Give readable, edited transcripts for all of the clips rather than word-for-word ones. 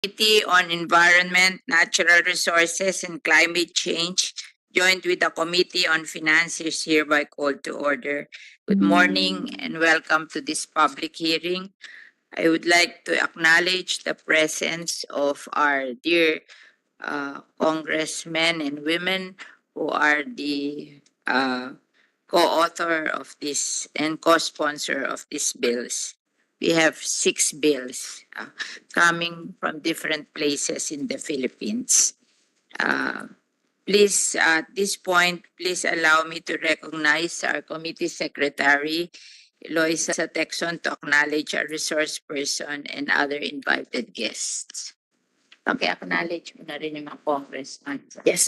Committee on Environment, Natural Resources, and Climate Change, joined with the Committee on Finance, is hereby called to order. Good morning and welcome to this public hearing. I would like to acknowledge the presence of our dear congressmen and women who are the co-author of this and co-sponsor of these bills. We have 6 bills coming from different places in the Philippines. Please, at this point, please allow me to recognize our committee secretary, Eloisa Texon, to acknowledge our resource person and other invited guests. Okay, acknowledge mo na rin yung mga congressman. Yes.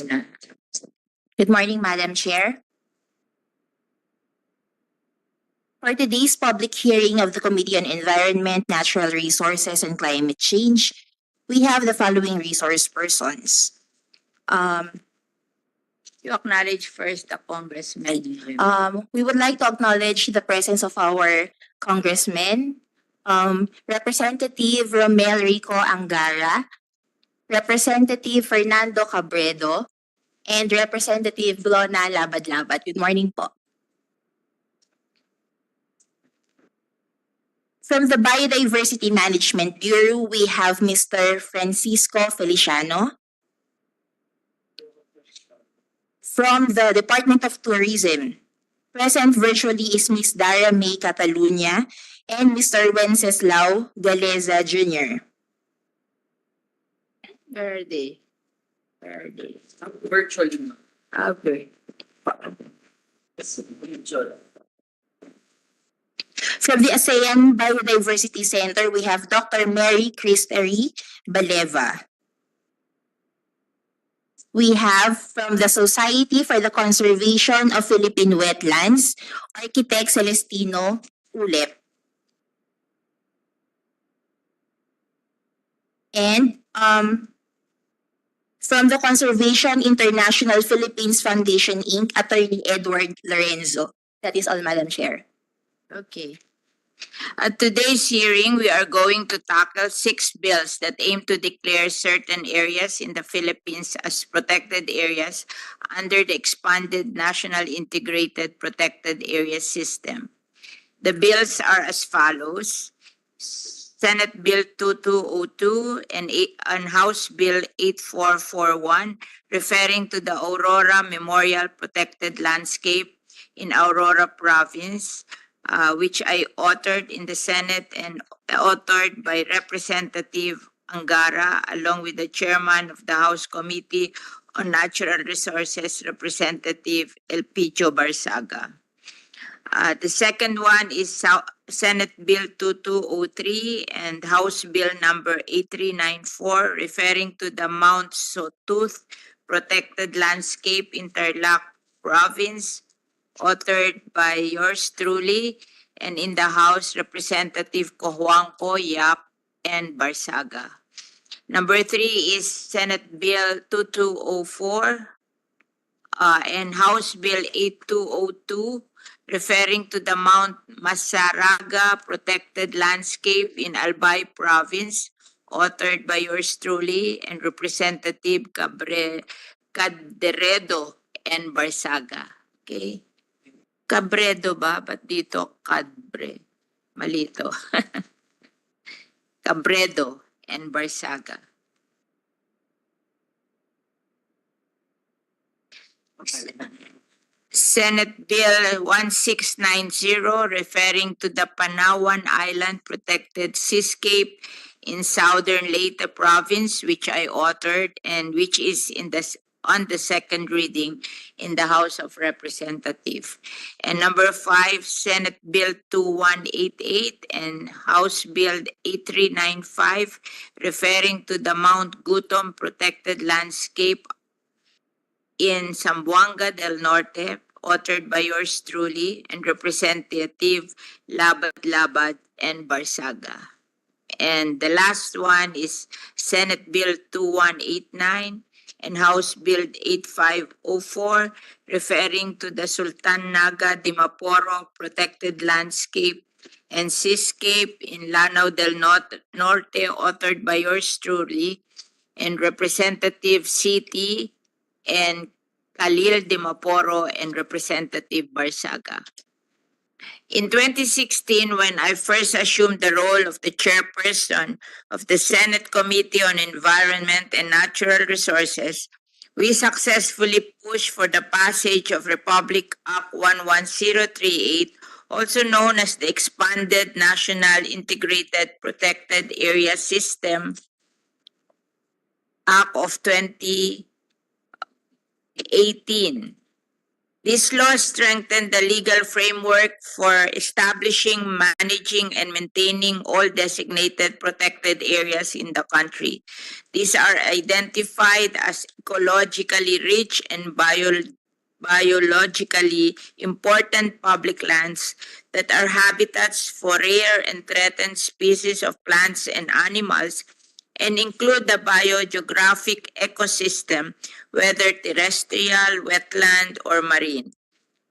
Good morning, Madam Chair. For today's public hearing of the Committee on Environment, Natural Resources, and Climate Change, we have the following resource persons. You acknowledge first the congressman. We would like to acknowledge the presence of our congressmen, Representative Romel Rico Angara, Representative Fernando Cabredo, and Representative Blona Labadlabad. Good morning po. From the Biodiversity Management Bureau, we have Mr. Francisco Feliciano. From the Department of Tourism, present virtually is Ms. Dara May Catalunya and Mr. Wenceslao Galeza Jr. Where are they? Virtually. Okay. From the ASEAN Biodiversity Center, we have Dr. Mary Cristeri Baleva. We have from the Society for the Conservation of Philippine Wetlands, Architect Celestino Ulep. And from the Conservation International Philippines Foundation, Inc., Attorney Edward Lorenzo. That is all, Madam Chair. Okay. At today's hearing, we are going to tackle 6 bills that aim to declare certain areas in the Philippines as protected areas under the expanded National Integrated Protected Area System. The bills are as follows: Senate Bill 2202 and House Bill 8441, referring to the Aurora Memorial Protected Landscape in Aurora Province, which I authored in the Senate and authored by Representative Angara, along with the chairman of the House Committee on Natural Resources, Representative Elpidio Barzaga. The second one is Senate Bill 2203 and House Bill number 8394, referring to the Mount Sawtooth Protected Landscape in Tarlac Province, authored by yours truly, and in the House, Representative Cojuangco, Yap, and Barzaga. Number 3 is Senate Bill 2204 and House Bill 8202, referring to the Mount Masaraga Protected Landscape in Albay Province, authored by yours truly and Representative Cabredo and Barzaga. Okay? Cabredo ba? Ba't dito Cadbre? Malito. Cabredo and Barzaga. Senate Bill 1690, referring to the Panaon Island Protected Seascape in Southern Leyte Province, which I authored and which is on the second reading in the House of Representatives. And number 5, Senate Bill 2188 and House Bill 8395, referring to the Mount Gutom Protected Landscape in Zamboanga del Norte, authored by yours truly and Representative Labadlabad and Barzaga. And the last one is Senate Bill 2189 and House Bill 8504, referring to the Sultan Naga Dimaporo Protected Landscape and Seascape in Lanao del Norte, authored by yours truly, and Representative City and Khalil Dimaporo and Representative Barzaga. In 2016, when I first assumed the role of the chairperson of the Senate Committee on Environment and Natural Resources, we successfully pushed for the passage of Republic Act 11038, also known as the Expanded National Integrated Protected Area System Act of 2018. This law strengthened the legal framework for establishing, managing, and maintaining all designated protected areas in the country. These are identified as ecologically rich and biologically important public lands that are habitats for rare and threatened species of plants and animals and include the biogeographic ecosystem, whether terrestrial, wetland, or marine.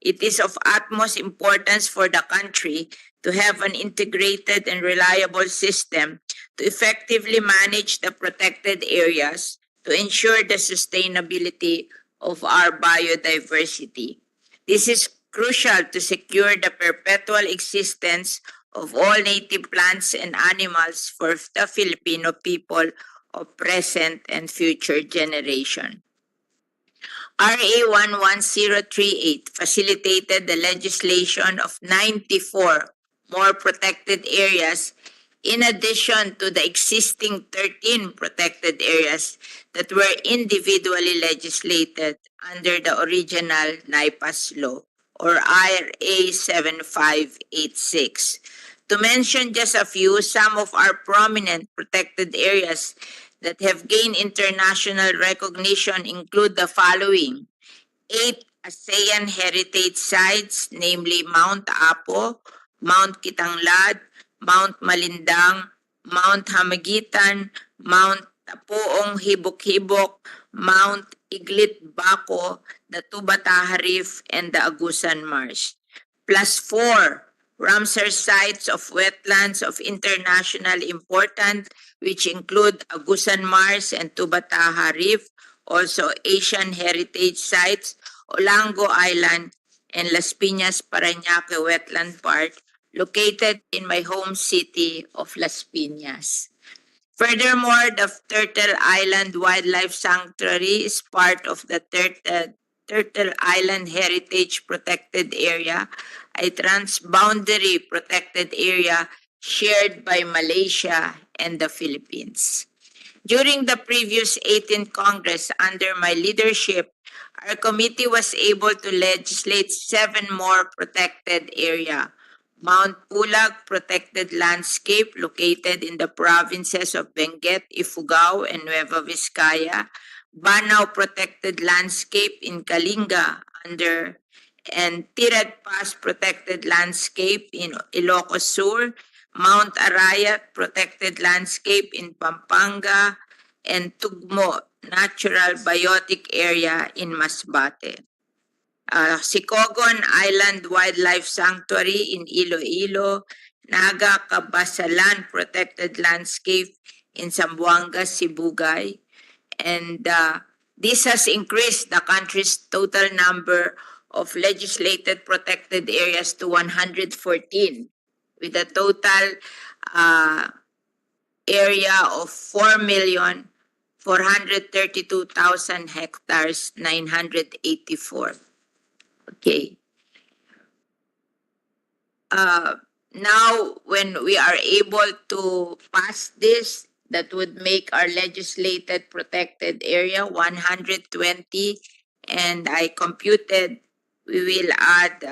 It is of utmost importance for the country to have an integrated and reliable system to effectively manage the protected areas to ensure the sustainability of our biodiversity. This is crucial to secure the perpetual existence of all native plants and animals for the Filipino people of present and future generation. RA 11038 facilitated the legislation of 94 more protected areas in addition to the existing 13 protected areas that were individually legislated under the original NIPAS law or RA 7586. To mention just a few, some of our prominent protected areas that have gained international recognition include the following: 8 ASEAN heritage sites, namely Mount Apo, Mount Kitanglad, Mount Malindang, Mount Hamagitan, Mount Tapuong Hibok-Hibok, Mount Iglit Bako, the Tubataha Reef, and the Agusan Marsh. Plus 4 Ramsar sites of wetlands of international importance, which include Agusan Marsh and Tubataha Reef, also Asian heritage sites, Olango Island, and Las Piñas Parañaque Wetland Park, located in my home city of Las Piñas. Furthermore, the Turtle Island Wildlife Sanctuary is part of the Turtle Island Heritage Protected Area, a transboundary protected area shared by Malaysia and the Philippines. During the previous 18th Congress, under my leadership, our committee was able to legislate 7 more protected area. Mount Pulag Protected Landscape, located in the provinces of Benguet, Ifugao, and Nueva Vizcaya. Banao Protected Landscape in Kalinga, and Tirad Pass Protected Landscape in Ilocos Sur. Mount Arayat Protected Landscape in Pampanga, and Tugmo Natural Biotic Area in Masbate. Sicogon Island Wildlife Sanctuary in Iloilo, Naga Kabasalan Protected Landscape in Zamboanga, Sibugay, and this has increased the country's total number of legislated protected areas to 114, with a total area of 4,432,000 hectares, 984. Okay. Now, when we are able to pass this, that would make our legislated protected area 120, and I computed we will add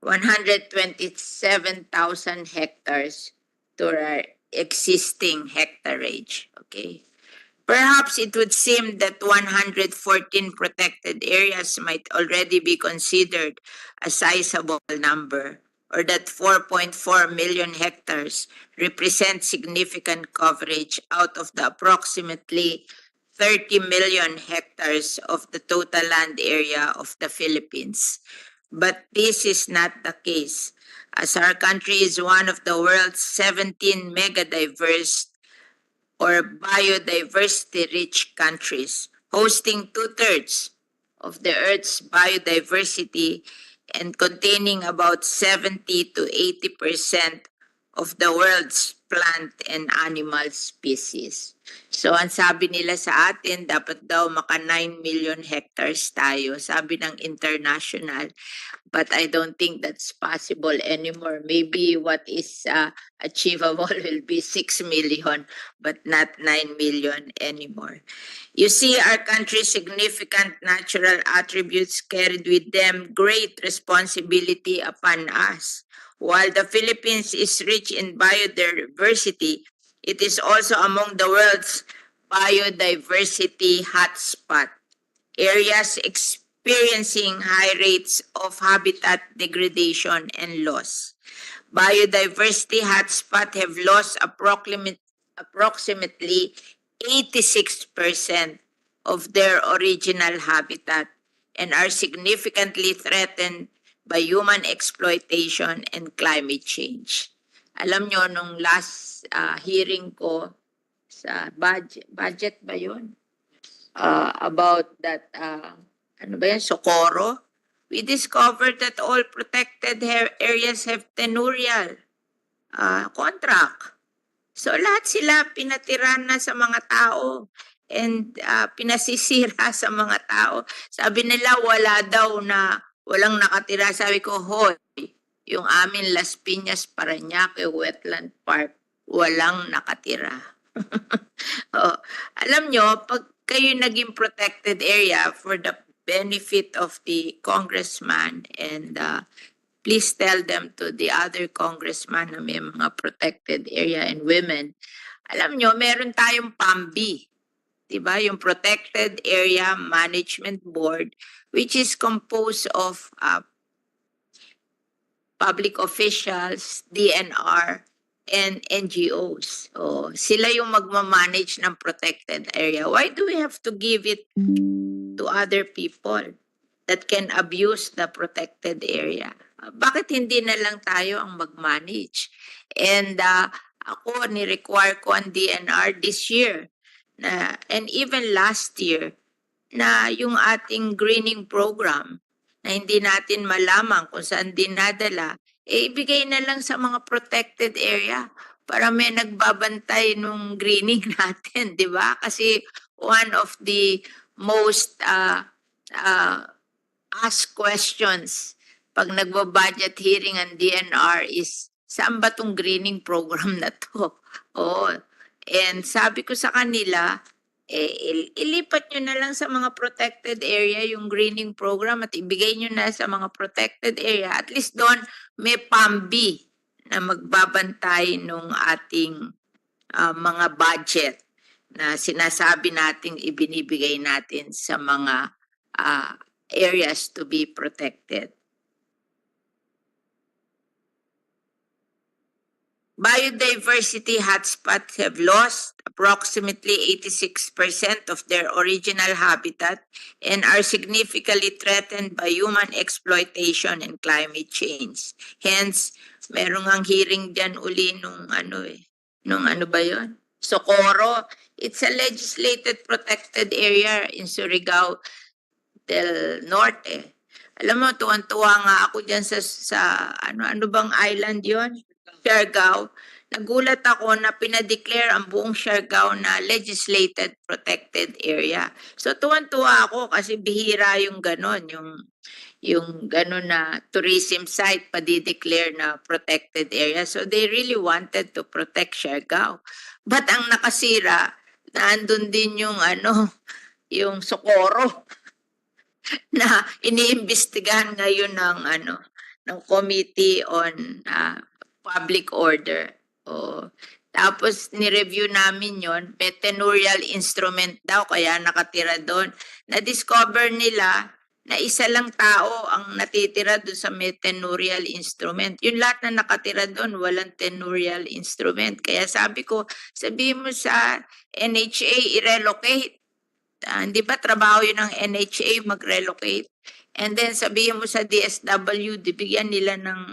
127,000 hectares to our existing hectareage. Okay. Perhaps it would seem that 114 protected areas might already be considered a sizable number, or that 4.4 million hectares represent significant coverage out of the approximately 30 million hectares of the total land area of the Philippines. But this is not the case, as our country is one of the world's 17 megadiverse or biodiversity-rich countries, hosting two-thirds of the Earth's biodiversity and containing about 70 to 80% of the world's plant and animal species. So ang sabi nila sa atin, dapat daw maka 9 million hectares tayo, sabi ng international. But I don't think that's possible anymore. Maybe what is achievable will be 6 million, but not 9 million anymore. You see, our country's significant natural attributes carried with them great responsibility upon us. While the Philippines is rich in biodiversity, it is also among the world's biodiversity hotspot. Areas experiencing high rates of habitat degradation and loss. Biodiversity hotspots have lost approximately 86% of their original habitat and are significantly threatened by human exploitation and climate change. Alam nyo, nung last hearing ko sa budget ba yun? About that, ano ba yan, Socorro, we discovered that all protected areas have tenurial contract. So lahat sila pinatiran na sa mga tao and pinasisira sa mga tao. Sabi nila wala daw na walang nakatira. Sabi ko, hoy, yung amin Las Piñas, Parañaque, Wetland Park, walang nakatira. Oh, alam nyo, pag kayo naging protected area for the benefit of the congressman and please tell them to the other congressman na may mga protected area and women. Alam nyo, meron tayong PAMBI, diba? Yung Protected Area Management Board, which is composed of public officials, DNR, and NGOs. So, sila yung magmamanage ng protected area. Why do we have to give it to other people that can abuse the protected area? Bakit hindi na lang tayo ang mag-manage? And ako, ni-require ko ang DNR this year and even last year na yung ating greening program na hindi natin malaman kung saan dinadala, ibigay na lang sa mga protected area para may nagbabantay nung greening natin, di ba? Kasi one of the most asked questions pag nagbo-budget hearing ang DNR is, saan ba tong greening program na to? Oh, and sabi ko sa kanila, ilipat nyo na lang sa mga protected area yung greening program at ibigay nyo na sa mga protected area. At least doon may PAMBI na magbabantay nung ating mga budget na sinasabi nating ibinibigay natin sa mga areas to be protected. Biodiversity hotspots have lost approximately 86% of their original habitat and are significantly threatened by human exploitation and climate change. Hence, merong ang hearing dyan uli nung ano ba yun? Socorro. It's a legislated protected area in Surigao del Norte. Alam mo, tuwan-tuwa nga ako dyan sa ano bang island yon? Siargao. Nagulat ako na pinadeclare ang buong Siargao na legislated protected area. So tuwan-tuwa ako kasi bihira yung ganon, yung ganon na tourism site pa-declare na protected area. So they really wanted to protect Siargao. But ang nakasira, naandun din yung yung Socorro na iniimbestigahan ngayon ng Committee on Public Order. Tapos ni-review namin yon, may tenurial instrument daw kaya nakatira doon. Na-discover nila na isa lang tao ang natitira doon sa may tenurial instrument. Yung lahat na nakatira doon, walang tenurial instrument. Kaya sabi ko, sabihin mo sa NHA, i-relocate. Hindi ba trabaho yun ng NHA mag-relocate? And then sabihin mo sa DSW, bigyan nila ng,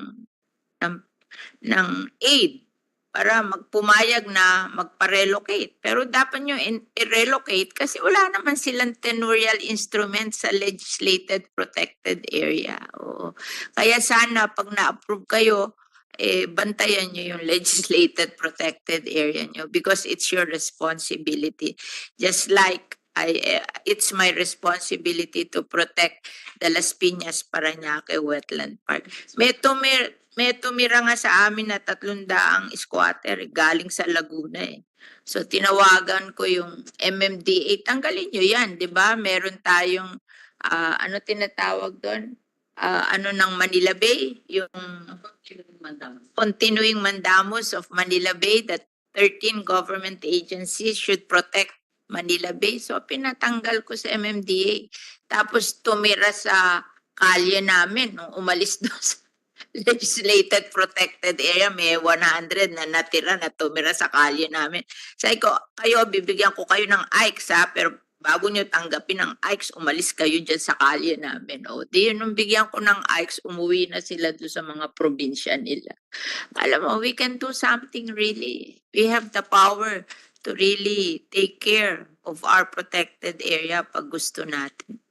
ng aid para magpumayag na magpa-relocate. Pero dapat nyo i-relocate kasi wala naman silang tenurial instrument sa legislated protected area. Oo. Kaya sana pag na-approve kayo, bantayan nyo yung legislated protected area nyo because it's your responsibility. Just like it's my responsibility to protect the Las Piñas Parañaque Wetland Park. May tumira nga sa amin na 300 squatter galing sa Laguna eh. So tinawagan ko yung MMDA, tanggalin nyo yan, di ba? Meron tayong, ano tinatawag doon? Ano ng Manila Bay, yung continuing mandamus of Manila Bay that 13 government agencies should protect Manila Bay. So pinatanggal ko sa MMDA. Tapos tumira sa kalye namin nung umalis doon sa legislated protected area, may 100 na natira na tumira sa kalye namin. Sabi ko, kayo, bibigyan ko kayo ng IX ha, pero bago nyo tanggapin ng IX, umalis kayo dyan sa kalye namin. O, di yun, nung bigyan ko ng IX, umuwi na sila doon sa mga probinsya nila. Alam mo, we can do something really. We have the power to really take care of our protected area pag gusto natin.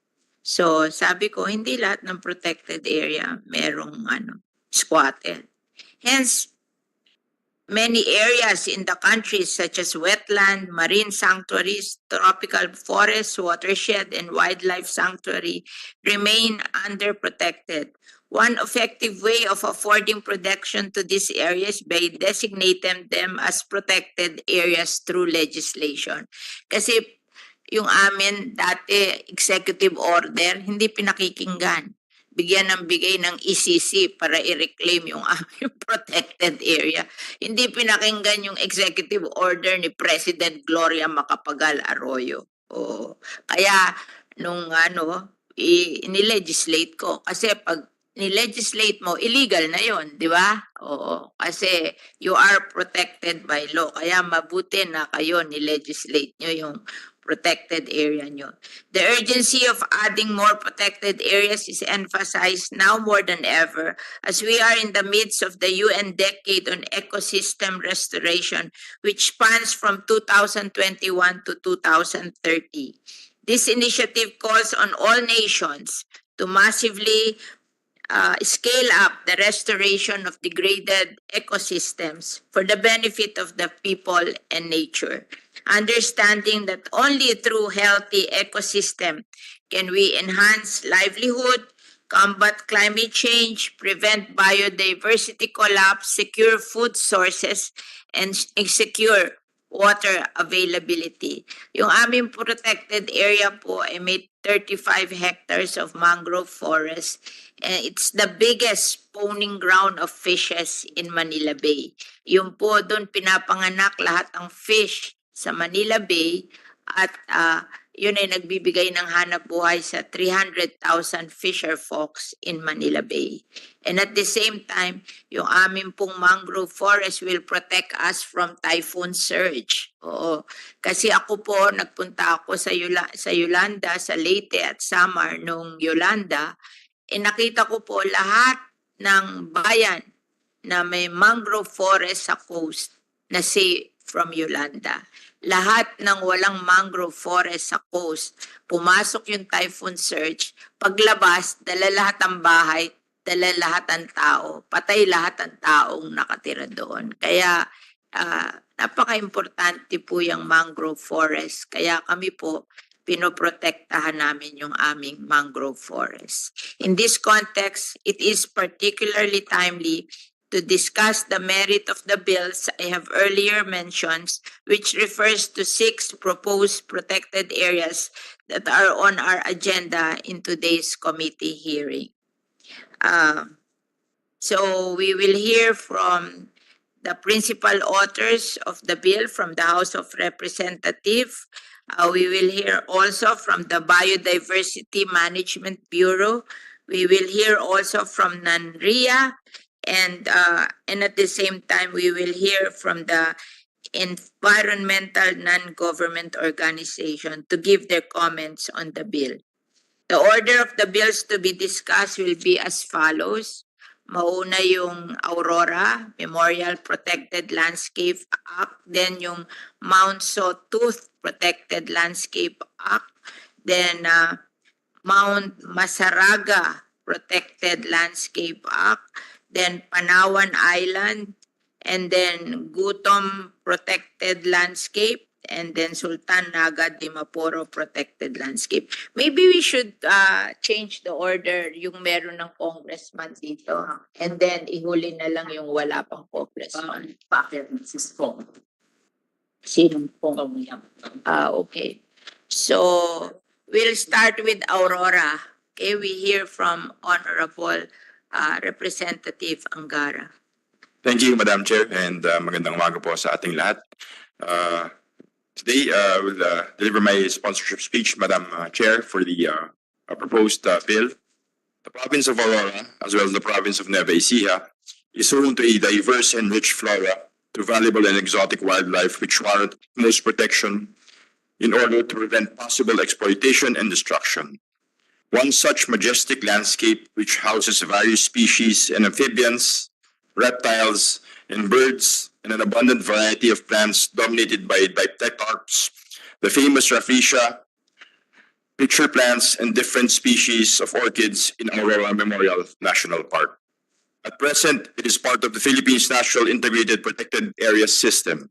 So, sabi ko, hindi lahat ng protected area merong squatter. Hence, many areas in the country such as wetland, marine sanctuaries, tropical forests, watershed, and wildlife sanctuary remain underprotected. One effective way of affording protection to these areas by designating them as protected areas through legislation. Kasi yung amin dati executive order, hindi pinakikinggan. Bigyan ng bigay ng ECC para i-reclaim yung aming protected area. Hindi pinakinggan yung executive order ni President Gloria Macapagal Arroyo. O, kaya nung inilegislate ko. Kasi pag ni-legislate mo, illegal na yon, di ba? Oo. Kasi you are protected by law. Kaya mabuti na kayo ni-legislate nyo yung protected area nyo. The urgency of adding more protected areas is emphasized now more than ever as we are in the midst of the UN Decade on Ecosystem Restoration, which spans from 2021 to 2030. This initiative calls on all nations to massively scale up the restoration of degraded ecosystems for the benefit of the people and nature. Understanding that only through healthy ecosystem can we enhance livelihood, combat climate change, prevent biodiversity collapse, secure food sources, and secure water availability. Yung aming protected area po ay may 35 hectares of mangrove forest. And it's the biggest spawning ground of fishes in Manila Bay. Yung po doon pinapanganak lahat ng fish sa Manila Bay at yun ay nagbibigay ng hanap buhay sa 300,000 fisher folks in Manila Bay. And at the same time, yung aming pong mangrove forest will protect us from typhoon surge. Oo. Kasi ako po, nagpunta ako sa Yolanda, sa Leyte at Samar nung Yolanda, nakita ko po lahat ng bayan na may mangrove forest sa coast na say from Yolanda. Lahat ng walang mangrove forest sa coast, pumasok yung typhoon surge, paglabas, dala lahat ang bahay, dala lahat ang tao, patay lahat ang taong nakatira doon. Kaya napaka-importante po yung mangrove forest. Kaya kami po, pinoprotektahan namin yung aming mangrove forest. In this context, it is particularly timely to discuss the merit of the bills I have earlier mentioned, which refers to 6 proposed protected areas that are on our agenda in today's committee hearing. So we will hear from the principal authors of the bill from the House of Representatives. We will hear also from the Biodiversity Management Bureau. We will hear also from NANRIA, and at the same time, we will hear from the environmental non-government organization to give their comments on the bill. The order of the bills to be discussed will be as follows. Mauna yung Aurora Memorial Protected Landscape Act, then yung Mount Sawtooth Protected Landscape Act, then Mount Masaraga Protected Landscape Act, then Panaon Island, and then Gutom Protected Landscape, and then Sultan, Naga, Dimaporo Protected Landscape. Maybe we should change the order yung meron ng congressman dito, and then ihuli na lang yung wala pang congressman. Sinong pong? Okay. So, we'll start with Aurora. Okay, we hear from Honorable Representative Angara. Thank you, Madam Chair, and magandang umaga po sa ating lahat. Today, I will deliver my sponsorship speech, Madam Chair, for the proposed bill. The province of Aurora, as well as the province of Nueva Ecija, is home to a diverse and rich flora, to valuable and exotic wildlife which warrant most protection in order to prevent possible exploitation and destruction. One such majestic landscape, which houses various species and amphibians, reptiles, and birds, and an abundant variety of plants dominated by dipterocarps, the famous rafflesia, pitcher plants, and different species of orchids in Aurora Memorial National Park. At present, it is part of the Philippines National Integrated Protected Areas System.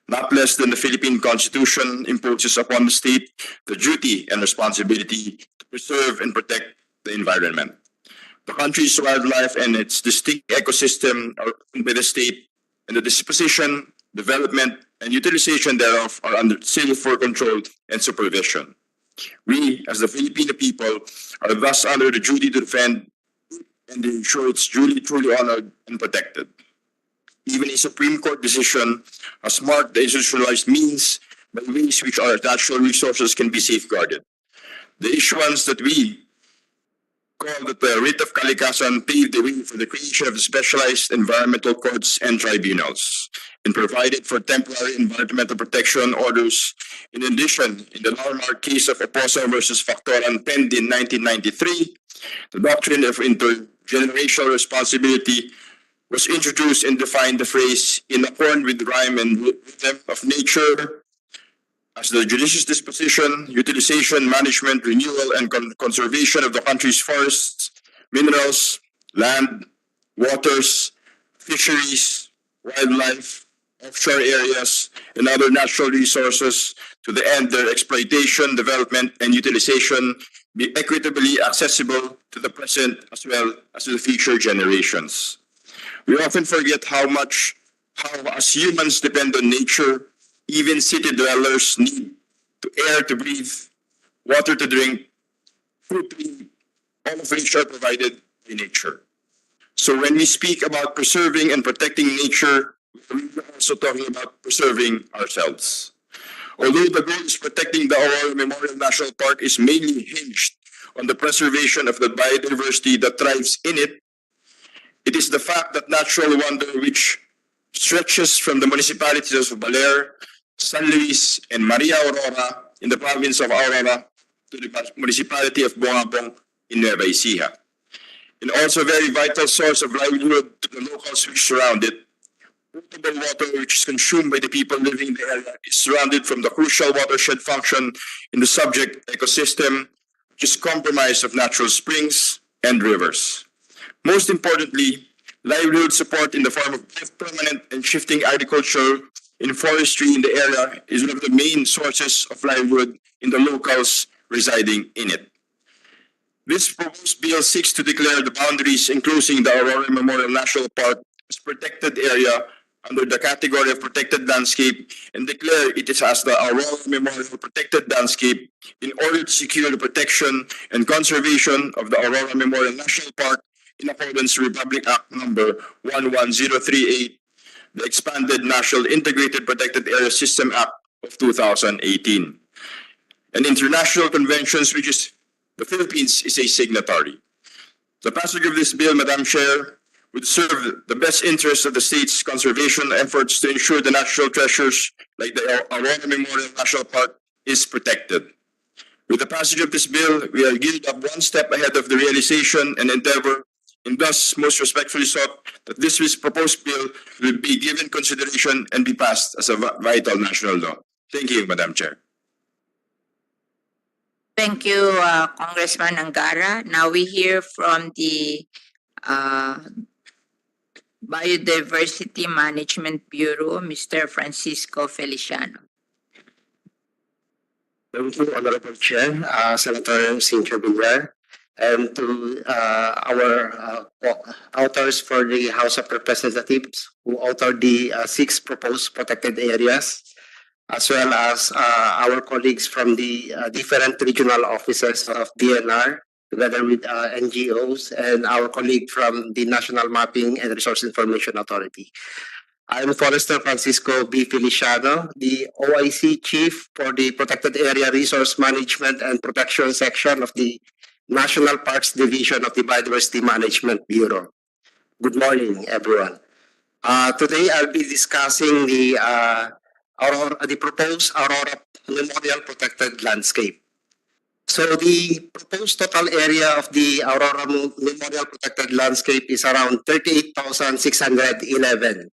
Not less than the Philippine Constitution imposes upon the state the duty and responsibility to preserve and protect the environment. The country's wildlife and its distinct ecosystem are owned by the state, and the disposition, development, and utilization thereof are under still for control and supervision. We, as the Filipino people, are thus under the duty to defend and ensure it's truly honored and protected. Even a Supreme Court decision has marked the institutionalized means by ways which our natural resources can be safeguarded. The issuance that we call that the writ of kalikasan paved the way for the creation of specialized environmental courts and tribunals, and provided for temporary environmental protection orders. In addition, in the landmark case of Oposo versus Factoran penned in 1993, the doctrine of intergenerational responsibility was introduced and defined the phrase in accord with the rhyme and rhythm of nature as the judicious disposition, utilization, management, renewal, and conservation of the country's forests, minerals, land, waters, fisheries, wildlife, offshore areas, and other natural resources to the end their exploitation, development, and utilization be equitably accessible to the present as well as to the future generations. We often forget how as humans depend on nature. Even city dwellers need air to breathe, water to drink, food to eat, all of which are provided by nature. So when we speak about preserving and protecting nature, we're also talking about preserving ourselves. Although the goal is protecting the Aurora Memorial National Park is mainly hinged on the preservation of the biodiversity that thrives in it, it is the fact that natural wonder which stretches from the municipalities of Villar, San Luis, and Maria Aurora in the province of Aurora to the municipality of Bongabong in Nueva Ecija. And also a very vital source of livelihood to the locals which surround it. Potable water which is consumed by the people living in the area is surrounded from the crucial watershed function in the subject ecosystem, which is comprised of natural springs and rivers. Most importantly, livelihood support in the form of both permanent and shifting agriculture in forestry in the area is one of the main sources of livelihood in the locals residing in it. This proposed bill seeks to declare the boundaries enclosing the Aurora Memorial National Park as protected area under the category of protected landscape and declare it is as the Aurora Memorial Protected Landscape in order to secure the protection and conservation of the Aurora Memorial National Park in accordance with Republic Act number 11038, the expanded National Integrated Protected Area System Act of 2018, and international conventions which the Philippines is a signatory. The passage of this bill, Madam Chair, would serve the best interests of the state's conservation efforts to ensure the natural treasures like the Aurora Memorial National Park is protected. With the passage of this bill, we are geared up one step ahead of the realization and endeavor, and thus most respectfully sought that this proposed bill will be given consideration and be passed as a vital national law. Thank you, Madam Chair. Thank you, Congressman Angara. Now we hear from the Biodiversity Management Bureau, Mr. Francisco Feliciano. Thank you, Honorable Chair, Senator Villar, and to our authors for the House of Representatives who authored the 6 proposed protected areas, as well as our colleagues from the different regional offices of DNR, together with NGOs, and our colleague from the National Mapping and Resource Information Authority. I'm Forester Francisco B. Feliciano, the OIC Chief for the Protected Area Resource Management and Protection Section of the National Parks Division of the Biodiversity Management Bureau. Good morning, everyone. Today I'll be discussing the proposed Aurora Memorial Protected Landscape. So the proposed total area of the Aurora Memorial Protected Landscape is around 38,611.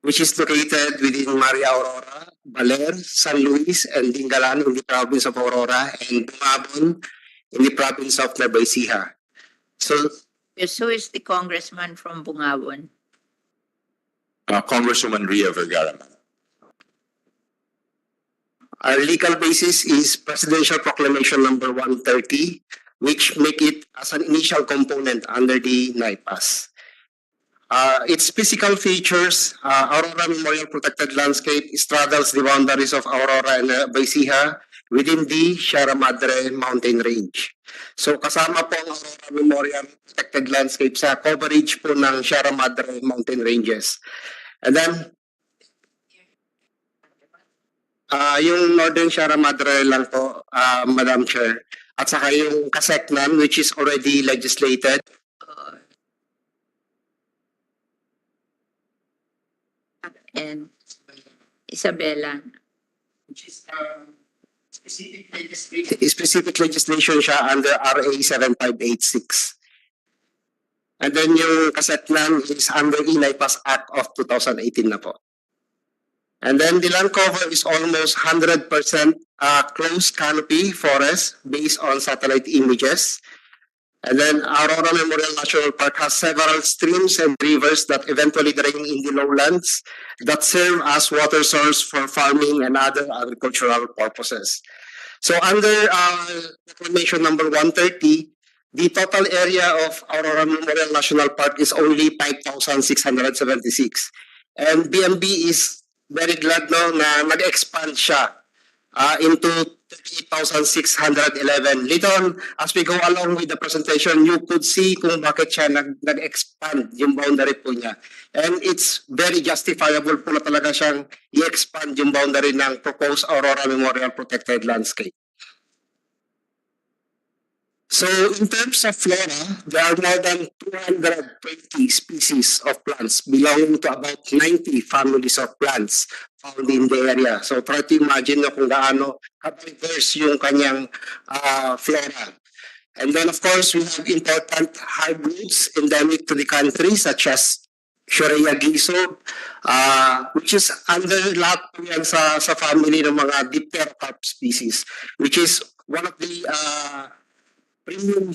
Which is located within Maria Aurora, Baler, San Luis, and Dingalan in the province of Aurora, and Dumabon in the province of Nueva Ecija. So, Yes, who is the congressman from Bungabon? Congresswoman Ria Vergara. our legal basis is Presidential Proclamation number 130, which make it as an initial component under the NIPAS. Its physical features, Aurora Memorial Protected Landscape straddles the boundaries of Aurora and Ecija within the Sierra Madre Mountain Range. So kasama po ang Aurora Memorial Protected Landscape sa coverage po ng Sierra Madre Mountain Ranges. And then, yung Northern Sierra Madre lang po, Madam Chair, at saka yung Kaseknan, which is already legislated. And Isabela. Which is specific legislation siya under RA 7586. And then yung Kaseknan is under INIPAS Act of 2018 na po. And then the land cover is almost 100% closed canopy forest based on satellite images. And then Aurora Memorial National Park has several streams and rivers that eventually drain in the lowlands that serve as water source for farming and other agricultural purposes. So under Proclamation number 130, the total area of Aurora Memorial National Park is only 5,676. And BMB is very glad no, na nag-expand siya into 38,611. Later on, as we go along with the presentation, you could see kung bakit siya nag-expand yung boundary po niya. And it's very justifiable po na talaga siyang i-expand yung boundary ng proposed Aurora Memorial Protected Landscape. So in terms of flora, there are more than 220 species of plants belonging to about 90 families of plants found in the area. So try to imagine na kung gaano ka-diverse yung kanyang flora. And then of course, we have important hardwoods endemic to the country such as Shorea giso, which is under lahat po yan sa family ng mga dipterocarp species, which is one of the premium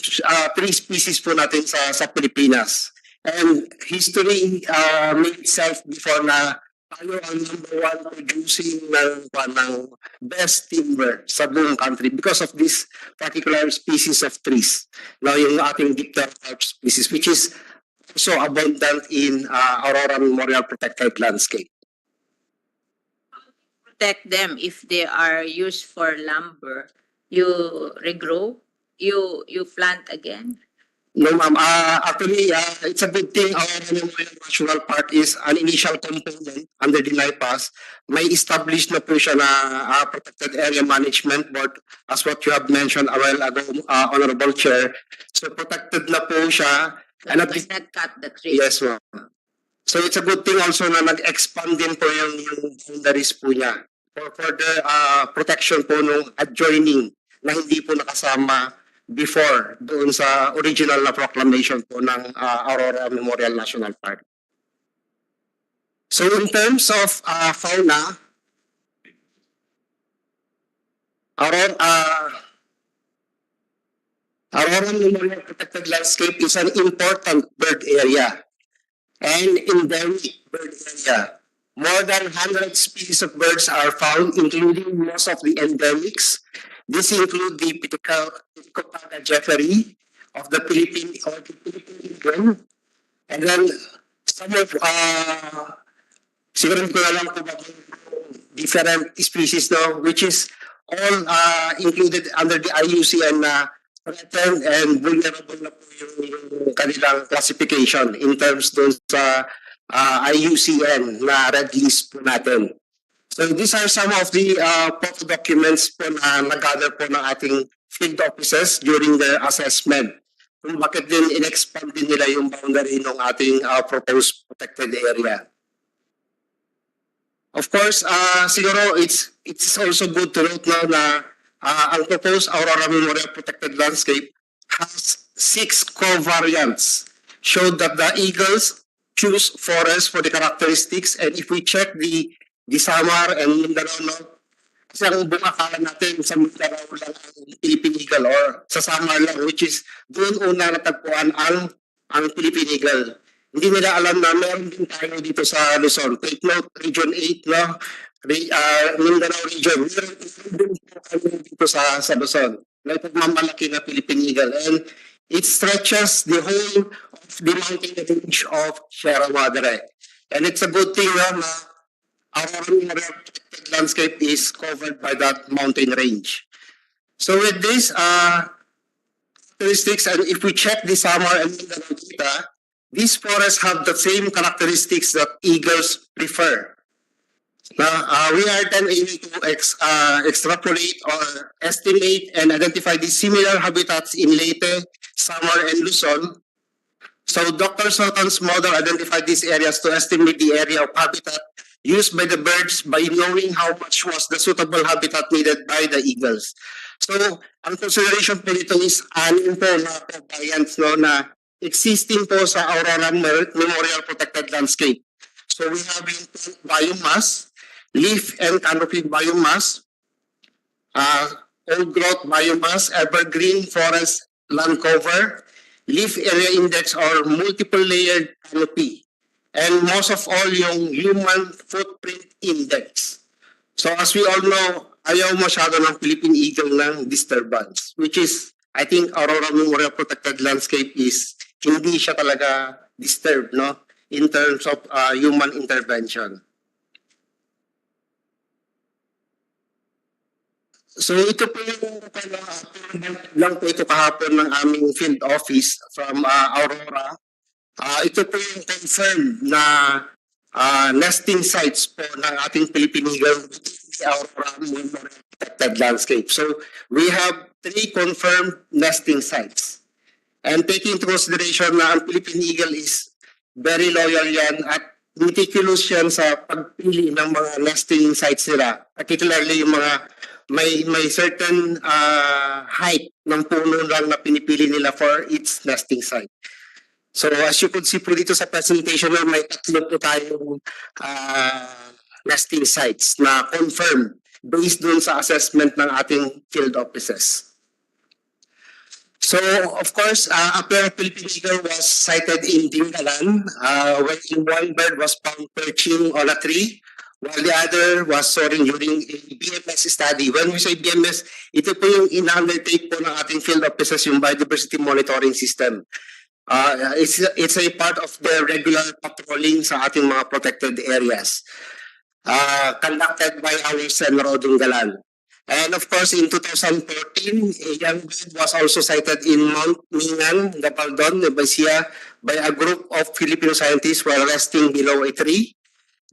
tree species po natin sa Pilipinas. And history made itself before na tayo ang number 1 producing ng best timber sa buong country because of this particular species of trees. Now yung ating dipterocarp species, which is also abundant in Aurora Memorial Protected Landscape. Protect them if they are used for lumber. You regrow? You plant again? No, ma'am. Actually, it's a good thing Aurora Memorial National Park is an initial component under the NIPAS. May established na po siya na Protected Area Management Board as what you have mentioned a while ago, Honorable Chair. So protected na po siya And at Does the, not cut the tree. yes, ma'am. So it's a good thing also na nag-expand din po yung boundaries po niya for the protection po nung adjoining na hindi po nakasama before doon sa original na proclamation po ng Aurora Memorial National Park. So in terms of fauna, Aurora Memorial Protected Landscape is an important bird area and endemic bird area. More than 100 species of birds are found, including most of the endemics. This include the Pitucada jeffrey of the Philippine region, and then some of siguro ko na lang po different species no, which is all included under the IUCN na threatened and vulnerable na po yung kanilang classification in terms doon sa IUCN na red list po natin. So these are some of the photo documents po na nag-gather po ng ating field officers during their assessment. Kung bakit din in-expand din nila yung boundary ng ating proposed protected area. Of course, siguro it's also good to note now na ang proposed Aurora Memorial Protected Landscape has 6 covariants. Showed that the eagles choose forest for the characteristics, and if we check the Samar and Mindanao, no, kasi ang buong akala natin sa Mindanao lang ang Philippine Eagle or sa Samar lang, which is doon una natagpuan ang Philippine Eagle. Hindi nila alam na meron din tayo dito sa Luzon. Take note, Region 8, no? Mindanao region. Meron din tayo dito sa Luzon. May pagmamalaki na Philippine Eagle. And it stretches the whole of the mountain range of Sierra Madre. And it's a good thing na our protected landscape is covered by that mountain range. So with this characteristics, and if we check the Samar and Mindanao data, these forests have the same characteristics that eagles prefer. Now, we are then able to extrapolate or estimate and identify the similar habitats in Leyte, Samar, and Luzon. So Dr. Sultan's model identified these areas to estimate the area of habitat used by the birds by knowing how much was the suitable habitat needed by the eagles. So, ang consideration po dito is anim po na covariants no, na existing po sa Aurora Memorial Protected Landscape. So we have yung biomass, leaf and canopy biomass, old growth biomass, evergreen forest land cover, leaf area index or multiple layered canopy, and most of all yung human footprint index. So as we all know, ayaw masyado ng Philippine Eagle ng disturbance, which is, I think Aurora Memorial Protected Landscape is hindi siya talaga disturbed, no? In terms of human intervention. So ito po yung lang po ito kahapon ng aming field office from Aurora. Ito po yung confirmed na nesting sites po ng ating Philippine Eagle within the Aurora Memorial Protected Landscape. So we have 3 confirmed nesting sites. And taking into consideration na ang Philippine Eagle is very loyal yan at meticulous yan sa pagpili ng mga nesting sites nila. Particularly yung mga may certain height ng puno lang na pinipili nila for its nesting site. So as you could see po dito sa presentation, may 3 po tayong nesting sites na confirmed based dun sa assessment ng ating field offices. So, of course, a pair of Philippine Eagle was sighted in Dingalan, when one bird was found perching on a tree, while the other was soaring during a BMS study. When we say BMS, ito po yung in-undertake po ng ating field officers, yung biodiversity monitoring system. It's a part of the regular patrolling sa ating mga protected areas, conducted by our Senro Dingalan. And of course, in 2014, a young bird was also sighted in Mount Mingan, Gapaldon, Nebasia, by a group of Filipino scientists while resting below a tree.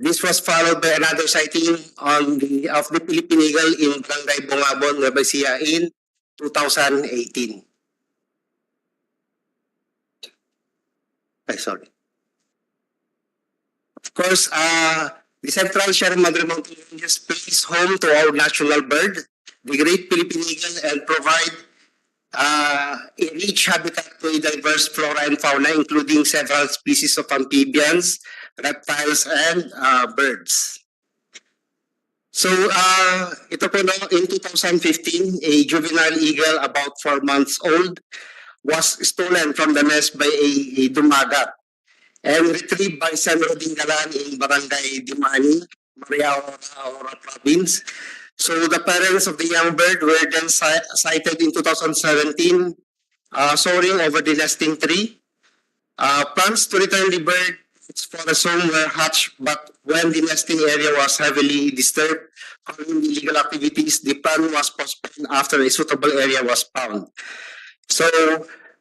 This was followed by another sighting of the Philippine Eagle in Barangay Bungabon, Nebasia in 2018. sorry. Of course, the Central Sierra Madre Mountain Ranges plays home to our national bird, the great Philippine eagle, and provide a rich habitat to a diverse flora and fauna, including several species of amphibians, reptiles, and birds. So, ito po no, in 2015, a juvenile eagle about 4 months old was stolen from the nest by a dumagat and retrieved by San Rodin Galan in Barangay Dimani, Aurora province. So the parents of the young bird were then sighted in 2017 soaring over the nesting tree. Plans to return the bird to its forest home were hatched, but when the nesting area was heavily disturbed following the illegal activities, the plan was postponed after a suitable area was found. So,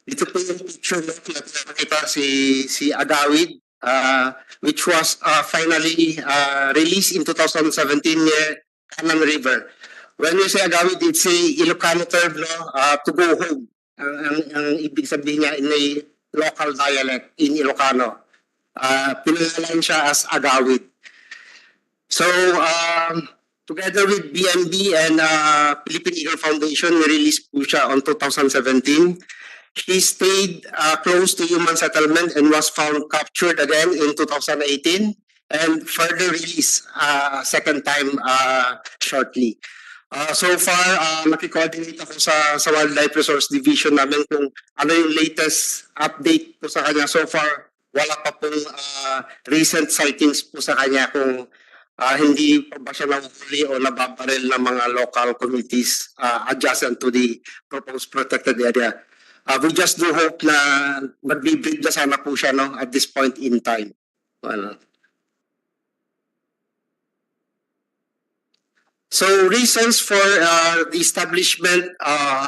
dito po yung picture na nakita si Agawid, which was finally released in 2017 near Canan River. When you say Agawid, it's a Ilocano term, no? To go home. Ang ibig sabihin niya in a local dialect in Ilocano. Pinangalan siya as Agawid. So, together with BMB and Philippine Eagle Foundation, we released po siya on 2017. She stayed close to human settlement and was found captured again in 2018 and further released second time shortly. So far, nakikoordinate ako sa Wildlife Resource Division namin kung ano yung latest update po sa kanya. So far, wala pa pong recent sightings po sa kanya kung hindi pa ba siya nahuhuli o nababaril ng mga local communities adjacent to the proposed protected area. We just do hope na magbibreed na sana po siya no, at this point in time. Well, so reasons for the establishment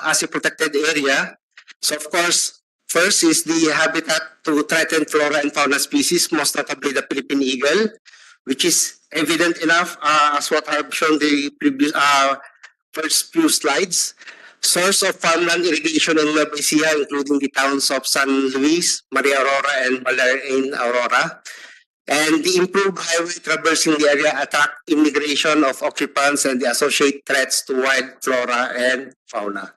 as a protected area. So of course, first is the habitat to threatened flora and fauna species, most notably the Philippine eagle, which is evident enough as what I've shown the previous first few slides. Source of farmland irrigation in Nueva Ecija, including the towns of San Luis, Maria Aurora, and Villar in Aurora. And the improved highway traversing the area attract immigration of occupants and the associated threats to wild flora and fauna.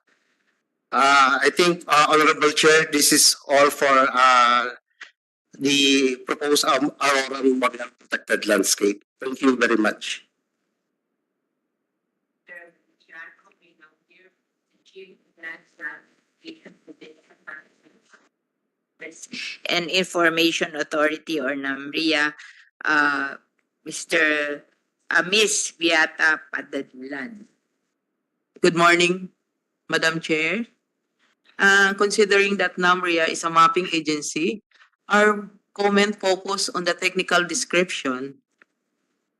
I think, Honorable Chair, this is all for the proposed Aurora Memorial Protected Landscape. Thank you very much. And Information Authority or NAMRIA, Mr. Miss Viata Padadulan. Good morning, Madam Chair. Considering that NAMRIA is a mapping agency, our comment focus on the technical description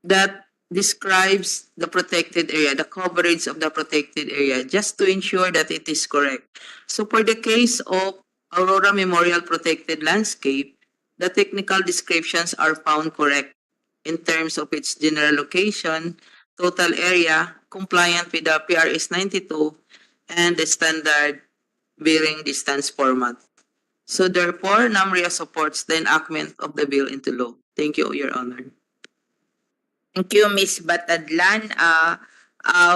that describes the protected area, the coverage of the protected area, just to ensure that it is correct. So for the case of Aurora Memorial Protected Landscape, the technical descriptions are found correct in terms of its general location, total area, compliant with the PRS 92, and the standard bearing distance format. So therefore, NAMRIA supports the enactment of the bill into law. Thank you, Your Honor. Thank you, Ms. Batadlan.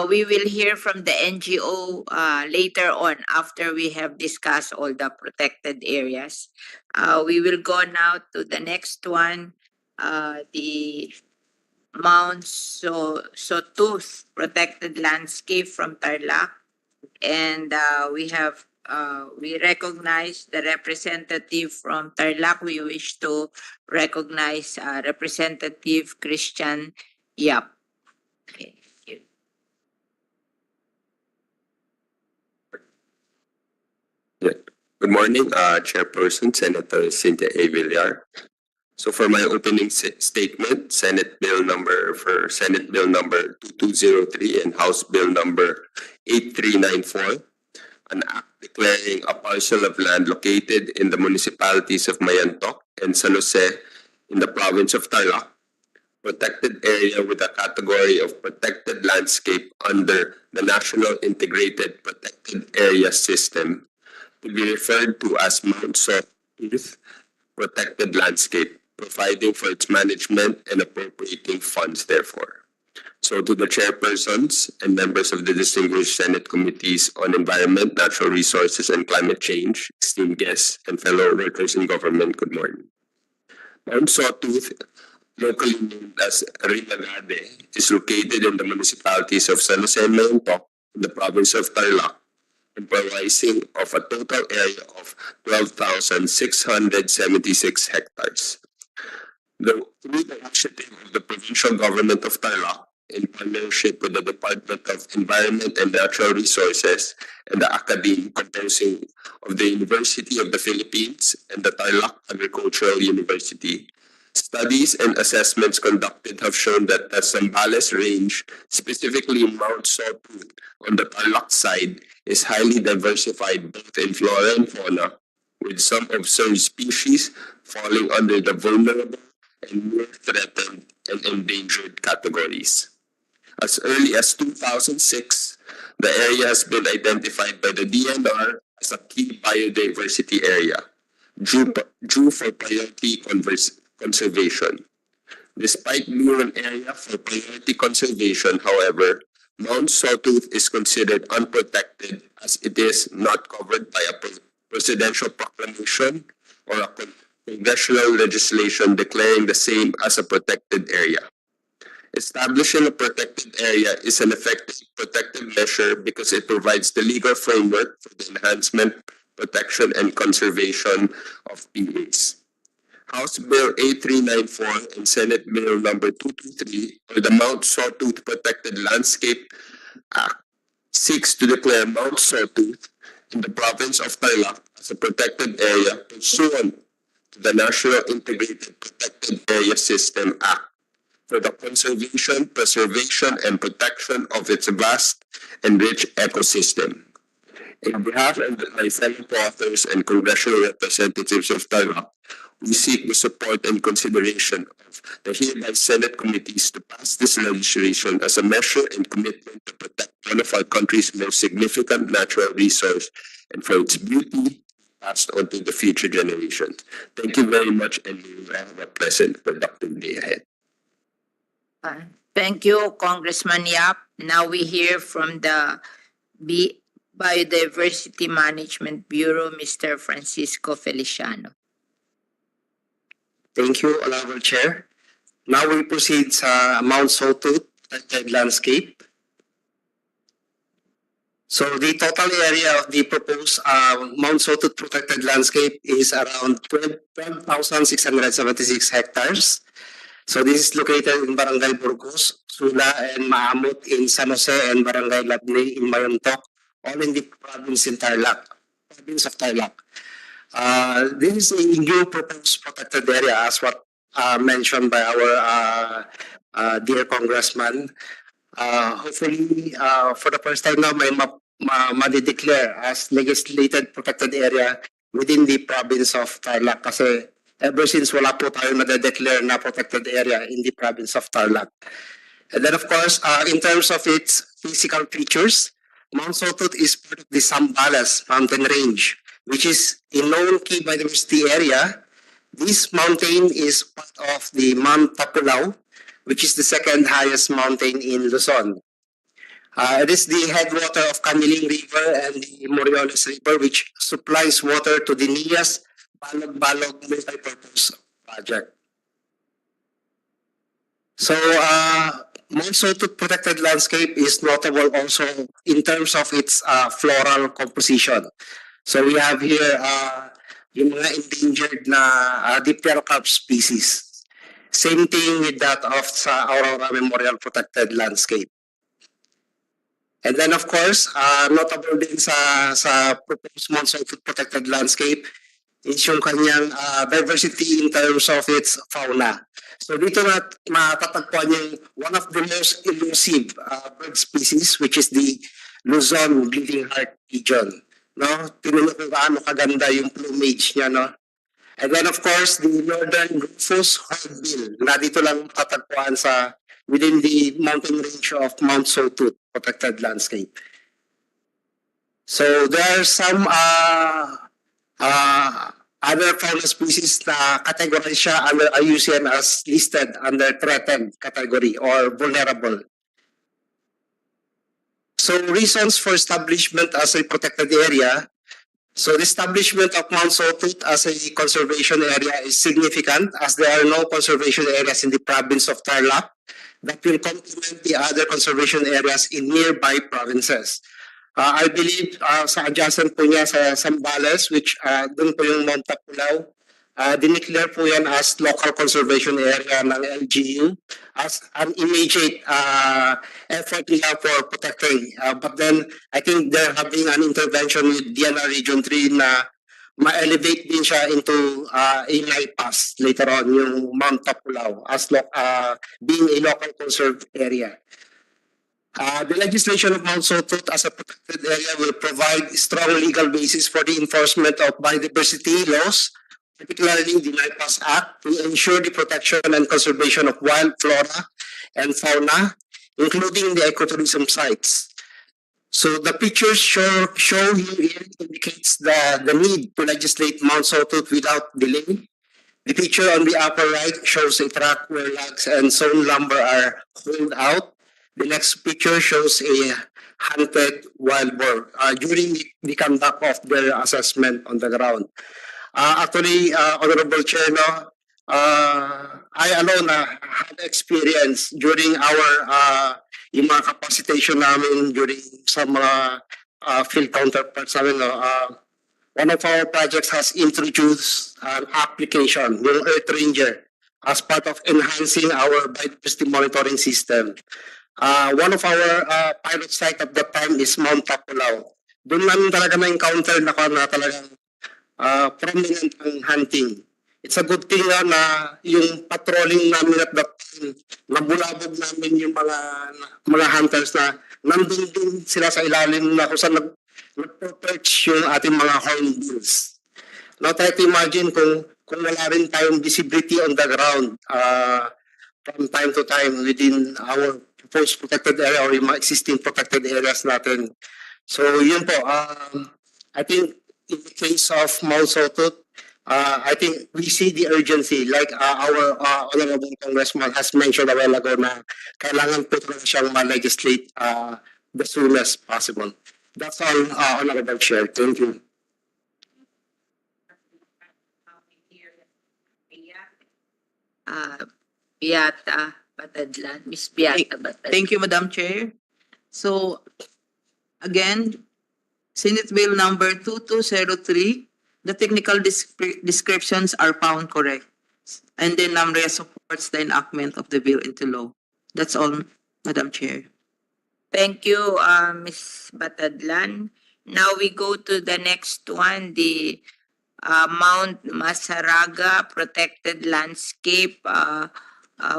We will hear from the NGO later on after we have discussed all the protected areas. We will go now to the next one, the Mount Sawtooth Protected Landscape from Tarlac. And we recognize the representative from Tarlac. We wish to recognize Representative Christian Yap. Okay, thank you. Good morning, Chairperson, Senator Cynthia A. Villar. So for my opening statement, Senate Bill number 2203 and House Bill number 8394, an act declaring a parcel of land located in the municipalities of Mayantok and San Jose in the province of Tarlac, protected area with a category of protected landscape under the National Integrated Protected Area System, to be referred to as Mount Sawtooth, protected landscape, providing for its management and appropriating funds therefore. So to the chairpersons and members of the distinguished Senate Committees on Environment, Natural Resources, and Climate Change, esteemed guests, and fellow workers in government, good morning. Mount Sawtooth, locally known as Rinagade, is located in the municipalities of San Jose and Mayampoc in the province of Tarlac, comprising of a total area of 12,676 hectares. Through the initiative of the provincial government of Tarlac, in partnership with the Department of Environment and Natural Resources and the Academe composing of the University of the Philippines and the Tarlac Agricultural University, studies and assessments conducted have shown that the Zambales Range, specifically Mount Sawtooth on the Tarlac side, is highly diversified both in flora and fauna, with some observed species falling under the vulnerable and near threatened and endangered categories. As early as 2006, the area has been identified by the DNR as a key biodiversity area, due for priority conservation. Despite being an area for priority conservation, however, Mount Sawtooth is considered unprotected as it is not covered by a presidential proclamation or a congressional legislation declaring the same as a protected area. Establishing a protected area is an effective protective measure because it provides the legal framework for the enhancement, protection, and conservation of PAs. House Bill 8394 and Senate Bill number 223, or the Mount Sawtooth Protected Landscape Act, seeks to declare Mount Sawtooth in the province of Tarlac as a protected area pursuant to the National Integrated Protected Area System Act for the conservation, preservation, and protection of its vast and rich ecosystem. On behalf of my fellow co-authors and congressional representatives of Tarlac, we seek the support and consideration of the hereby Senate committees to pass this legislation as a measure and commitment to protect one of our country's most significant natural resource and for its beauty passed on to the future generations. Thank you very much, and we will have a pleasant, productive day ahead. Thank you, Congressman Yap. Now we hear from the Biodiversity Management Bureau, Mr. Francisco Feliciano. Thank you, Honorable Chair. Now we proceed sa Mount Sawtooth Protected Landscape. So the total area of the proposed Mount Sawtooth Protected Landscape is around 12,676 hectares. So this is located in Barangay Burgos, Sula, and Maamot in San Jose, and Barangay Labne in Mayampoc, all in the province of Tarlac. This is a new proposed protected area, as what mentioned by our dear congressman. Hopefully, for the first time now, may ma-declare as legislated protected area within the province of Tarlac. Kasi ever since wala po tayo na-declare na protected area in the province of Tarlac. And then of course, in terms of its physical features, Mount Sawtooth is part of the Zambales mountain range, which is a known key biodiversity area. This mountain is part of the Mount Tapulaw, which is the second highest mountain in Luzon. It is the headwater of Caniling River and the Moriones River, which supplies water to the NIAS Balog multi-purpose project. So, Mount Sawtooth Protected Landscape is notable also in terms of its floral composition. So we have here yung mga endangered na dipterocarp species. Same thing with that of sa Aurora Memorial Protected Landscape. And then of course, notable din sa proposed Mount Sawtooth Protected Landscape is yung kanyang diversity in terms of its fauna. So dito na matatagpuan yung one of the most elusive bird species, which is the Luzon bleeding heart pigeon. No, tinulo kung gaano kaganda yung plumage niya, no. And then of course, the northern rufous hornbill na dito lang matatagpuan sa within the mountain range of Mount Sawtooth Protected Landscape. So there are some other fauna species na categorize siya under IUCN as listed under threatened category or vulnerable. So reasons for establishment as a protected area. So the establishment of Mount Sawtooth as a conservation area is significant as there are no conservation areas in the province of Tarlac that will complement the other conservation areas in nearby provinces. I believe sa adjacent po niya sa Zambales, which doon po yung Mount Tapulaw, dineclare po yan as local conservation area ng LGU as an immediate effort nila for protecting. But then, I think they're having an intervention with Diana Region 3 na ma-elevate din siya into a pass later on, yung Mount Tapulaw as being a local conserved area. The legislation of Mount Sawtooth as a protected area will provide strong legal basis for the enforcement of biodiversity laws, particularly the NIPAS Act, to ensure the protection and conservation of wild flora and fauna, including the ecotourism sites. So the pictures show here indicates the need to legislate Mount Sawtooth without delay. The picture on the upper right shows a track where logs and sawn lumber are hauled out. The next picture shows a hunted wild boar during the conduct of their assessment on the ground. Actually, Honorable Chair, no, I alone had experience during our yung mga capacitation namin during sa mga field counterparts namin. No, one of our projects has introduced an application, yung Earth Ranger, as part of enhancing our biodiversity monitoring system. One of our pilot site at that time is Mount Tapulaw. Doon namin talaga na-encounter na talagang prominent ang hunting. It's a good thing na yung patrolling namin at that time, nabulabog namin yung mga hunters na nandun din sila sa ilalim na kung saan nag-perch yung ating mga hornbills. Now try to imagine kung wala rin tayong visibility on the ground from time to time within our proposed protected area or yung mga existing protected areas natin. So yun po, I think in the case of Mount Sawtooth, I think we see the urgency like our Honorable Congressman has mentioned a while ago na kailangan po talaga siyang ma-legislate the soonest possible. That's all, Honorable Chair. Thank you. Beata Batadlan, Miss Beata Batadlan. Thank you, Madam Chair. So, again, Senate Bill number 2203, the technical descriptions are found correct. And then NAMREA supports the enactment of the bill into law. That's all, Madam Chair. Thank you, Ms. Batadlan. Now we go to the next one, the Mount Masaraga Protected Landscape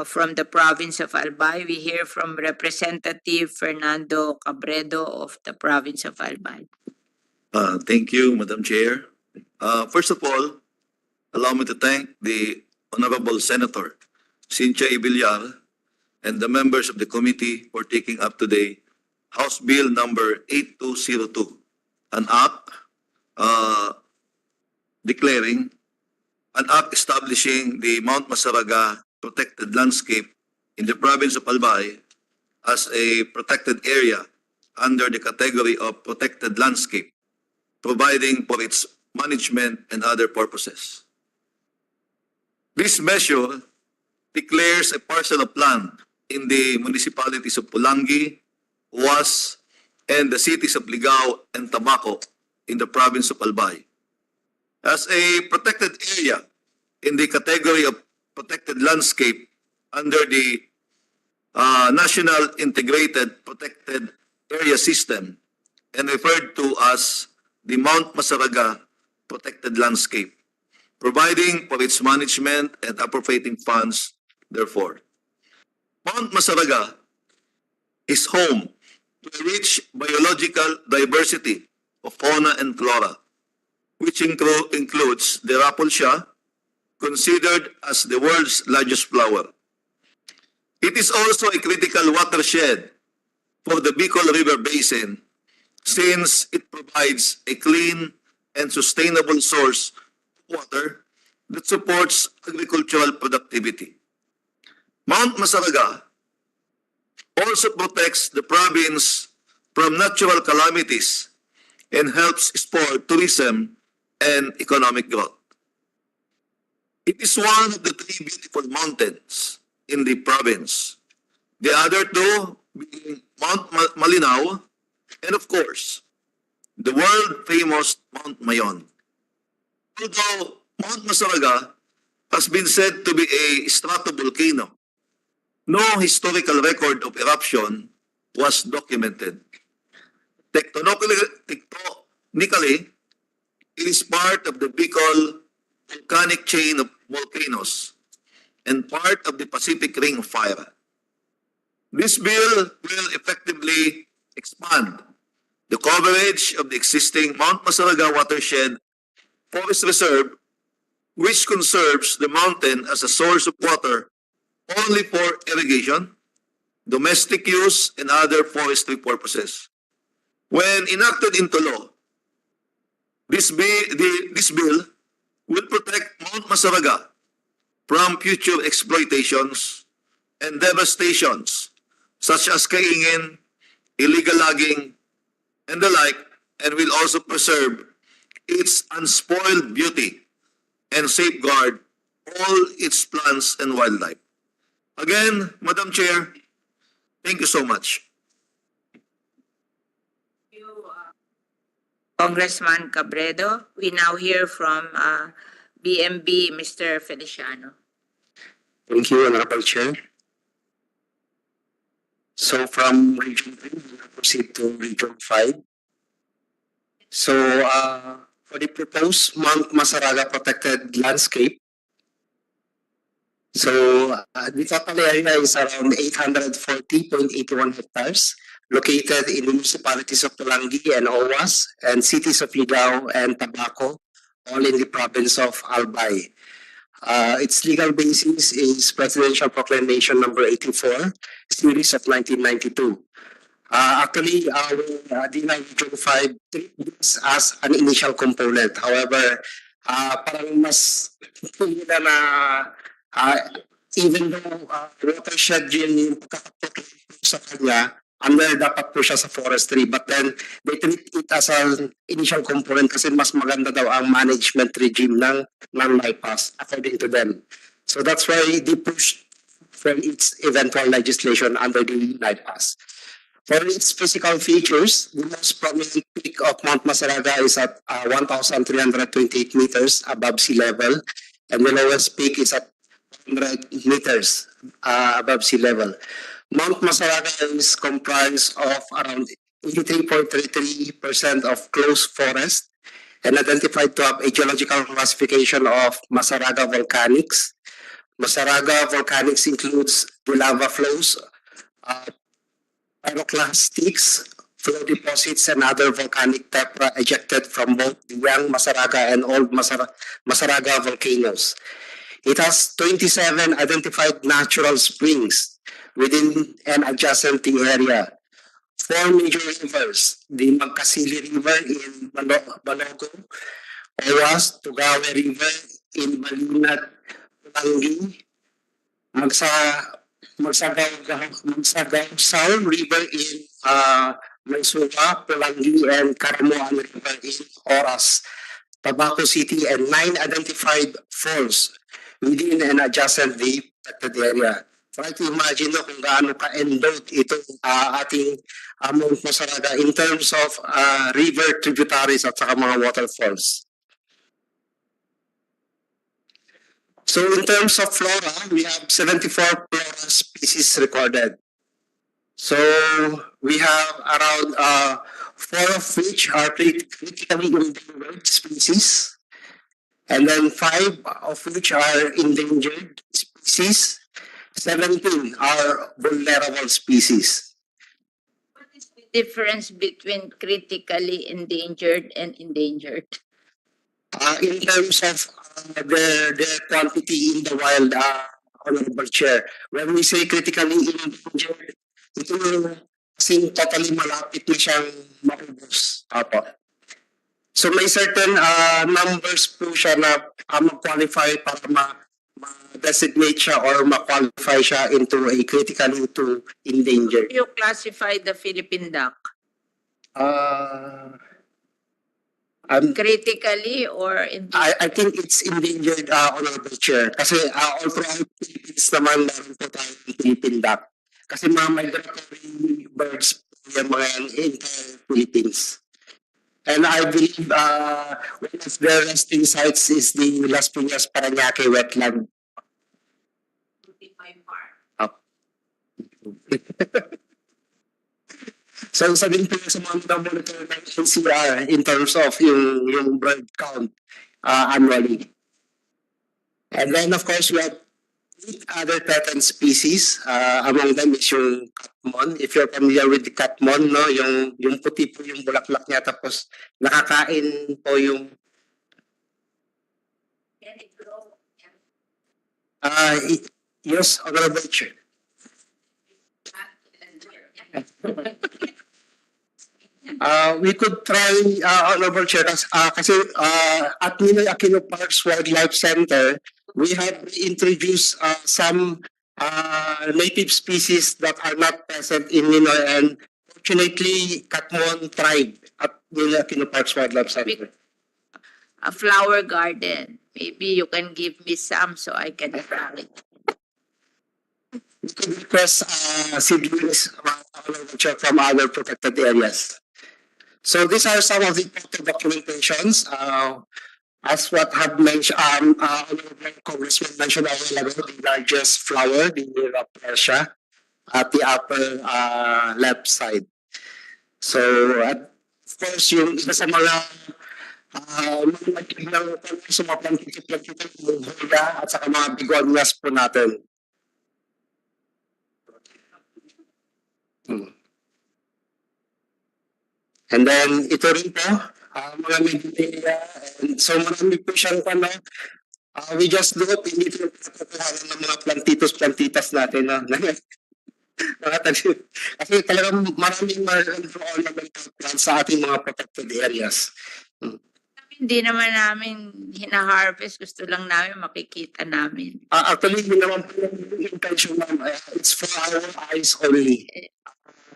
from the province of Albay. We hear from Representative Fernando Cabredo of the province of Albay. Thank you, Madam Chair. First of all, allow me to thank the Honorable Senator Cynthia Villar and the members of the committee for taking up today House Bill number 8202, an act declaring an act establishing the Mount Masaraga protected landscape in the province of Albay as a protected area under the category of protected landscape, providing for its management and other purposes. This measure declares a parcel of land in the municipalities of Pulangi, Huas, and the cities of Ligao and Tabaco in the province of Albay as a protected area in the category of protected landscape under the National Integrated Protected Area System and referred to as the Mount Masaraga Protected Landscape, providing for its management and appropriating funds therefore. Mount Masaraga is home to a rich biological diversity of fauna and flora, which includes the Rapulsia, considered as the world's largest flower. It is also a critical watershed for the Bicol River Basin since it provides a clean and sustainable source water that supports agricultural productivity. Mount Masaraga also protects the province from natural calamities and helps spur tourism and economic growth. It is one of the three beautiful mountains in the province. The other two being Mount Malinaw and of course, the world-famous Mount Mayon. Although Mount Masaraga has been said to be a stratovolcano, no historical record of eruption was documented. Tectonically, it is part of the Bicol volcanic chain of volcanoes and part of the Pacific Ring of Fire. This bill will effectively expand the coverage of the existing Mount Masaraga watershed forest reserve, which conserves the mountain as a source of water only for irrigation, domestic use, and other forestry purposes. When enacted into law, this bill will protect Mount Masaraga from future exploitations and devastations such as kaingin, illegal logging, and the like, and will also preserve its unspoiled beauty and safeguard all its plants and wildlife. Again, Madam Chair, thank you so much. Congressman Cabredo. We now hear from BMB, Mr. Feliciano. Thank you, Honorable Chair. So from Region 3, we will proceed to Region 5. So for the proposed Mount Masaraga protected landscape, so the total area is around 840.81 hectares, located in the municipalities of Pulangi and Owas and cities of Ligao and Tabaco, all in the province of Albay. Its legal basis is Presidential Proclamation number 84, series of 1992. Actually, our DNI Region 5 treat this as an initial component. However, parang mas nila na even though watershed yung pagkakaproclaim sa kanya, under dapat po siya sa forestry, but then they treat it as an initial component kasi mas maganda daw ang management regime ng LIPAS according to them. So that's why they pushed for its eventual legislation under the LIPAS. For its physical features, the most prominent peak of Mount Masaraga is at 1,328 meters above sea level, and the lowest peak is at 100 meters above sea level. Mount Masaraga is comprised of around 83.33% of closed forest and identified to have a geological classification of Masaraga volcanics. Masaraga volcanics includes the lava flows, pyroclastics, flow deposits, and other volcanic tephra ejected from both the young Masaraga and old Masaraga volcanoes. It has 27 identified natural springs within and adjacent the area. 4 major rivers, the Magkasili River in Balogo, Owas, Tugawe River in Balinat, Pulangi, Magsagaw River in Mansuga, Pulangi, and Karamuan River in Oras, Tabaco City, and 9 identified falls within and adjacent the protected area. Try to imagine kung gaano ka-endowed itong ating Mount Masaraga in terms of river tributaries at saka mga waterfalls. So in terms of flora, we have 74 flora species recorded. So we have around 4 of which are critically endangered species, and then 5 of which are endangered species. 17 are vulnerable species. What is the difference between critically endangered and endangered? In terms of their quantity in the wild, Honorable Chair, when we say critically endangered, ito yung kasing totally malapit na siyang maubos. Apo. So may certain numbers po siya na mag-qualify para ma-designate siya or ma-qualify siya into a critically to endangered. You classify the Philippine duck critically or in I think it's endangered, Honorable Chair. Kasi all throughout Philippines naman meron po tayong Philippine duck. Kasi mga migratory birds po yung mga yan in the Philippines. And I believe one of their resting sites is the Las Piñas Parañaque wetland. So isa din po sa mga monitor ng NCR in terms of yung bird count annually. And then of course we have 8 other threatened species. Among them is yung catmon. If you're familiar with the catmon, no, yung puti po yung bulaklak niya tapos nakakain po yung yes, Honorable Chair. We could try, Honorable Chair, kasi at Ninoy Aquino Parks Wildlife Center, we have introduced some native species that are not present in Ninoy, and fortunately, Catmon tribe at Ninoy Aquino Parks Wildlife Center. a flower garden? Maybe you can give me some so I can try it. We could request seedlings, Honorable Chair, from other protected areas. So these are some of the documentations. As what have mentioned, Honorable Congressman mentioned a while ago, the largest flower, the Persia, at the upper left side. So, of course, yung isa sa mga sa mga plantito, yung hulga at saka mga begonias po natin. And then, ito rin po, mga media, and so marami po siyang we just do it, hindi po nakukuhanan ng mga plantitas natin. Mga tanim. Kasi talagang maraming ornamental plants sa ating mga protected areas. Hindi naman namin hina-harvest. Gusto lang namin makikita namin. Actually, yun naman po yung intention naman. It's for our eyes only.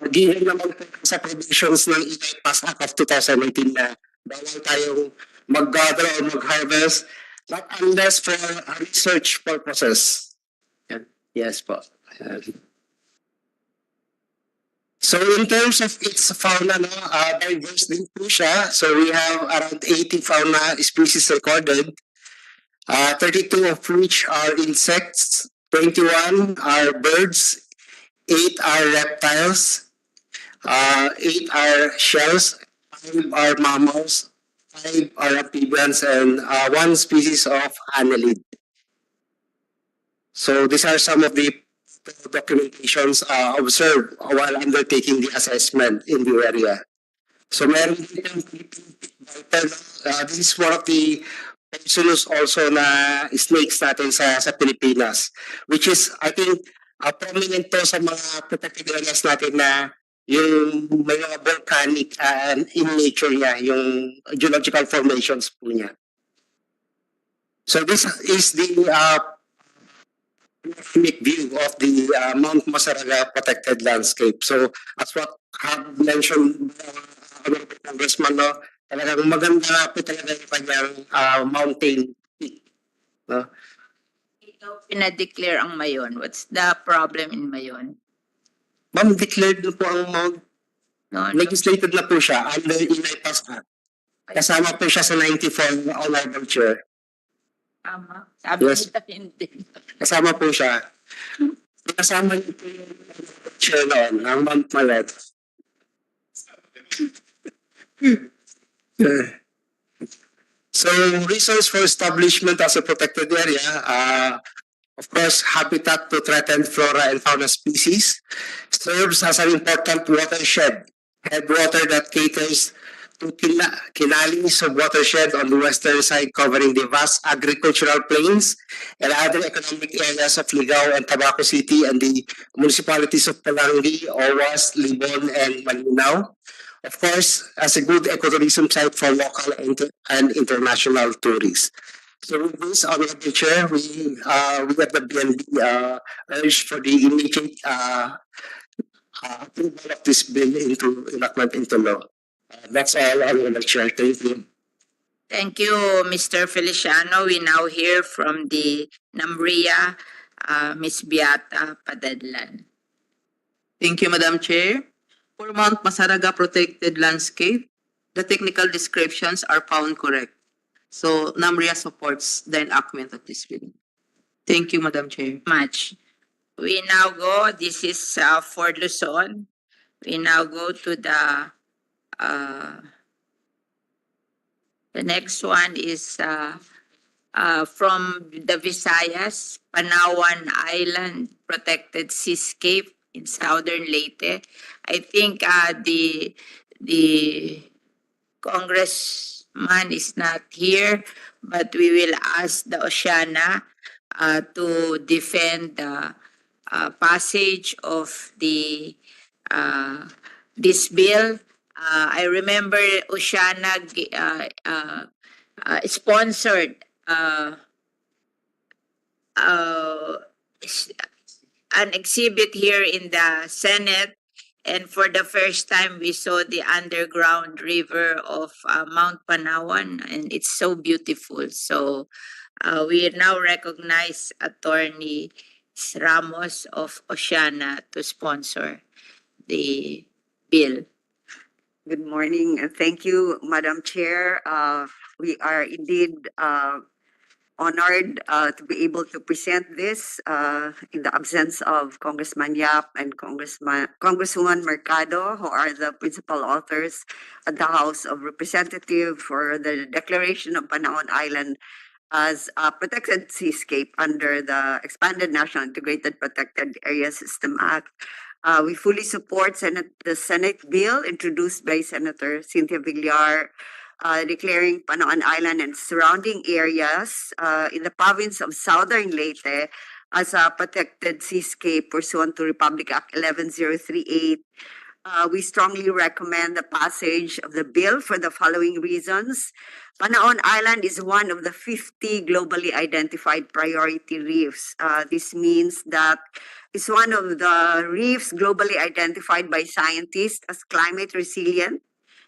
Given naman po sa provisions ng EI Pass Act of 2018 na bawal tayong mag-gather or mag-harvest, not unless for research purposes. Yes po. So in terms of its fauna, diverse din po siya. So we have around 80 fauna species recorded. 32 of which are insects, 21 are birds, 8 are reptiles, 8 are shells, 5 are mammals, 5 are amphibians, and 1 species of annelid. So these are some of the documentations observed while undertaking the assessment in the area. So meron din this is one of the poisonous also na snakes natin sa Pilipinas, which is I think prominent to sa mga protected areas natin na yung may mga volcanic in nature niya, yung geological formations po niya. So this is the view of the Mount Masaraga protected landscape. So as what have mentioned Congressman, no, talagang maganda po talaga yung kanyang mountain peak. No? Ikaw pinadeclare ang Mayon. What's the problem in Mayon? Ma'am, declared na po ang Mount. No, Legislated na po siya under EI Pass Act. Kasama po siya sa 94 Honorable Chair. tama. Sabi Yes. nila hindi. Kasama po siya. Kasama niyo po yung chair noon, ang Mount Malet. So, reasons for establishment as a protected area, of course, habitat to threatened flora and fauna species, serves as an important watershed, headwater that caters to Kinali's watershed on the western side, covering the vast agricultural plains and other economic areas of Ligao and Tabaco City and the municipalities of Palangi, Owas, Libon, and Malinaw. of course, as a good ecotourism site for local and international tourists. So with this, Honorable Chair, we at the BNB urge for the immediate approval of this bill into enactment into law. That's all, Honorable Chair. Thank you. Thank you, Mr. Feliciano. We now hear from the Namria, Ms. Beata Padadlan. Thank you, Madam Chair. For Mount Masaraga Protected Landscape, the technical descriptions are found correct. So NAMRIA supports the enactment of this bill. Thank you, Madam Chair. Much. We now go, this is for Luzon. We now go to the next one is from the Visayas, Panaon Island Protected Seascape in southern Leyte. I think the congressman is not here, but we will ask the Oceana to defend the passage of the this bill. I remember Oceana sponsored an exhibit here in the Senate, and for the first time we saw the underground river of Mount Panaon, and it's so beautiful. So we now recognize Attorney Ramos of Oceana to sponsor the bill. Good morning, and thank you, Madam Chair. We are indeed honored to be able to present this in the absence of Congressman Yap and Congresswoman Mercado, who are the principal authors at the House of Representatives for the declaration of Panaon Island as a protected seascape under the Expanded National Integrated Protected Area System Act. We fully support the Senate bill introduced by Senator Cynthia Villar, declaring Panaon Island and surrounding areas in the province of Southern Leyte as a protected seascape pursuant to Republic Act 11038. We strongly recommend the passage of the bill for the following reasons. Panaon Island is one of the 50 globally identified priority reefs. This means that it's one of the reefs globally identified by scientists as climate resilient.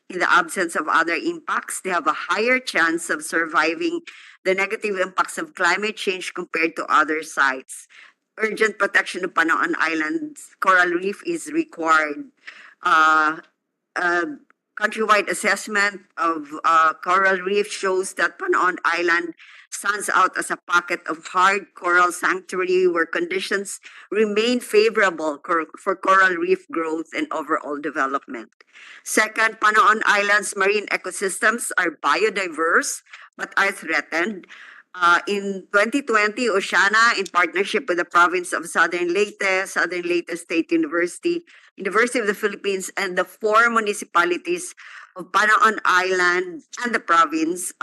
In the absence of other impacts, they have a higher chance of surviving the negative impacts of climate change compared to other sites. Urgent protection of Panaon Island's coral reef is required. Countrywide assessment of coral reef shows that Panaon Island stands out as a pocket of hard coral sanctuary where conditions remain favorable for coral reef growth and overall development. Second, Panaon Island's marine ecosystems are biodiverse but are threatened. In 2020, Oceana, in partnership with the province of Southern Leyte, Southern Leyte State University, University of the Philippines, and the 4 municipalities of Panaon Island and the province,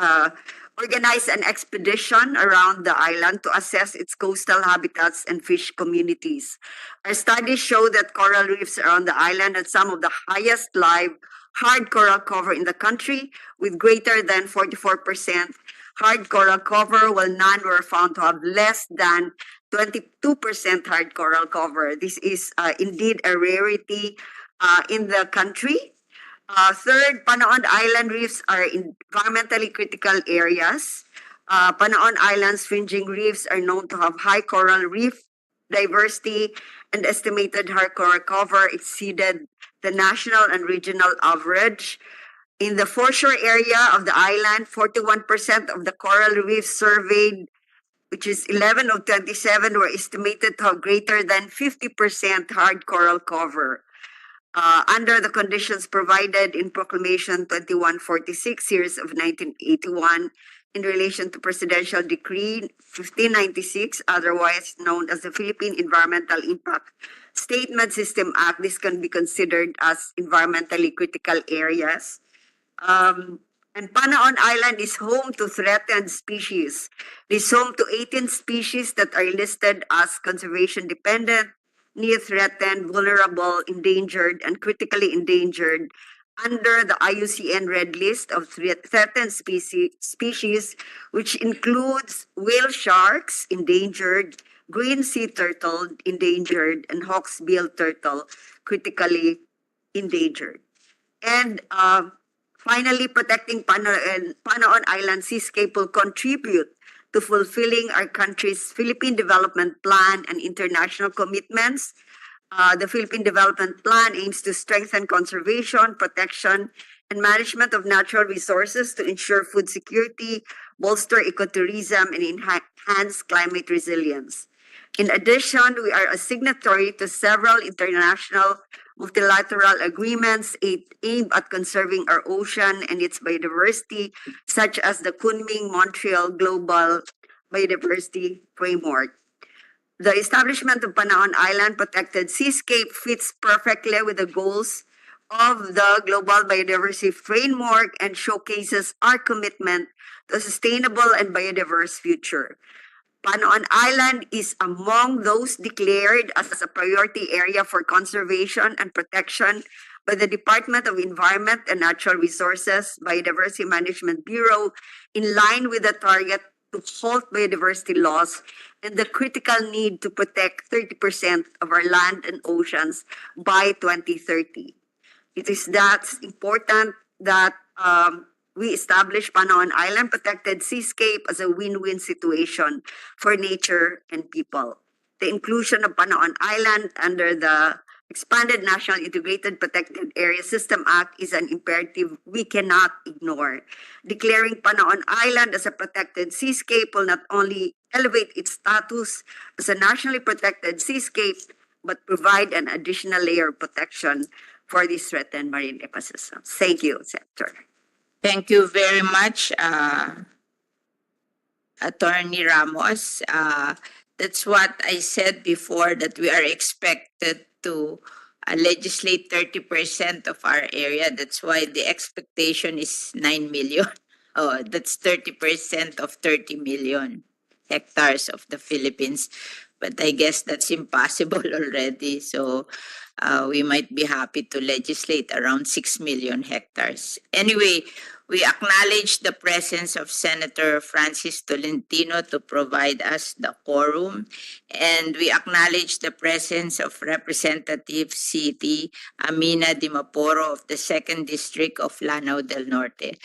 organized an expedition around the island to assess its coastal habitats and fish communities. Our studies show that coral reefs around the island have some of the highest live hard coral cover in the country, with greater than 44% hard coral cover, while none were found to have less than 22% hard coral cover. This is indeed a rarity in the country. Third, Panaon Island reefs are environmentally critical areas. Panaon Island's fringing reefs are known to have high coral reef diversity, and estimated hard coral cover exceeded the national and regional average. In the foreshore area of the island, 41% of the coral reefs surveyed, which is 11 of 27, were estimated to have greater than 50% hard coral cover. Under the conditions provided in Proclamation 2146, series of 1981, in relation to Presidential Decree 1596, otherwise known as the Philippine Environmental Impact Statement System Act, this can be considered as environmentally critical areas. And Panaon Island is home to threatened species. It is home to 18 species that are listed as conservation dependent, near threatened, vulnerable, endangered, and critically endangered, under the IUCN Red List of threatened species, which includes whale sharks, endangered, green sea turtle, endangered, and hawksbill turtle, critically endangered. And finally, protecting Panaon Island Seascape will contribute to fulfilling our country's Philippine Development Plan and international commitments. The Philippine Development Plan aims to strengthen conservation, protection, and management of natural resources to ensure food security, bolster ecotourism, and enhance climate resilience. In addition, we are a signatory to several international multilateral agreements aimed at conserving our ocean and its biodiversity, such as the Kunming-Montreal Global Biodiversity Framework. The establishment of Panaon Island Protected Seascape fits perfectly with the goals of the Global Biodiversity Framework and showcases our commitment to a sustainable and biodiverse future. Panaon Island is among those declared as a priority area for conservation and protection by the Department of Environment and Natural Resources Biodiversity Management Bureau, in line with the target to halt biodiversity loss and the critical need to protect 30% of our land and oceans by 2030. It is that important that we establish Panaon Island Protected Seascape as a win-win situation for nature and people. The inclusion of Panaon Island under the Expanded National Integrated Protected Area System Act is an imperative we cannot ignore. Declaring Panaon Island as a protected seascape will not only elevate its status as a nationally protected seascape, but provide an additional layer of protection for these threatened marine ecosystems. Thank you, Senator. Thank you very much, Attorney Ramos. That's what I said before, that we are expected to legislate 30% of our area. That's why the expectation is 9 million. Oh, that's 30% of 30 million hectares of the Philippines. But I guess that's impossible already. So we might be happy to legislate around 6 million hectares. Anyway, we acknowledge the presence of Senator Francis Tolentino to provide us the quorum, and we acknowledge the presence of Representative C.T. Amina Dimaporo of the 2nd District of Lanao del Norte.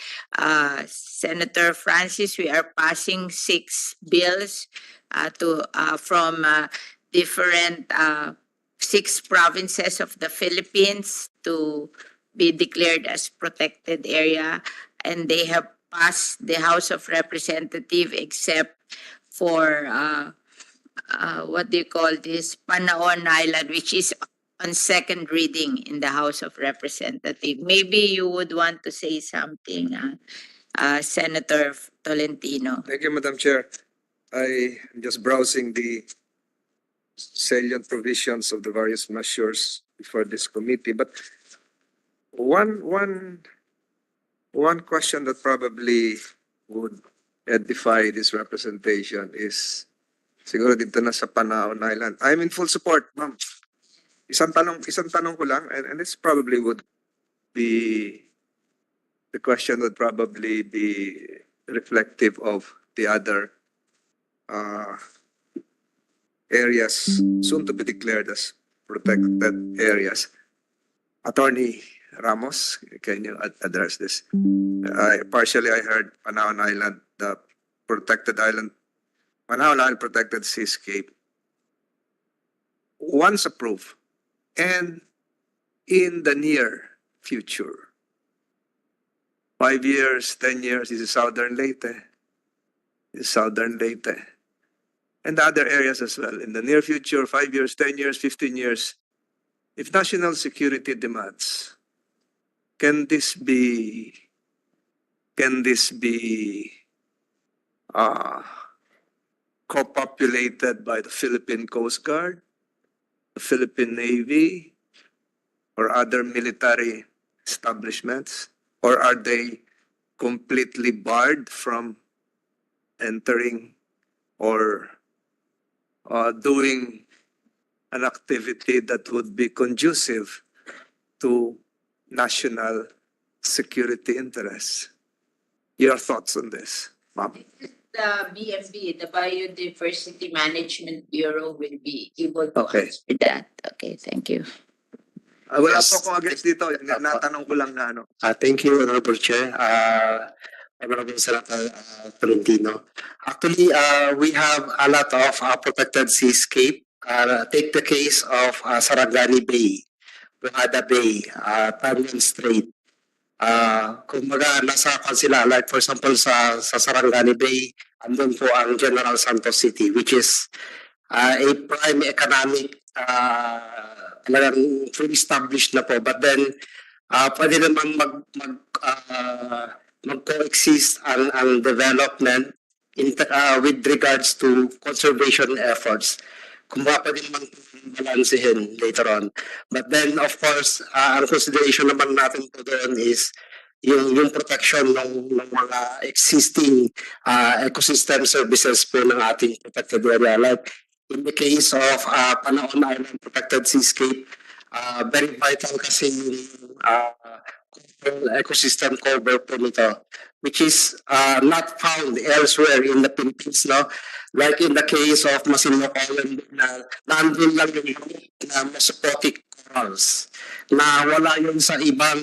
Senator Francis, we are passing 6 bills from different 6 provinces of the Philippines to be declared as protected area, and they have passed the House of Representatives except for what do you call this, Panaon Island, which is on 2nd reading in the House of Representatives. Maybe you would want to say something, Senator Tolentino. Thank you, Madam Chair. I am just browsing the salient provisions of the various measures before this committee, but one question that probably would edify this representation is siguro dito na sa Panaon Island. I'm in full support, ma'am. Isang tanong ko lang, and this probably would be, the question would probably be reflective of the other areas soon to be declared as protected areas. Attorney Ramos, can you address this? Partially, I heard Panaon Island, the protected island, Panaon Island Protected Seascape. Once approved, and in the near future, 5 years, 10 years, this is Southern Leyte, and other areas as well. In the near future, 5 years, 10 years, 15 years, if national security demands, can this be co-populated by the Philippine Coast Guard, the Philippine Navy, or other military establishments? Or are they completely barred from entering or doing an activity that would be conducive to national security interests. Your thoughts on this, ma'am? The BMB, the Biodiversity Management Bureau, will be able to Okay. answer that. Okay, thank you. Wala Yes. po akong against dito. Natanong ko lang na ano. Thank you, Honorable Chair. Honorable Senator Tolentino. Actually, we have a lot of protected seascape. Take the case of Sarangani Bay, Buhada Bay, Tanyan Strait. Kumbaga, nasa sila, like for example, sa Sarangani Bay, andun po ang General Santos City, which is a prime economic, talagang fully established na po. But then, pwede naman mag-coexist ang development with regards to conservation efforts. Kung baka pwede naman balansehin later on. But then, of course, ang consideration naman natin po doon is yung protection ng mga existing ecosystem services po ng ating protected area. Like in the case of Panaon Island Protected Seascape, very vital kasi yung ecosystem cover po nito, which is not found elsewhere in the Philippines, no? Like in the case of Masinloc Island, nandun lang yung na mesophotic corals na wala yun sa ibang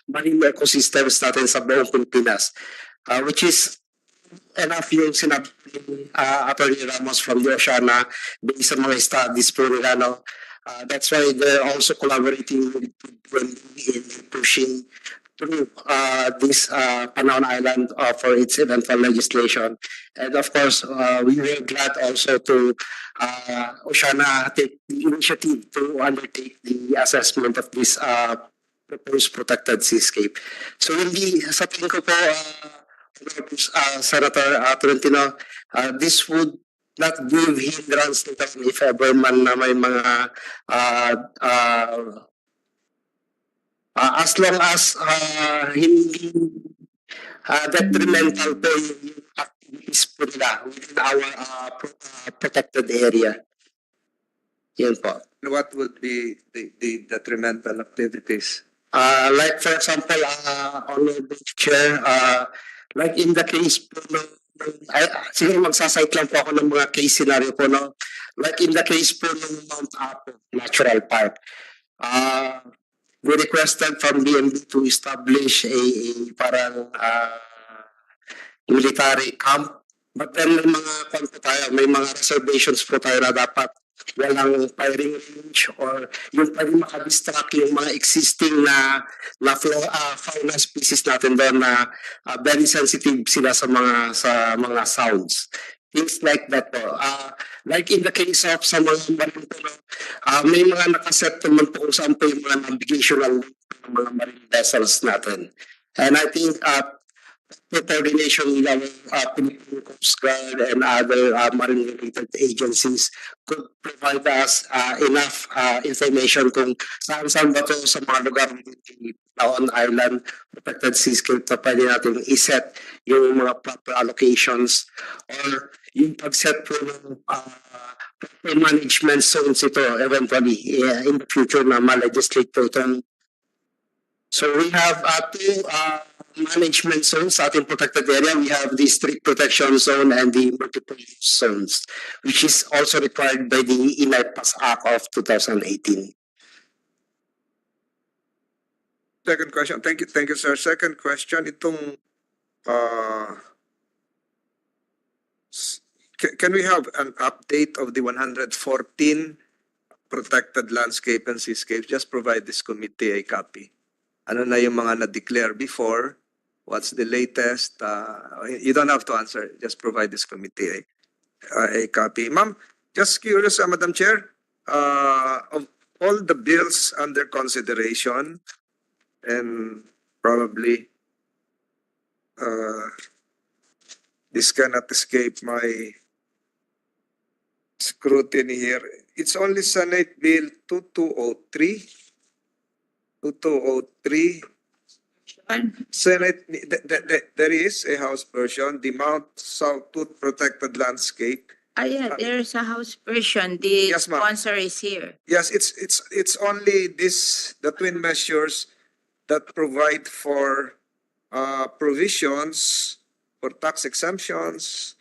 marine ecosystems natin sa buong Pilipinas, which is enough yung sinabi ni Attorney Ramos from the Oceana based sa mga studies po nila, no? That's why they're also collaborating with in pushing through this Panaon Island for its eventual legislation. And of course, we were glad also to Oceana take the initiative to undertake the assessment of this proposed protected seascape. So hindi, sa tingin ko po, Senator Tolentino, this would not give hindrance to them if ever man na may mga as long as hindi detrimental po yung activities po nila within our protected area. Yan po. What would be the detrimental activities? Like for example, Honorable Chair, like in the case po siguro magsasite lang po ako ng mga case scenario po, no? Like in the case po ng Mount Apo Natural Park, we requested from BMB to establish a parang military camp. But then may mga may mga reservations po tayo na dapat walang firing range or yung pwede makadistract yung mga existing na fauna species natin doon na very sensitive sila sa mga sounds. Things like that po. Like in the case of sa mga marine po, may mga nakaset naman po kung saan po yung mga navigational ng mga marine vessels natin. And I think the coordination with our Philippine Coast Guard and other marine-related agencies could provide us enough information kung saan ba ito sa mga lugar ng Panaon Island Protected Seascape na pwede natin iset yung mga proper allocations or yung pag-set po ng proper management zones ito eventually in the future na ma-legislate po itong. So we have two management zones sa ating protected area. We have the strict protection zone and the multiple use zones, which is also required by the INAIPAS Act of 2018. Second question. Thank you, sir. Second question, itong can we have an update of the 114 protected landscape and seascapes? Just provide this committee a copy. Ano na yung mga na-declare before? What's the latest? You don't have to answer. Just provide this committee a copy. Ma'am, just curious, Madam Chair, of all the bills under consideration, and probably this cannot escape my scrutiny here. It's only Senate Bill 2203. 2203. Senate, there is a House version, the Mount Sawtooth Protected Landscape. Yeah, there's a House version. The Yes, ma'am. sponsor is here. Yes, it's only this, the twin measures that provide for provisions for tax exemptions,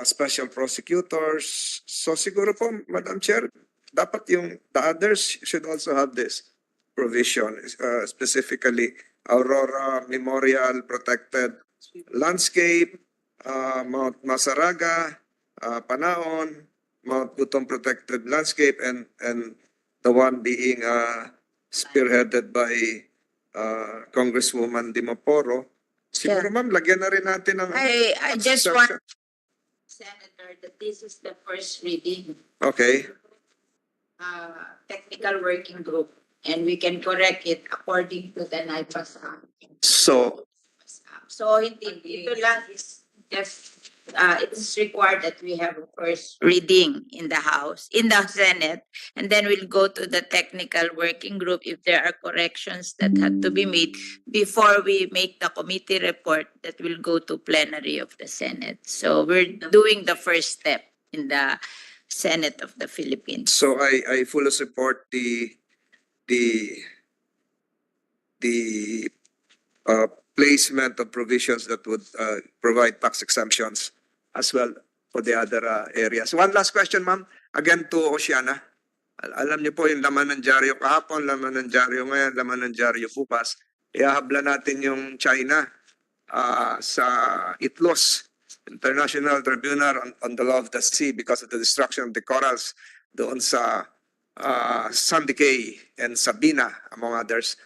special prosecutors. So siguro po, Madam Chair, dapat yung the others should also have this provision, specifically Aurora Memorial Protected Landscape, Mount Masaraga, Panaon, Mount Gutom Protected Landscape, and the one being spearheaded by Congresswoman Dimaporo. Siguro ma'am, lagyan na rin natin ng I just want, Senator, that this is the first reading, Okay. Technical working group, and we can correct it according to the NIPASA. So, So ito lang is just, it is required that we have a first reading in the House, in the Senate, and then we'll go to the technical working group if there are corrections that had to be made before we make the committee report that will go to plenary of the Senate. So we're doing the first step in the Senate of the Philippines. so I fully support the placement of provisions that would provide tax exemptions as well for the other areas. One last question, ma'am. Again to Oceana. Alam niyo po yung laman ng dyaryo kahapon, laman ng dyaryo ngayon, laman ng dyaryo bukas. Ihahabla natin yung China sa ITLOS, International Tribunal on the Law of the Sea, because of the destruction of the corals doon sa Sandy Cay and Sabina, among others.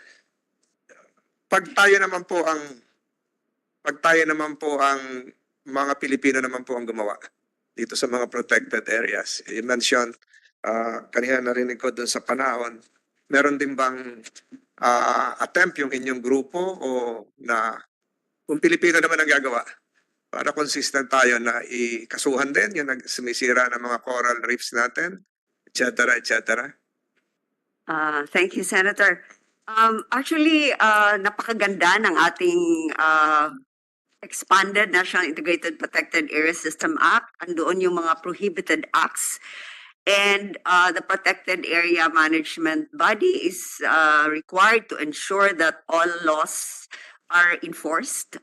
Pag tayo naman po ang mga Pilipino naman po ang gumawa dito sa mga protected areas. You mentioned, kanina narinig ko dun sa Panaon, meron din bang attempt yung inyong grupo o na kung Pilipino naman ang gagawa para consistent tayo na ikasuhan din yung sumisira ng mga coral reefs natin, etc., etc.? Thank you, Senator. Actually, napakaganda ng ating expanded National Integrated Protected Area System Act. Andoon yung mga prohibited acts. And the Protected Area Management Body is required to ensure that all laws are enforced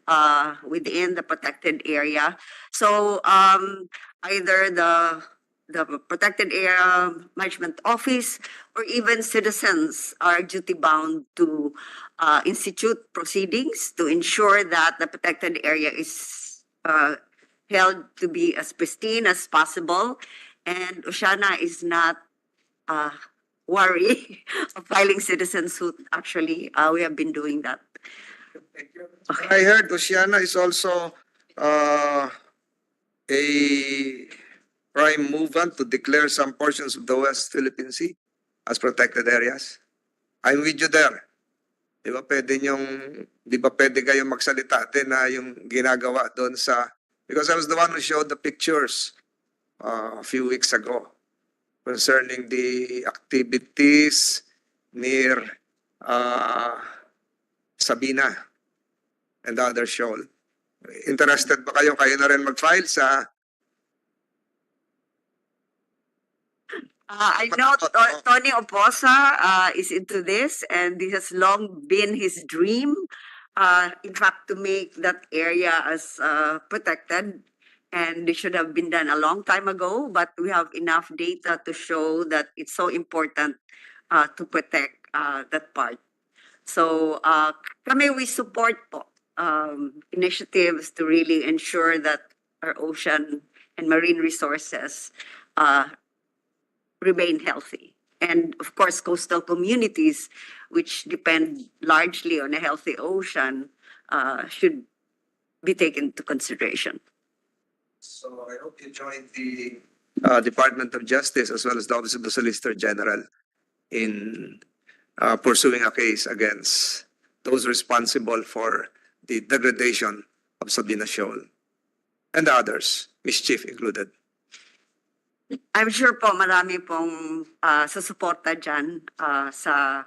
within the protected area. So either the Protected Area Management Office or even citizens are duty bound to institute proceedings to ensure that the protected area is held to be as pristine as possible. And Oceana is not worried of filing citizen suit. Actually, we have been doing that. I heard Oceana is also a prime movement to declare some portions of the West Philippine Sea as protected areas. I'm with you there. Di ba pwede kayong magsalita din na yung ginagawa doon sa, because I was the one who showed the pictures a few weeks ago concerning the activities near Sabina and the other shoal. Interested ba kayo na rin mag-file sa I know Tony Oposa is into this, and this has long been his dream, in fact, to make that area as protected. And this should have been done a long time ago, but we have enough data to show that it's so important to protect that part. So we support po, initiatives to really ensure that our ocean and marine resources remain healthy. And of course, coastal communities, which depend largely on a healthy ocean, should be taken into consideration. So I hope you join the Department of Justice as well as the Office of the Solicitor General in pursuing a case against those responsible for the degradation of Sabina Shoal and the others, mischief included. I'm sure po marami pong susuporta dyan sa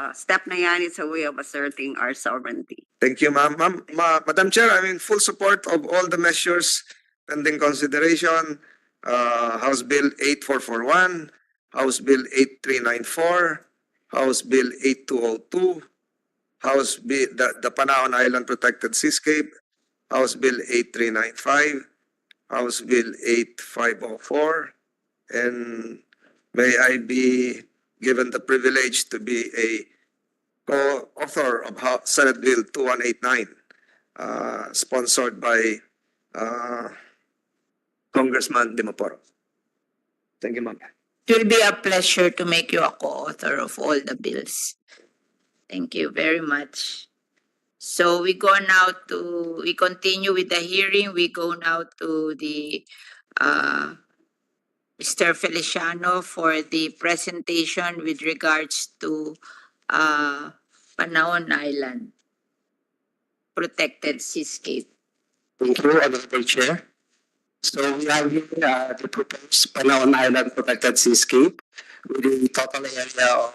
step na yan. It's a way of asserting our sovereignty. Thank you, ma'am. Madam Chair, I'm in full support of all the measures pending consideration. House Bill 8441, House Bill 8394, House Bill 8202, House Bill, the Panaon Island Protected Seascape, House Bill 8395, House Bill 8504, and may I be given the privilege to be a co-author of Senate Bill 2189, sponsored by Congressman Dimaporo. Thank you, ma'am. It will be a pleasure to make you a co-author of all the bills. Thank you very much. So we continue with the hearing. We go now to the Mr. Feliciano for the presentation with regards to Panaon Island Protected Seascape. Thank you, Honorable Chair. So we have here the proposed Panaon Island Protected Seascape with a total area of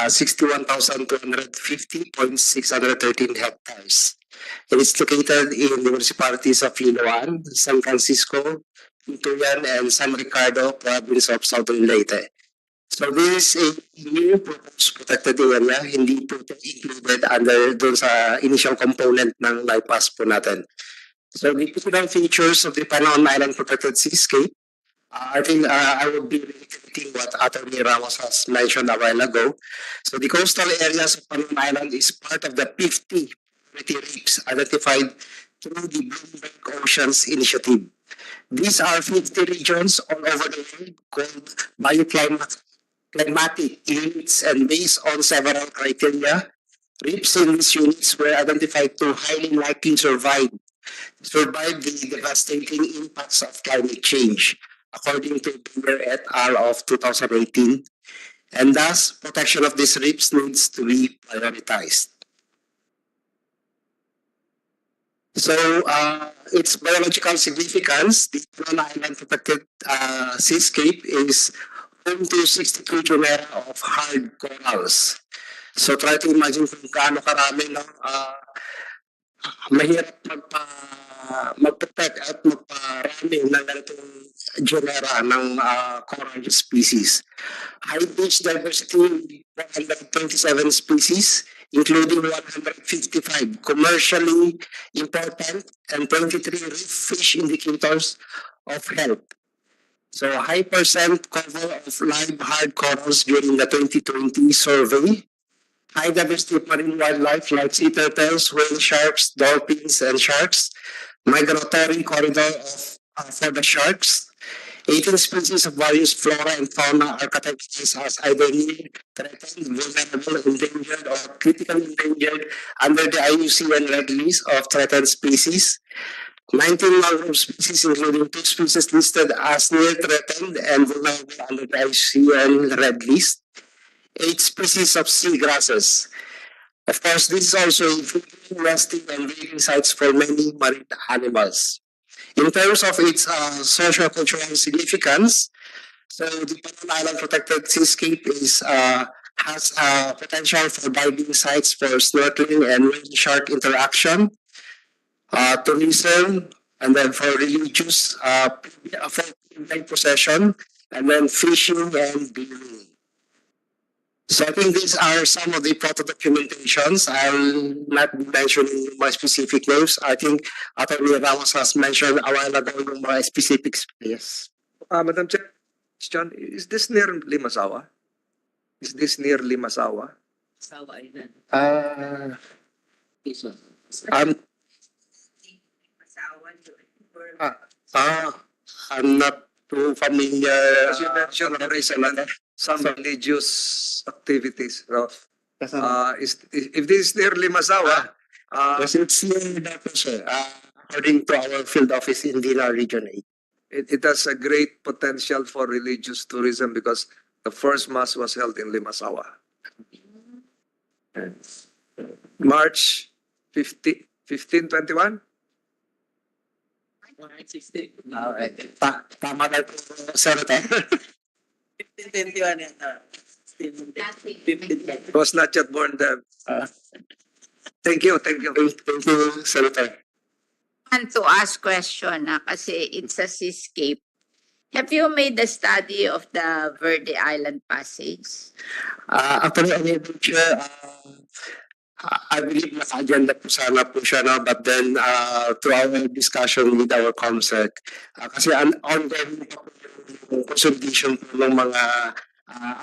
61,250.613 hectares. It is located in the municipalities of Iloan, San Francisco, Ituyan, and San Ricardo, province of Southern Leyte. So this is a new proposed protected area, hindi po ito included under doon sa initial component ng bypass po natin. So the typical features of the Panaon Island Protected Seascape, I think I would be reiterating what Attorney Ramos has mentioned a while ago. So the coastal areas of Panaon Island is part of the 50 priority reefs identified through the Bloomberg Oceans Initiative. These are 50 regions all over the world called bioclimatic units, and based on several criteria, reefs in these units were identified to highly likely survive the devastating impacts of climate change, according to Villar et al. Of 2018, and thus protection of these reefs needs to be prioritized. So its biological significance, the Panaon Island Protected Seascape is home to 62 genera of hard corals. So try to imagine kung gaano karami, no? Mahirap mag-protect at magparami ng ganitong genera ng coral species. High beach diversity, 127 species, including 155 commercially important and 23 reef fish indicators of health. So high percent cover of live hard corals during the 2020 survey. High diversity of marine wildlife like sea turtles, whale sharks, dolphins, and sharks. Migratory corridor for the sharks. 18 species of various flora and fauna are categorized as either near threatened, vulnerable, endangered, or critically endangered under the IUCN Red List of Threatened Species. 19 mangrove species, including 2 species listed as near threatened and vulnerable under the IUCN Red List. 8 species of sea grasses. Of course, this is also including resting and breeding sites for many marine animals. In terms of its socio-cultural significance, so the Panaon Island Protected Seascape has potential for diving sites for snorkeling and whale shark interaction, tourism, and then for religious for possession, and then fishing and gaming. So I think these are some of the photo documentations. I'll not be mentioning my specific names. I think Attorney Ramos has mentioned a while ago yung mga specifics. Yes. Madam Chair, John, is this near Limasawa? Is this near Limasawa? Sawa Island. I'm not too familiar. As you mentioned, there is some religious activities. So, if this is near Limasawa, Yes, it's near that also, according to our field office in Villar Region 8. it has a great potential for religious tourism because the first mass was held in Limasawa. March 1521? March 16. Tama na po, Senator. 1521 yan. Still 15. Was not yet born then. Thank you. Thank you, Senator. And to ask question kasi it's a seascape. Have you made the study of the Verde Island Passage? Actually, Chair, I believe naka-agenda po sana po siya, no? But then through our discussion with our COMSEC, kasi ongoing pa po yung consolidation po ng mga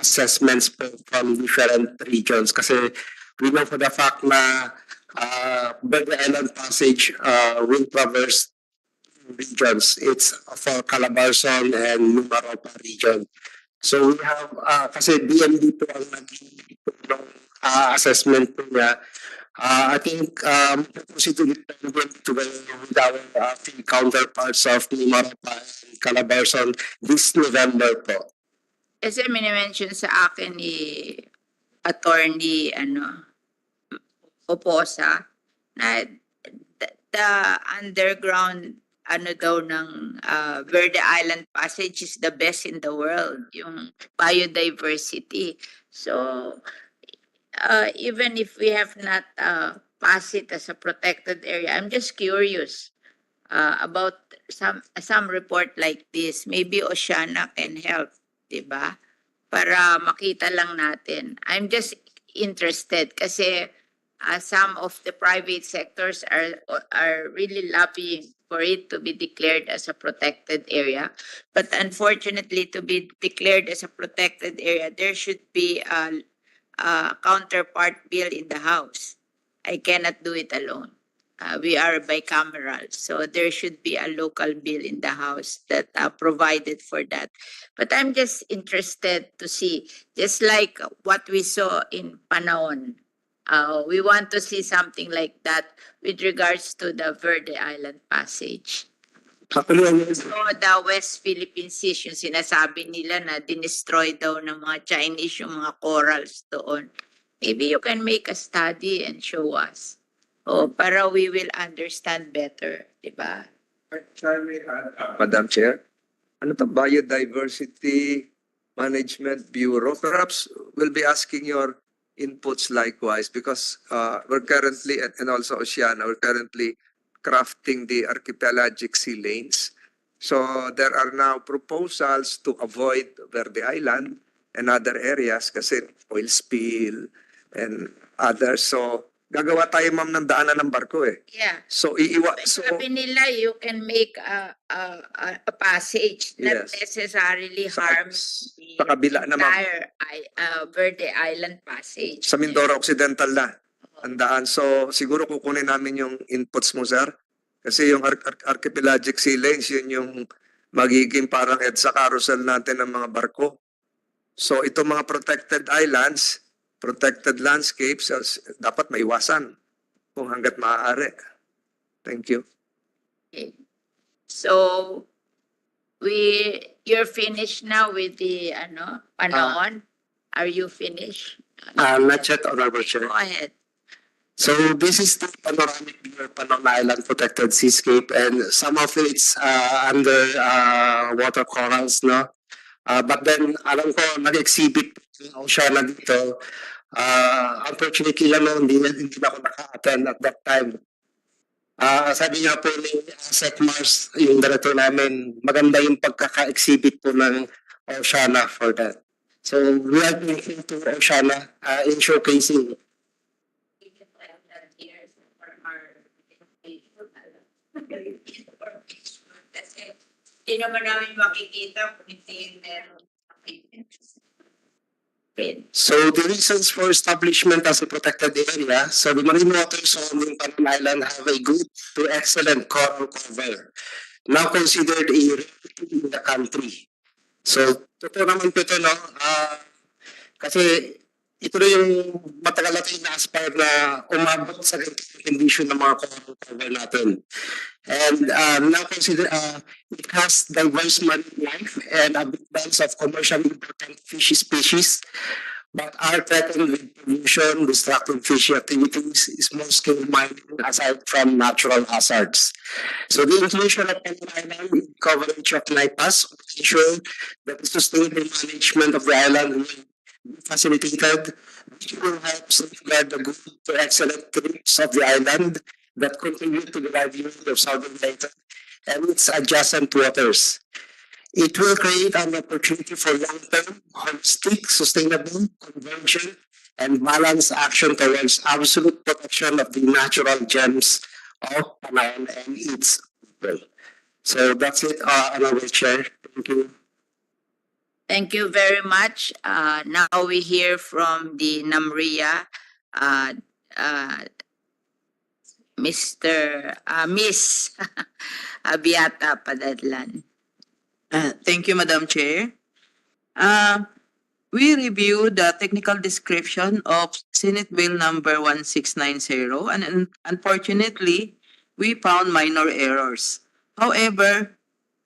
assessments po from different regions. Kasi we know for the fact na Vergara Island Passage will traverse regions. It's for Calabarzon and Mimaropa region. So we have, kasi BMD po ang nag-ng assessment po niya. I think proceed to together with our field counterparts of Mimaropa and Calabarzon this November po. Kasi minimension sa akin ni attorney Oposa na the underground daw ng Verde Island Passage is the best in the world, yung biodiversity. So even if we have not passed it as a protected area, I'm just curious about some report like this. Maybe Oceana can help, diba? Para makita lang natin. I'm just interested kasi some of the private sectors are really lobbying for it to be declared as a protected area. But unfortunately, to be declared as a protected area, there should be a counterpart bill in the House. I cannot do it alone. We are bicameral, so there should be a local bill in the House that provided for that. But I'm just interested to see, just like what we saw in Panaon, we want to see something like that with regards to the Verde Island Passage. So the West Philippine Sea, yung sinasabi nila na dinestroy daw ng mga Chinese yung mga corals doon. Maybe you can make a study and show us. Para we will understand better, di ba? Madam Chair, ano to Biodiversity Management Bureau? Perhaps we'll be asking your inputs likewise because we're currently, and also Oceana, we're currently crafting the archipelagic sea lanes. So there are now proposals to avoid Verde Island and other areas kasi oil spill and others. So gagawa tayo ma'am ng daanan ng barko eh. Yeah. So Sabi nila you can make a passage that Yes. necessarily harms sa kabila the na, ma'am. entire Verde Island Passage. Sa Mindoro Occidental na ang daan. So siguro kukunin namin yung inputs mo, sir. Kasi yung archipelagic sea lanes, yun yung magiging parang EDSA carousel natin ng mga barko. So itong mga protected islands, protected landscapes, dapat maiwasan kung hanggat maaari. Thank you. Okay. So you're finished now with the Panaon? Are you finished? Not yet, Honorable Chair. Go ahead. So this is the panoramic view of Panaon Island protected seascape, and some of it's under water corals, no? But then alam ko nag-exhibit yung Oceana dito. Unfortunately lang hindi na ako naka-attend at that time. Sabi niya po ni Sec Mars, yung director namin, maganda yung pagkaka-exhibit po ng Oceana for that. So we are looking to Oceana in showcasing. Hindi naman namin makikita kung hindi yung meron. So the reasons for establishment as a protected area, so the marine waters surrounding Panaon Island have a good to excellent coral cover, now considered a rarity in the country. So totoo naman po ito, no? Kasi ito na yung matagal natin na-aspire na umabot sa condition ng mga coral cover natin. And now consider it has diverse marine life and abundance of commercially important fish species, but are threatened with pollution, destructive fishing activities, small-scale mining aside from natural hazards. So the inclusion of Panaon Island in coverage of NIPAS will ensure that the sustainable management of the island will be facilitated, which will help safeguard the good to excellent traits of the island that contribute to the livelihood of Southern Leyte and its adjacent waters. It will create an opportunity for long-term, holistic, sustainable, convergent, and balanced action towards absolute protection of the natural gems of Panaon and its people. So that's it, Honorable Chair. Thank you. Thank you very much. Now we hear from the NAMRIA, uh, uh, Miss Abiata Padadlan. Thank you, Madam Chair. We reviewed the technical description of Senate Bill number 1690 and unfortunately, we found minor errors. However,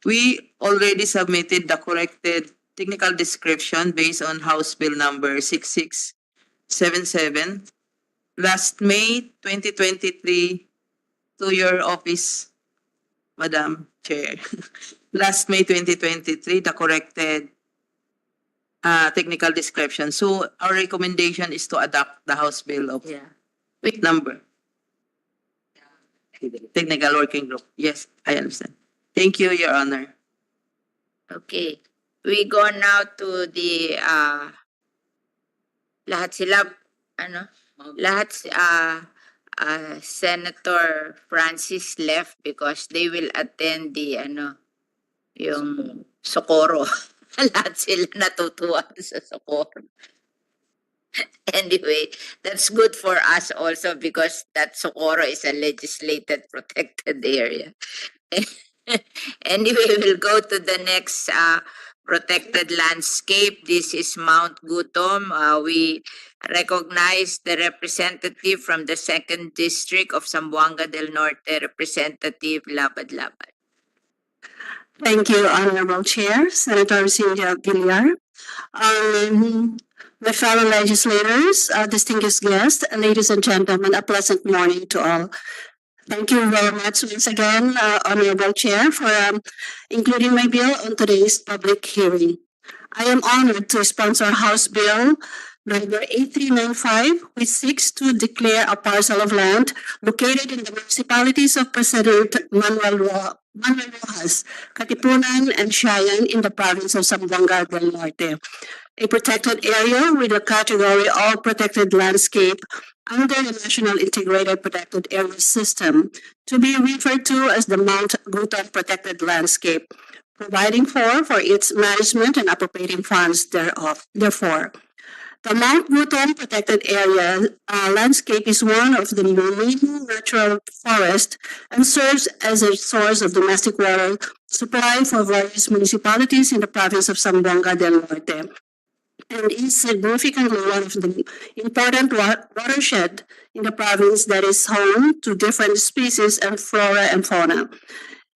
we already submitted the corrected technical description based on House Bill number 6677 last May 2023 to your office, Madam Chair. Last May 2023, the corrected technical description. So our recommendation is to adopt the House Bill of number. Technical Working Group. Yes, I understand. Thank you, Your Honor. Okay. We go now to the lahat sila Senator Francis left because they will attend the yung Socorro. Lahat sila natutuwa sa Socorro. Anyway, that's good for us also because that Socorro is a legislated protected area. Anyway, we'll go to the next protected landscape. This is Mount Gutom. We recognize the representative from the 2nd District of Zamboanga del Norte, Representative Labadlabad. Thank you, Honorable Chair, Senator Cynthia Villar. My fellow legislators, distinguished guests, ladies and gentlemen, a pleasant morning to all. Thank you very much once again, Honorable Chair, for including my bill on today's public hearing. I am honored to sponsor House Bill number 8395, which seeks to declare a parcel of land located in the municipalities of President Manuel Rojas, Katipunan, and Cheyenne in the province of Zamboanga del Norte, a protected area with a category of protected landscape under the National Integrated Protected Area System, to be referred to as the Mount Gutom Protected Landscape, providing for its management and appropriating funds thereof. Therefore, the Mount Gutom Protected Area landscape is one of the remaining natural forest and serves as a source of domestic water supply for various municipalities in the province of Zamboanga del Norte, and is significantly one of the important watershed in the province that is home to different species and flora and fauna.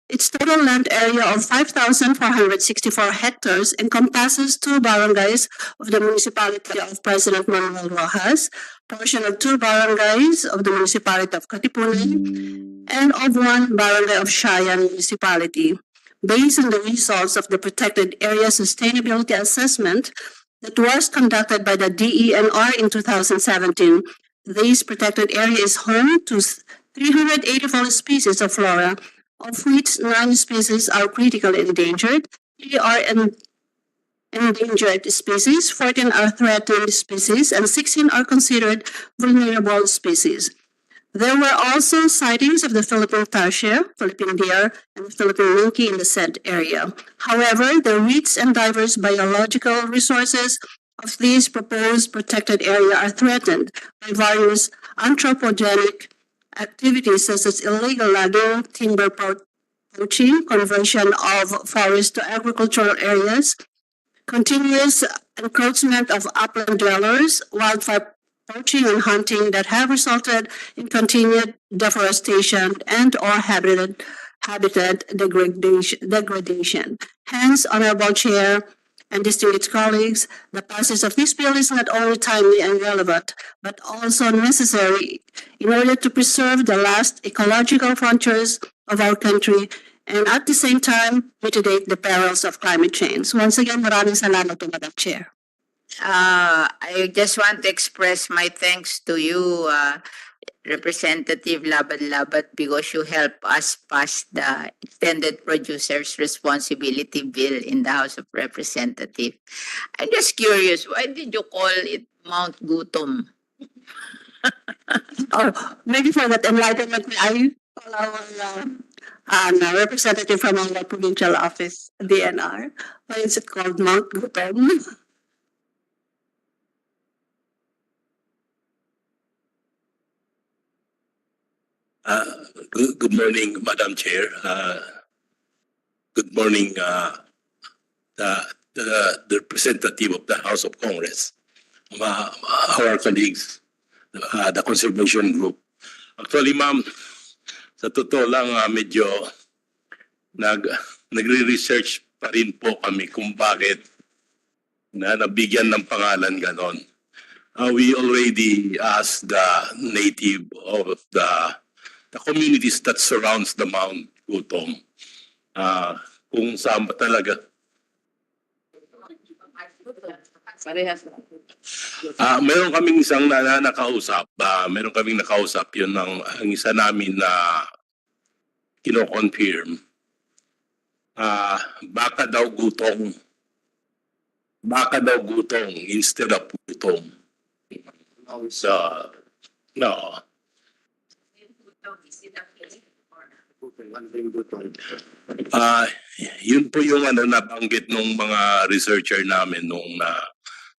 Its total land area of 5,464 hectares encompasses 2 barangays of the municipality of President Manuel Rojas, portion of 2 barangays of the municipality of Katipunan, and of 1 barangay of Cheyenne municipality. Based on the results of the Protected Area Sustainability Assessment that was conducted by the DENR in 2017, this protected area is home to 384 species of flora, of which 9 species are critically endangered, 3 are endangered species, 14 are threatened species, and 16 are considered vulnerable species. There were also sightings of the Philippine tarsier, Philippine deer, and Philippine monkey in the said area. However, the rich and diverse biological resources of this proposed protected area are threatened by various anthropogenic activities such as illegal logging, timber poaching, conversion of forests to agricultural areas, continuous encroachment of upland dwellers, wildfire poaching and hunting that have resulted in continued deforestation and or habitat degradation. Hence, Honorable Chair and distinguished colleagues, the passage of this bill is not only timely and relevant, but also necessary in order to preserve the last ecological frontiers of our country and at the same time mitigate the perils of climate change. Once again, maraming salamat to Madam Chair. I just want to express my thanks to you, Representative Labadlabad, because you helped us pass the Extended Producer's Responsibility Bill in the House of Representatives. I'm just curious, why did you call it Mount Gutom. Or maybe for that enlightenment, may I call our representative from our provincial office, DNR. Why is it called Mount Gutom? Good morning, Madam Chair. Good morning, the representative of the House of Congress, our colleagues, the Conservation Group. Actually, ma'am, sa totoo lang, medyo nagre-research pa rin po kami kung bakit nabigyan ng pangalan ganon. We already asked the native of the communities that surrounds the Mount Gutom kung saan ba talaga. Meron kaming isang nakausap, meron kaming nakausap, yun ang isa namin na kino-confirm. Baka daw gutong instead of gutom. So, no. Yun po yung nabanggit ng mga researcher namin nung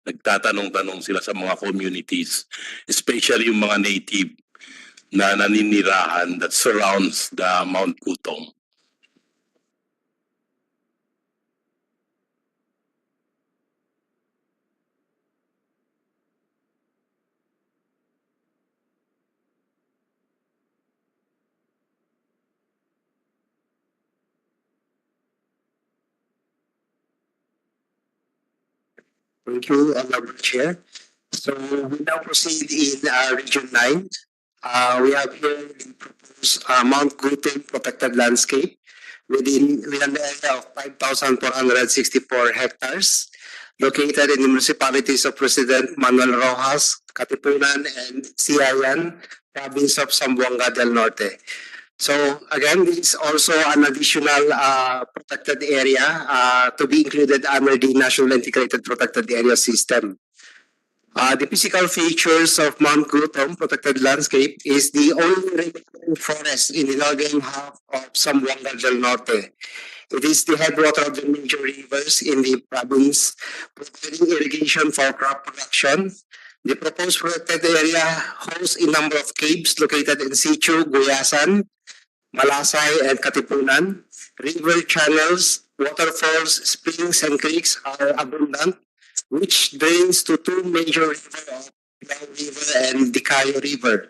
nagtatanong-tanong sila sa mga communities, especially yung mga native na naninirahan that surrounds the Mount Gutom. Thank you, Honorable Chair. So we now proceed in Region 9. We have here the proposed Mount Gutom protected landscape with an area of 5,464 hectares located in the municipalities of President Manuel Rojas, Katipunan, and Siayan, province of Zamboanga del Norte. So again, this is also an additional protected area to be included under the National Integrated Protected Area System. The physical features of Mount Gutom protected landscape is the only remaining forest in the northern half of Zamboanga del Norte. It is the headwater of the major rivers in the province, providing irrigation for crop production. The proposed protected area hosts a number of caves located in situ, Guyasan, Malasay, and Katipunan. River channels, waterfalls, springs, and creeks are abundant, which drains to two major rivers, Villar River and Dicayo River.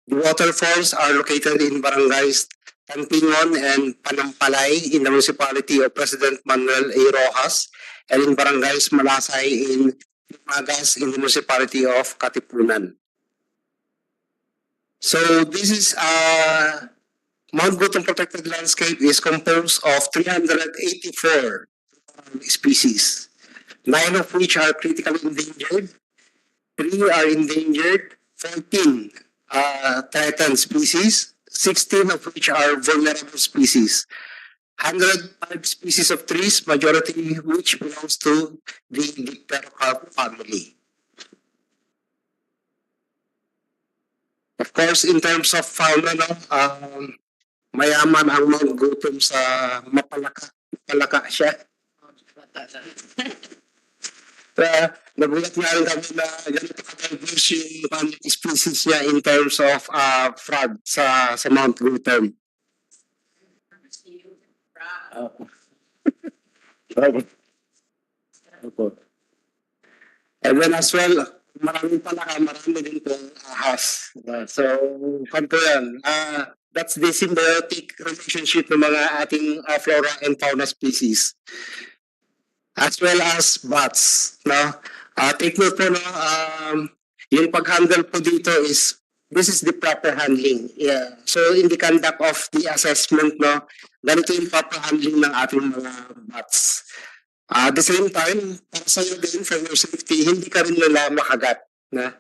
The waterfalls are located in barangays Tantingon and Panampalay in the municipality of President Manuel A. Rojas, and in barangays Malasay in Magas in the municipality of Katipunan. So this is Mount Gutom protected landscape is composed of 384 species, 9 of which are critically endangered, 3 are endangered, 14 threatened species, 16 of which are vulnerable species, 105 species of trees, majority which belongs to the Dimaporo family. Of course, in terms of fauna, mayaman ang Mount Gutom sa mapalaka siya. Nagulat nga rin kami na ganito ka-diverse yung species niya in terms of frog sa Mount Gutom. And then as well, maraming palaka, marami din pong ahas. So, kanto yan. That's the symbiotic relationship ng mga ating flora and fauna species. As well as bats. No? Take note po, no? Yung pag-handle po dito is, this is the proper handling. Yeah. So in the conduct of the assessment, no, ganito yung proper handling ng ating mga bats. At the same time, para sa'yo din, for your safety, hindi ka rin nila makagat. Na?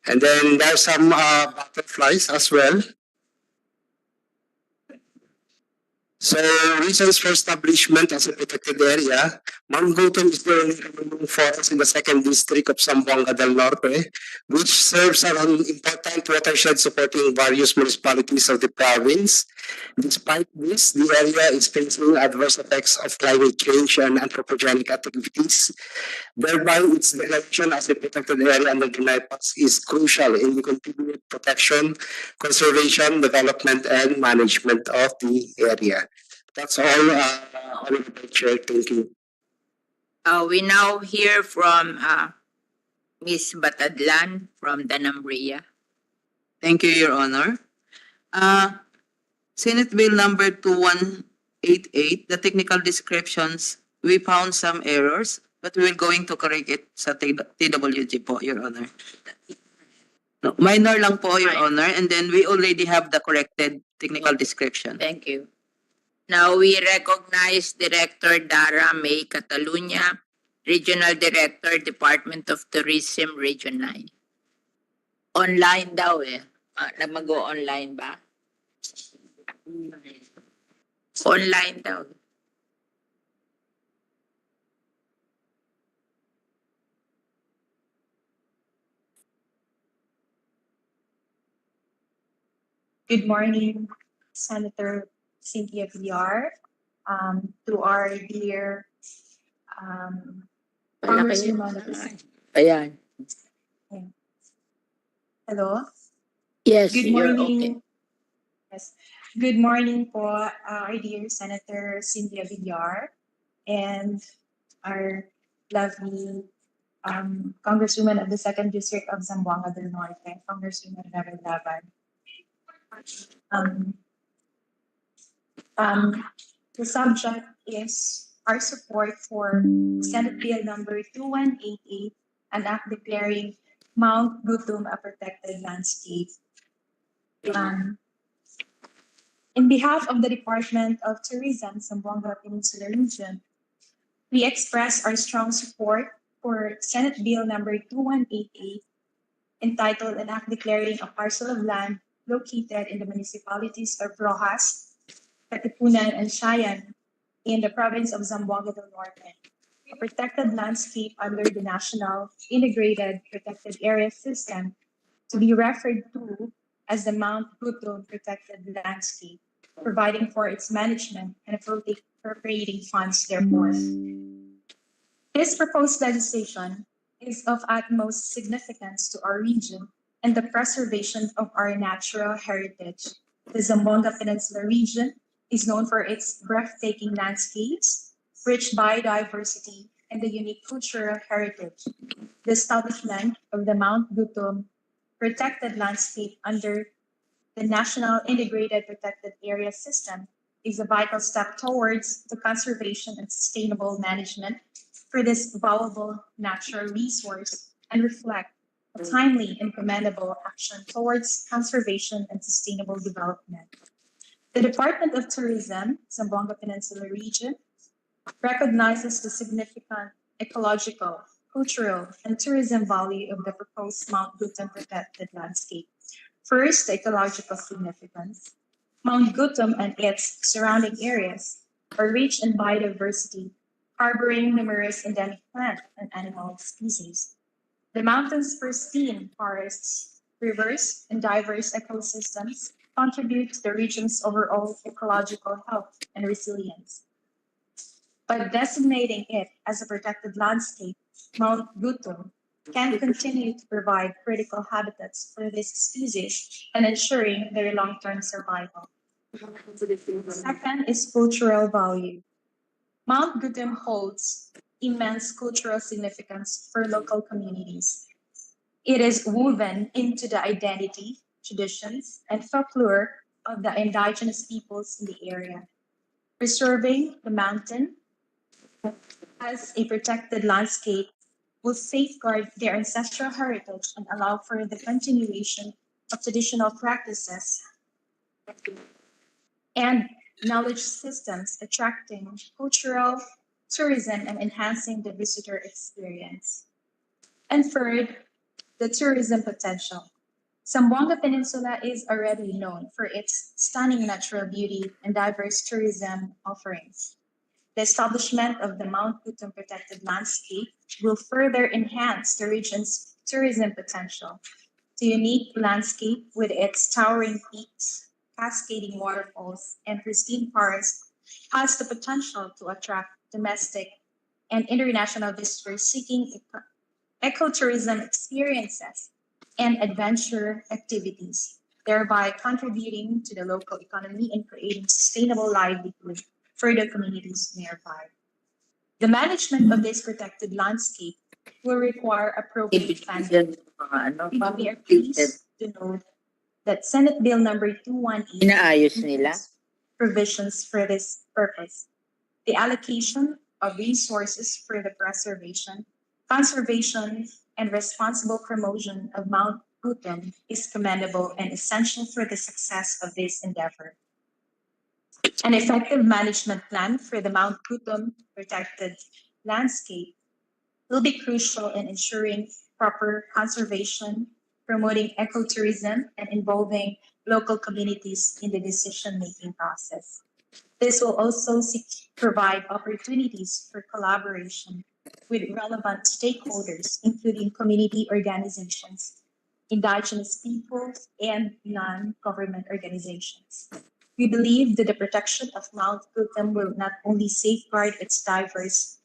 And then there's some butterflies as well. So, reasons for establishment as a protected area. Mount Gutom is the only remaining forest in the 2nd District of Zamboanga del Norte, which serves as an important watershed supporting various municipalities of the province. Despite this, the area is facing adverse effects of climate change and anthropogenic activities. Thereby, its declaration as a protected area under the NIPAS is crucial in the continued protection, conservation, development, and management of the area. That's all, Honorable Chair. Thank you. We now hear from Ms. Batadlan from Danambria. Thank you, Your Honor. Senate Bill number 2188, the technical descriptions, we found some errors, but we will going to correct it sa TWG po, Your Honor. No, minor lang po, Your Honor, and then we already have the corrected technical description. Thank you. Now we recognize Director Dara May Catalunya, Regional Director, Department of Tourism, Region 9. Online daw eh. Mag-go online ba? Online daw. Good morning, Senator Cynthia Villar, to our dear Congresswoman of the Ayan. Hello. Yes, Good you're morning. okay. Yes. Good morning po, our dear Senator Cynthia Villar and our lovely Congresswoman of the 2nd District of Zamboanga del Norte, Congresswoman Labadlabad. The subject is our support for Senate Bill number 2188, an act declaring Mount Gutom a protected landscape. In behalf of the Department of Tourism, Zamboanga Peninsula Region, we express our strong support for Senate Bill number 2188, entitled an act declaring a parcel of land located in the municipalities of Rojas, Katipunan, and Cheyenne in the province of Zamboanga del Norte, a protected landscape under the National Integrated Protected Area System, to be referred to as the Mount Gutom Protected Landscape, providing for its management and appropriating funds therefore. This proposed legislation is of utmost significance to our region and the preservation of our natural heritage. The Zamboanga Peninsula region is known for its breathtaking landscapes, rich biodiversity, and the unique cultural heritage. The establishment of the Mount Gutom Protected Landscape under the National Integrated Protected Area System is a vital step towards the conservation and sustainable management for this valuable natural resource and reflect a timely and commendable action towards conservation and sustainable development. The Department of Tourism, Zamboanga Peninsula Region, recognizes the significant ecological, cultural, and tourism value of the proposed Mount Gutom Protected Landscape. First, the ecological significance. Mount Gutom and its surrounding areas are rich in biodiversity, harboring numerous endemic plant and animal species. The mountain's pristine forests, rivers, and diverse ecosystems contribute to the region's overall ecological health and resilience. By designating it as a protected landscape, Mount Gutom can continue to provide critical habitats for this species and ensuring their long-term survival. Second is cultural value. Mount Gutom holds immense cultural significance for local communities. It is woven into the identity, traditions, and folklore of the indigenous peoples in the area. Preserving the mountain as a protected landscape will safeguard their ancestral heritage and allow for the continuation of traditional practices and knowledge systems, attracting cultural tourism and enhancing the visitor experience. And third, the tourism potential. Zamboanga Peninsula is already known for its stunning natural beauty and diverse tourism offerings. The establishment of the Mount Gutom protected landscape will further enhance the region's tourism potential. The unique landscape with its towering peaks, cascading waterfalls, and pristine forests has the potential to attract domestic and international visitors seeking ecotourism experiences and adventure activities, thereby contributing to the local economy and creating sustainable livelihood for the communities nearby. The management of this protected landscape will require appropriate funding. We are pleased to note that Senate Bill number 218 Inaayos nila. includes provisions for this purpose. The allocation of resources for the preservation, conservation, and responsible promotion of Mount Gutom is commendable and essential for the success of this endeavor. An effective management plan for the Mount Gutom protected landscape will be crucial in ensuring proper conservation, promoting ecotourism, and involving local communities in the decision-making process. This will also provide opportunities for collaboration with relevant stakeholders, including community organizations, indigenous peoples, and non-government organizations. We believe that the protection of Mount Gutom will not only safeguard its diverse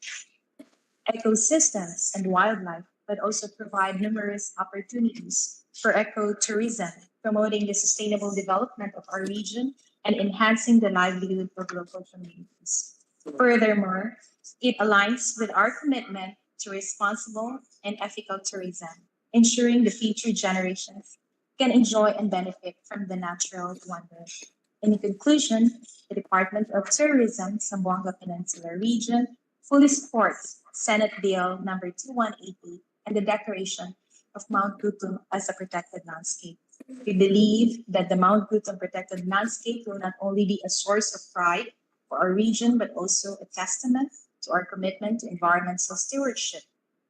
ecosystems and wildlife, but also provide numerous opportunities for ecotourism, promoting the sustainable development of our region and enhancing the livelihood of local communities. Furthermore, it aligns with our commitment to responsible and ethical tourism, ensuring the future generations can enjoy and benefit from the natural wonders. In conclusion, the Department of Tourism, Zamboanga Peninsula Region, fully supports Senate Bill number 2188 and the declaration of Mount Gutom as a protected landscape. We believe that the Mount Gutom protected landscape will not only be a source of pride for our region, but also a testament to our commitment to environmental stewardship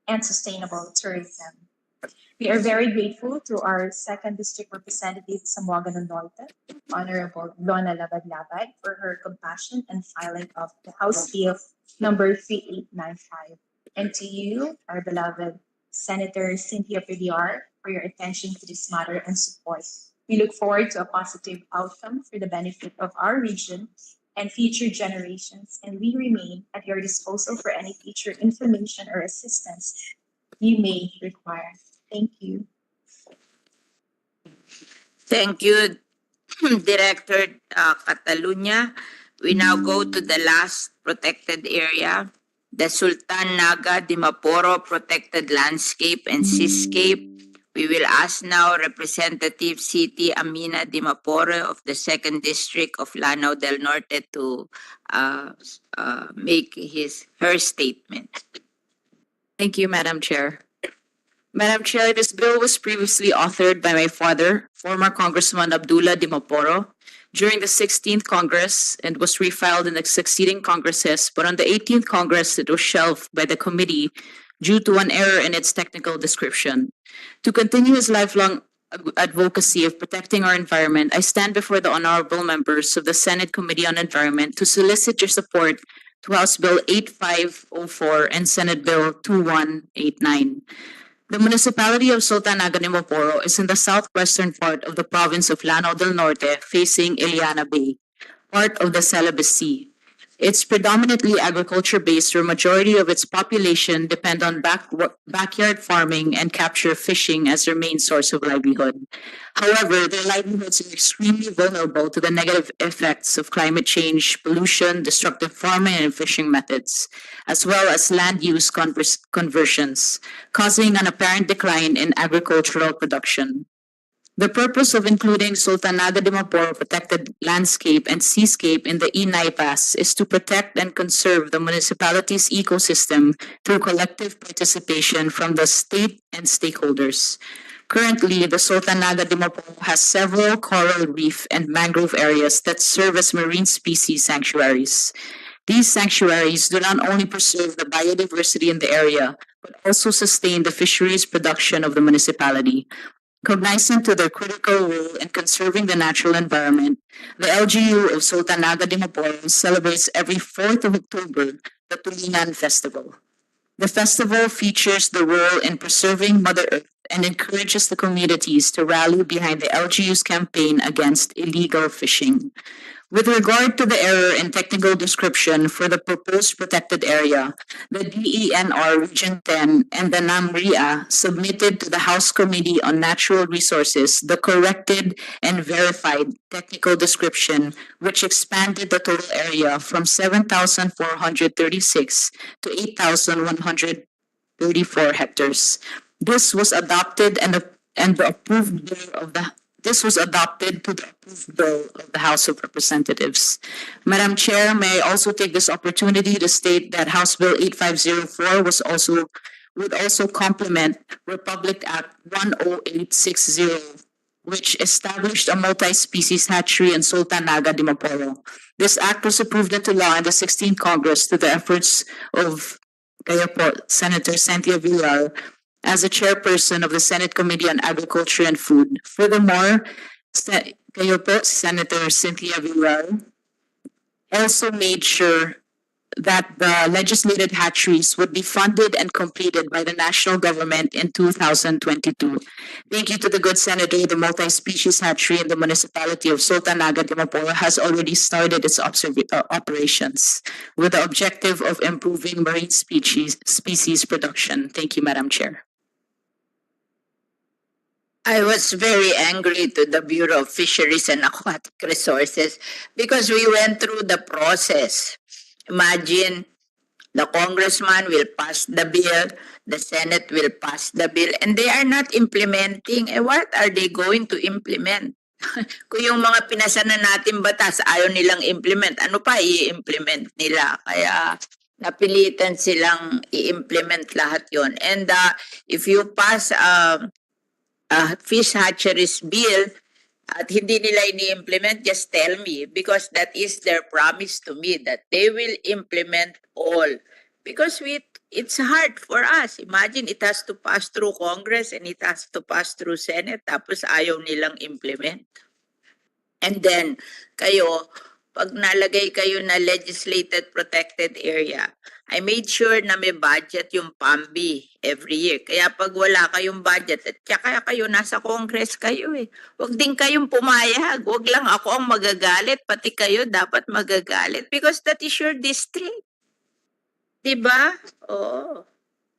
and sustainable tourism. We are very grateful to our second district representative, Zamboanga del Norte, Honorable Lona Labadlabad, for her compassion and filing of the House Bill number 3895. And to you, our beloved Senator Cynthia Villar, for your attention to this matter and support. We look forward to a positive outcome for the benefit of our region and future generations, and we remain at your disposal for any future information or assistance you may require. Thank you. Thank you, Director Catalunya. We now go to the last protected area, the Sultan Naga Dimaporo Protected Landscape and Seascape. We will ask now Representative City Amina Dimaporo of the 2nd District of Lanao del Norte to make her statement. Thank you, Madam Chair. Madam Chair, this bill was previously authored by my father, former Congressman Abdullah Dimaporo, during the 16th Congress and was refiled in the succeeding Congresses, but on the 18th Congress it was shelved by the committee due to an error in its technical description. To continue his lifelong advocacy of protecting our environment, I stand before the honorable members of the Senate Committee on Environment to solicit your support to House Bill 8504 and Senate Bill 2189. The municipality of Sultan Naga Dimaporo is in the southwestern part of the province of Lanao del Norte, facing Iliana Bay, part of the Celebes Sea. It's predominantly agriculture-based, where majority of its population depend on backyard farming and capture fishing as their main source of livelihood. However, their livelihoods are extremely vulnerable to the negative effects of climate change, pollution, destructive farming and fishing methods, as well as land use conversions, causing an apparent decline in agricultural production. The purpose of including Sultan Naga Dimaporo Protected Landscape and Seascape in the Inay Pass is to protect and conserve the municipality's ecosystem through collective participation from the state and stakeholders. Currently, the Sultan Naga Dimaporo has several coral reef and mangrove areas that serve as marine species sanctuaries. These sanctuaries do not only preserve the biodiversity in the area, but also sustain the fisheries production of the municipality. Cognizant to their critical role in conserving the natural environment, the LGU of Sultan Naga Dimaporo celebrates every 4th of October the Tulingan Festival. The festival features the role in preserving Mother Earth and encourages the communities to rally behind the LGU's campaign against illegal fishing. With regard to the error in technical description for the proposed protected area, the DENR Region 10 and the NAMRIA submitted to the House Committee on Natural Resources the corrected and verified technical description, which expanded the total area from 7,436 to 8,134 hectares. This was adopted and the approved bill of the this was adopted to the approved bill of the House of Representatives. Madam Chair, may I also take this opportunity to state that House Bill 8504 would also complement Republic Act 10860, which established a multi-species hatchery in Sultan Naga Dimaporo. This act was approved into law in the 16th Congress through the efforts of Senator Cynthia Villar as a chairperson of the Senate Committee on Agriculture and Food. Furthermore, Senator Cynthia Villar also made sure that the legislated hatcheries would be funded and completed by the national government in 2022. Thank you to the good senator. The multi-species hatchery in the municipality of Sultan Naga Dimaporo has already started its operations with the objective of improving marine species production. Thank you, Madam Chair. I was very angry to the Bureau of Fisheries and Aquatic Resources because we went through the process. Imagine, the congressman will pass the bill, the Senate will pass the bill, and they are not implementing. What are they going to implement? Kung yung mga pinasa na natin batas, ayaw nilang implement, ano pa i-implement nila? Kaya napilitan silang i-implement lahat yon. And if you pass a fish hatcheries bill at hindi nila ini-implement, just tell me, because that is their promise to me that they will implement all. Because it's hard for us. Imagine, it has to pass through Congress and it has to pass through Senate, tapos ayaw nilang implement. And then, kayo, pag nalagay kayo na legislated protected area, I made sure na may budget yung PAMBI every year. Kaya pag wala kayong budget, at kaya kayo nasa Congress kayo eh. Huwag din kayong pumayag. Huwag lang ako ang magagalit. Pati kayo dapat magagalit. Because that is your district. Diba? Oo.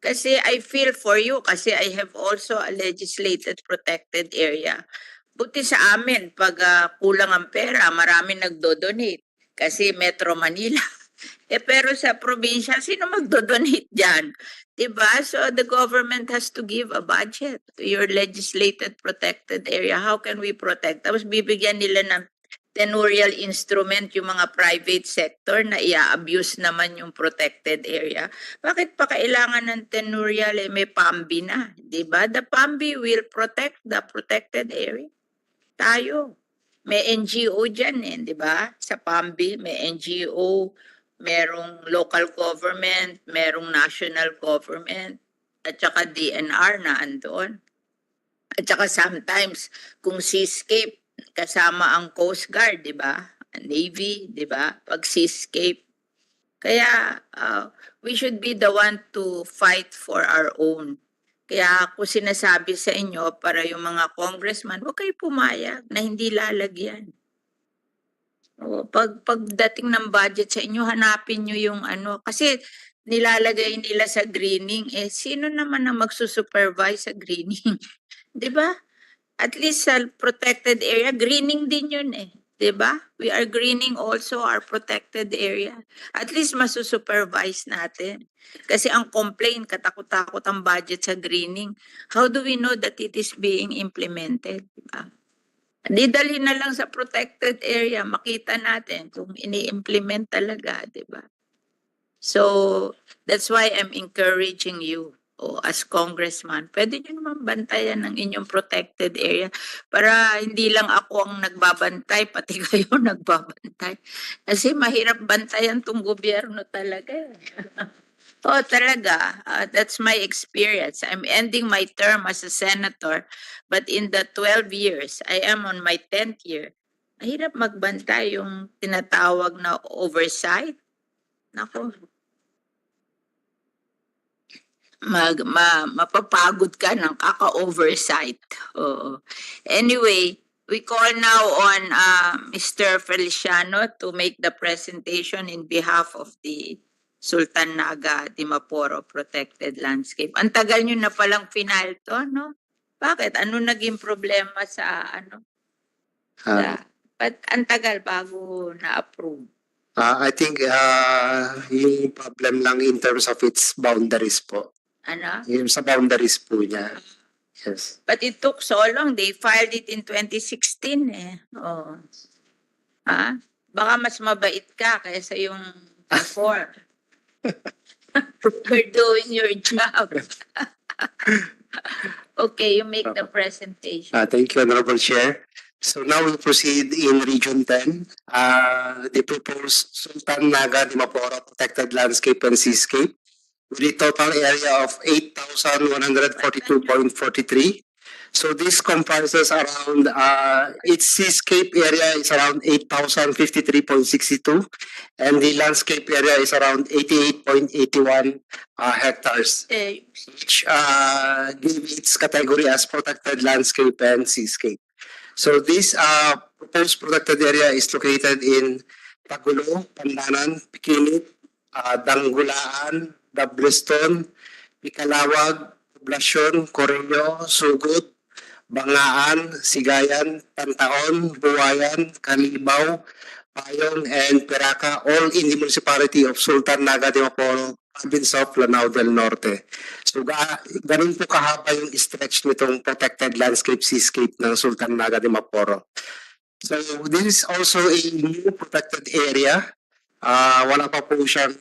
Kasi I feel for you. Kasi I have also a legislated protected area. Buti sa amin, pag kulang ang pera, marami nagdo-donate. Kasi Metro Manila. Pero sa probinsya, sino magdo-donate dyan? Diba? So the government has to give a budget to your legislated protected area. How can we protect? Tapos bibigyan nila ng tenurial instrument yung mga private sector na i-abuse naman yung protected area. Bakit pa kailangan ng tenurial? May PAMBI na. Diba? The PAMBI will protect the protected area. Tayo. May NGO dyan eh, di ba? Sa PAMBI, may NGO, merong local government, merong national government, at saka DNR na andon. At saka sometimes, kung Seascape, kasama ang Coast Guard, di ba? Navy, di ba? Pag Seascape. Kaya, we should be the one to fight for our own. Kaya ako sinasabi sa inyo para yung mga congressman, huwag kayo pumayag na hindi lalagyan. O, pagdating ng budget sa inyo, hanapin nyo yung ano. Kasi nilalagay nila sa greening, sino naman ang magsusupervise sa greening? Diba? At least sa protected area, greening din yun eh. Diba? We are greening also our protected area. At least masusupervise natin. Kasi ang complaint, katakot-takot ang budget sa greening. How do we know that it is being implemented? Diba? Didalhin na lang sa protected area, makita natin kung ini-implement talaga, diba? So, that's why I'm encouraging you. As congressman, pwede nyo naman bantayan ng inyong protected area para hindi lang ako ang nagbabantay, pati kayo nagbabantay. Kasi mahirap bantayan tong gobyerno talaga. Oh, talaga. That's my experience. I'm ending my term as a senator, but in the 12 years, I am on my 10th year. Mahirap magbantay yung tinatawag na oversight. Nako, mapapagod ka ng kaka-oversight. Oo. Anyway, we call now on Mr. Feliciano to make the presentation in behalf of the Sultan Naga Dimaporo Protected Landscape. Ang tagal nyo na palang final to, no? Bakit? Ano naging problema sa ano? Sa, ang tagal bago na-approve? I think yung problem lang in terms of its boundaries po. Ano? Yung sa boundaries po niya. Yes. But it took so long. They filed it in 2016 eh. Oh. Ha? Baka mas mabait ka kaysa yung before. You're doing your job. Okay, you make the presentation. Thank you, Honorable Chair. So now we proceed in Region 10. The proposed Sultan Naga Dimaporo Protected Landscape and Seascape with a total area of 8,142.43. So this comprises around, its seascape area is around 8,053.62 and the landscape area is around 88.81 hectares, which give its category as protected landscape and seascape. So this proposed protected area is located in Tagulo, Pandanan, Pikinit, Danggulaan, Dabliston, Pikalawag, Poblasyon, Correo, Sugod, Bangaan, Sigayan, Tantaon, Buwayan, Kalibaw, Payong, and Peraca, all in the municipality of Sultan Naga Dimaporo, province of Lanao del Norte. So ganun po kahaba yung stretch nitong protected landscape seascape ng Sultan Naga Dimaporo. So this is also a new protected area. Wala pa po siyang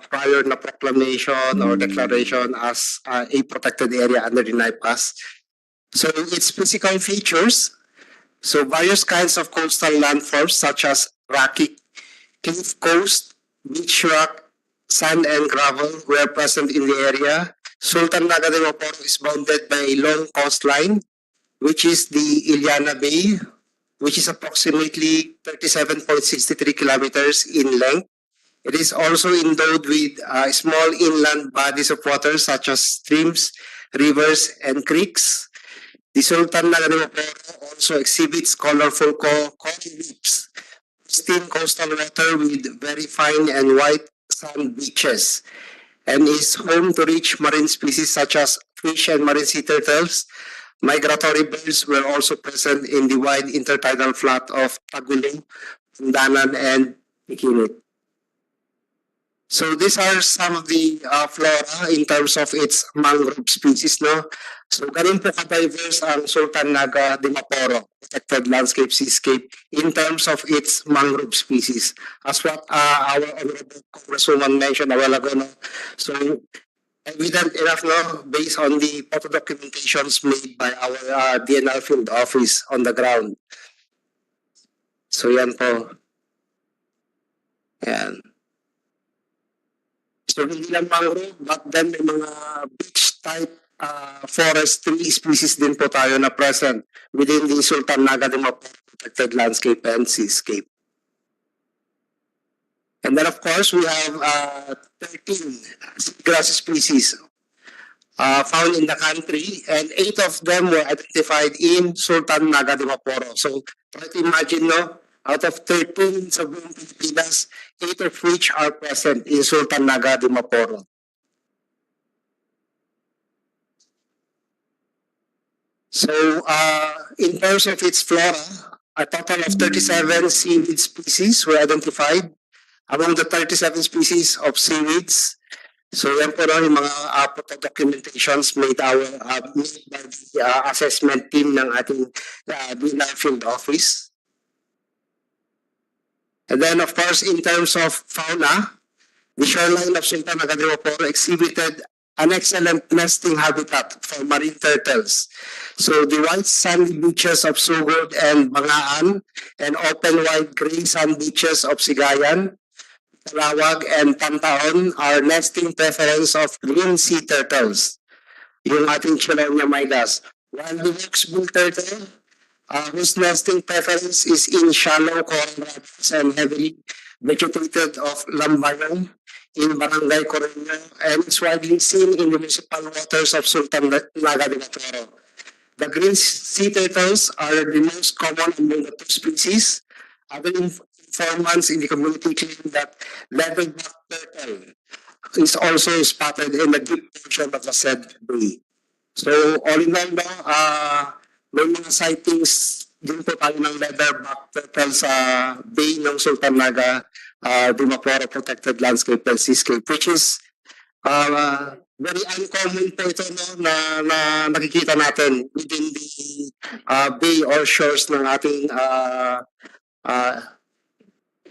prior na proclamation or declaration as a protected area under the NIPAS. So its physical features, so various kinds of coastal landforms such as rocky cliff coast, beach rock, sand and gravel were present in the area. Sultan Naga Dimaporo is bounded by a long coastline, which is the Iliana Bay, which is approximately 37.63 kilometers in length. It is also endowed with small inland bodies of water such as streams, rivers, and creeks. The Sultan Naga Dimaporo also exhibits colorful coral reefs, pristine coastal water with very fine and white sand beaches, and is home to rich marine species such as fish and marine sea turtles. Migratory birds were also present in the wide intertidal flat of Tagulo, Pandanan, and Pikinit. So these are some of the flora in terms of its mangrove species, no? So ganun po ka-diverse ang Sultan Naga Dimaporo protected landscape seascape in terms of its mangrove species. As what our honorable Congresswoman mentioned a while ago, no? So evident enough, no, based on the photo documentations made by our DNR field office on the ground. So yan po. Yan. So hindi lang mangrove, but then may mga beach type forest tree species din po tayo na present within the Sultan Naga Dimaporo Protected Landscape and Seascape. And then of course we have 13 grass species found in the country, and 8 of them were identified in Sultan Naga Dimaporo. So try to imagine, no, out of 13 sa buong Pilipinas, 8 of which are present in Sultan Naga Dimaporo. So in terms of its flora, a total of 37 seaweed species were identified. Among the 37 species of seaweeds, so yan po rin yung mga photo documentations made by the assessment team ng ating Villar field office. And then of course, in terms of fauna, the shoreline of Sultan Naga Dimaporo exhibited an excellent nesting habitat for marine turtles. So the white sandy beaches of Sugod and Bangaan and open wide gray sand beaches of Sigayan, Kalawag, and Panaon are nesting preference of green sea turtles, yung ating Chelonia midas. While the bull turtle, whose nesting preference is in shallow coral rapids and heavily vegetated of lambayong in Barangay Cojuangco and is widely seen in the municipal waters of Sultan Naga Dimaporo. The green sea turtles are the most common among the two species. Other informants in the community claim that leatherback turtle is also spotted in the deep portion of the said bay. So all in all, may mga sightings din po tayo ng leatherback turtle sa bay ng Sultan Naga Dimaporo Protected Landscape and Seascape, which is very uncommon po ito, no, na nakikita natin within the bay or shores ng ating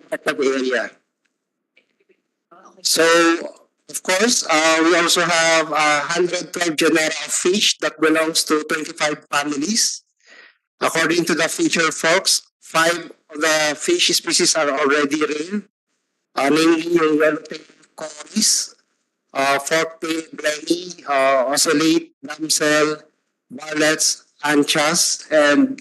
protected area. So, of course, we also have 112 genera of fish that belongs to 25 families. According to the feature folks, 5 of the fish species are already rare, namely yung yellow-tailed cories, fork-tailed blenny, ocelate, damsel, barlets, anchas, and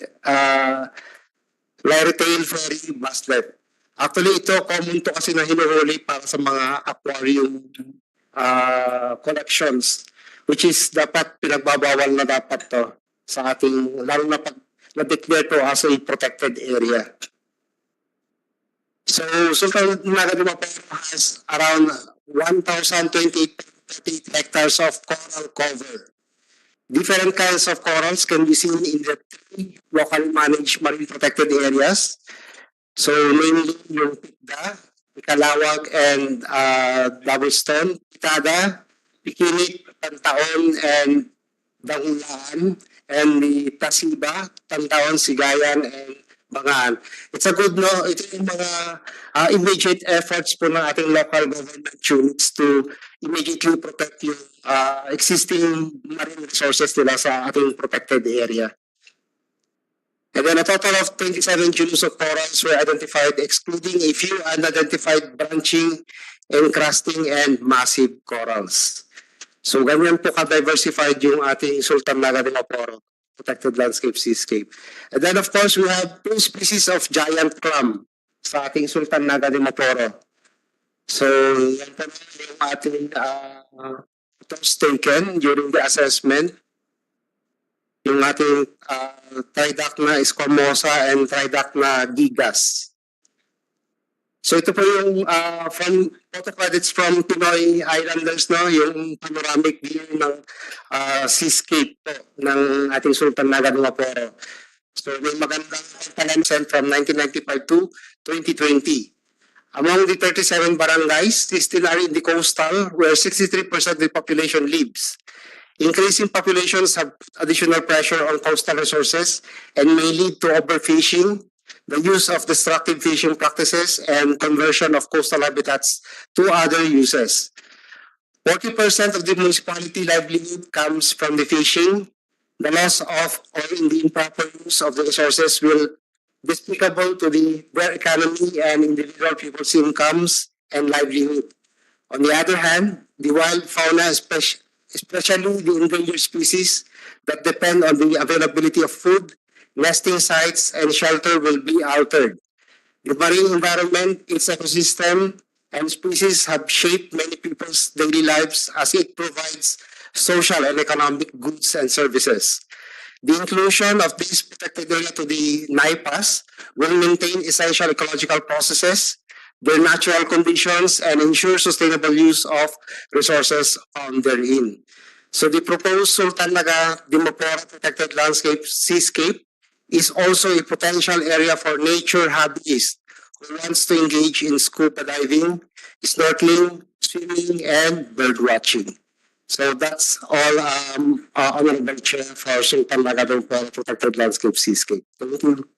lyre-tailed fairy basslet. Actually, ito common to kasi na hinuhuli para sa mga aquarium collections, which is dapat pinagbabawal na dapat to sa ating, lalo na pag na-declare to as a protected area. So, Sultan Naga Dimaporo has around 1,028 hectares of coral cover. Different kinds of corals can be seen in the 3 locally managed marine protected areas. So, mainly yung Pikda, Kalawag, and Doublestone, Pitada, Pikinik, Pantaon, and Dangulaan, and the Tasiba, Pantaon, Sigayan, and Bangaan. It's a good, no? Ito yung mga immediate efforts po ng ating local government units to immediately protect yung existing marine resources nila sa ating protected area. And then a total of 27 genus of corals were identified, excluding a few unidentified branching, encrusting, and massive corals. So ganyan po ka-diversified yung ating Sultan Naga Dimaporo Protected Landscape Seascape. And then of course, we have 2 species of giant clam sa ating Sultan Naga Dimaporo. So yan po yung ating photos taken during the assessment. Yung ating Tridacna esquamosa and Tridacna gigas. So ito po yung from photo credits from Pinoy Islanders, no, yung panoramic view ng seascape po ng ating Sultan Naga Dimaporo. So may magandang pagpalansen from 1995 to 2020. Among the 37 barangays, 16 are in the coastal where 63% of the population lives. Increasing populations have additional pressure on coastal resources and may lead to overfishing, the use of destructive fishing practices, and conversion of coastal habitats to other uses. 40% of the municipality livelihood comes from the fishing. The loss of or in the improper use of the resources will be despicable to their economy and individual people's incomes and livelihood. On the other hand, the wild fauna, especially the endangered species that depend on the availability of food, nesting sites, and shelter will be altered. The marine environment, its ecosystem, and species have shaped many people's daily lives as it provides social and economic goods and services. The inclusion of this protected area to the NIPAS will maintain essential ecological processes, their natural conditions, and ensure sustainable use of resources found therein. So the proposed Sultan Naga Dimaporo Protected Landscape Seascape is also a potential area for nature hobbyists who wants to engage in scuba diving, snorkeling, swimming, and bird watching. So that's all, Honorable Chair, for Sultan Naga Dimaporo Protected Landscape Seascape. Thank you.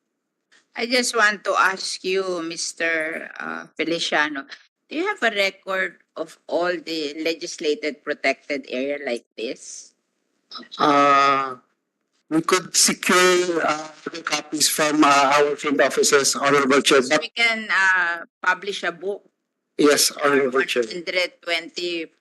I just want to ask you, Mr. Feliciano, do you have a record of all the legislated protected area like this? We could secure the copies from our field officers, Honorable Chair. So we can publish a book. Yes, Honorable Chair. 120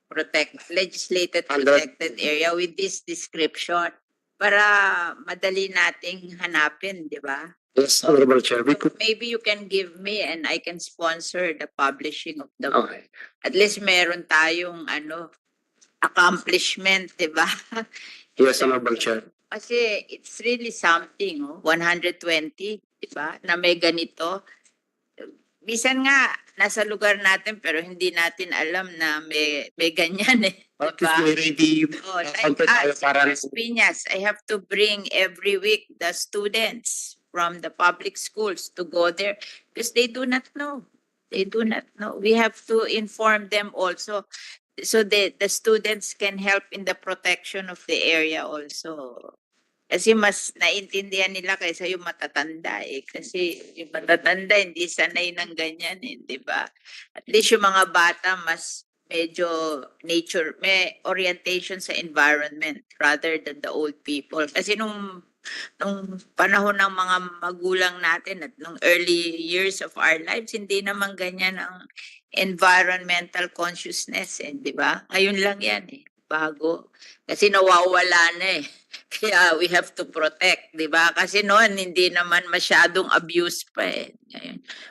legislated 100. protected area with this description para madali nating hanapin, di ba? Yes, Honorable Chair. We So could, maybe you can give me and I can sponsor the publishing of the book. okay. At least meron tayong accomplishment, di ba? Yes, Honorable Chair. Kasi it's really something, 120, di ba? Na may ganito. Bisan nga, nasa lugar natin pero hindi natin alam na may ganyan eh. At Diba? least may ready Oh, like content tayo us, para Las Piñas, I have to bring every week the students from the public schools to go there because they do not know. They do not know. We have to inform them also so the students can help in the protection of the area also. Kasi mas naintindihan nila kaysa yung matatanda eh. Kasi yung matatanda hindi sanay ng ganyan eh, di ba? At least yung mga bata mas medyo nature, may orientation sa environment rather than the old people. Kasi nung panahon ng mga magulang natin at nung early years of our lives, hindi naman ganyan ang environmental consciousness eh, di ba? Ngayon lang yan eh, bago. Kasi nawawala na eh. Kaya we have to protect, di ba? Kasi noon hindi naman masyadong abuse pa eh.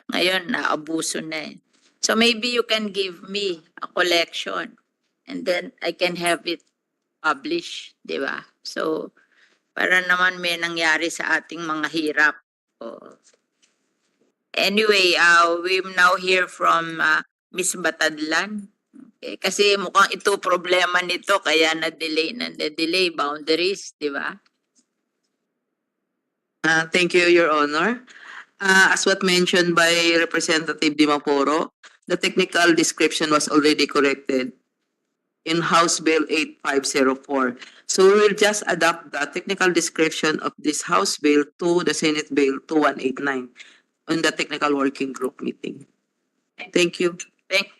Ngayon naabuso na eh. So maybe you can give me a collection and then I can have it published, di ba? So para naman may nangyari sa ating mga hirap. Oh. Anyway, we now hear from Miss Batadlan. Okay, kasi mukhang ito problema nito kaya na-delay boundaries, di ba? Thank you, Your Honor. As what mentioned by Representative Dimaporo, the technical description was already corrected in House Bill 8504. So we will just adapt the technical description of this House Bill to the Senate Bill 2189 on the technical working group meeting. Thank you. Thank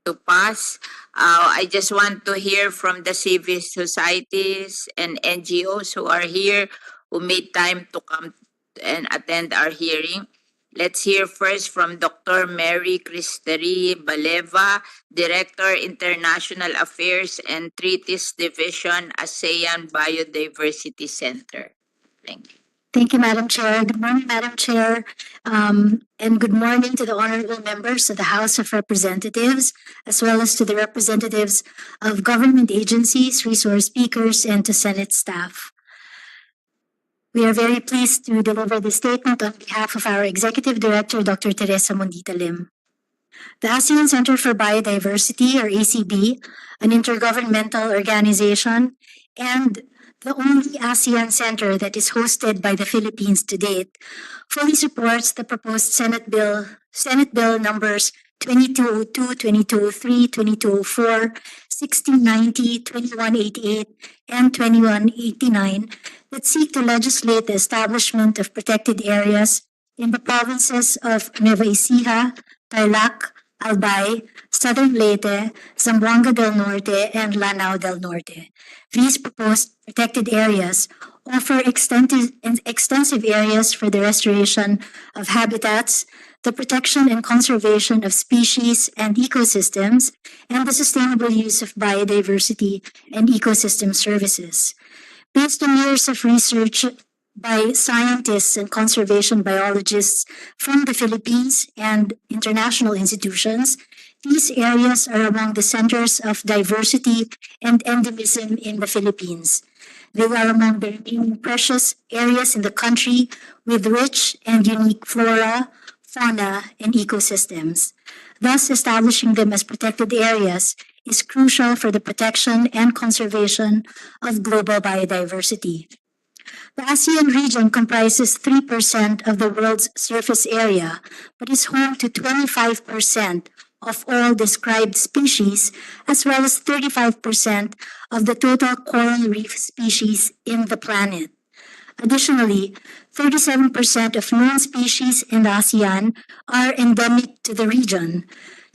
to pass. I just want to hear from the civil societies and NGOs who are here, who made time to come and attend our hearing. Let's hear first from Dr. Mary Cristeri Baleva, Director, International Affairs and Treaties Division, ASEAN Biodiversity Center. Thank you. Thank you, Madam Chair. Good morning, Madam Chair. And good morning to the honorable members of the House of Representatives, as well as to the representatives of government agencies, resource speakers, and to Senate staff. We are very pleased to deliver this statement on behalf of our Executive Director, Dr. Teresa Mondita Lim. The ASEAN Center for Biodiversity, or ACB, an intergovernmental organization, and the only ASEAN center that is hosted by the Philippines to date, fully supports the proposed Senate Bill numbers 2202, 2203, 2204, 1690, 2188, and 2189 that seek to legislate the establishment of protected areas in the provinces of Nueva Ecija, Tarlac, Albay, Southern Leyte, Zamboanga del Norte, and Lanao del Norte. These proposed protected areas offer extensive areas for the restoration of habitats, the protection and conservation of species and ecosystems, and the sustainable use of biodiversity and ecosystem services. Based on years of research by scientists and conservation biologists from the Philippines and international institutions, these areas are among the centers of diversity and endemism in the Philippines. They are among the remaining precious areas in the country with rich and unique flora, fauna, and ecosystems. Thus, establishing them as protected areas is crucial for the protection and conservation of global biodiversity. The ASEAN region comprises 3% of the world's surface area, but is home to 25% of all described species, as well as 35% of the total coral reef species in the planet. Additionally, 37% of known species in the ASEAN are endemic to the region,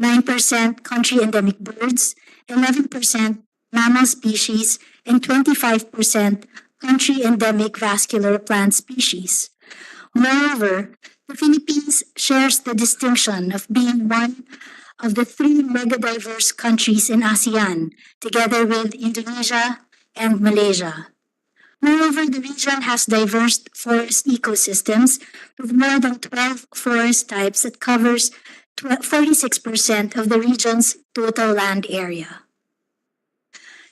9% country endemic birds, 11% mammal species, and 25% country endemic vascular plant species. Moreover, the Philippines shares the distinction of being one of the three megadiverse countries in ASEAN, together with Indonesia and Malaysia. Moreover, the region has diverse forest ecosystems with more than 12 forest types that covers 46% of the region's total land area.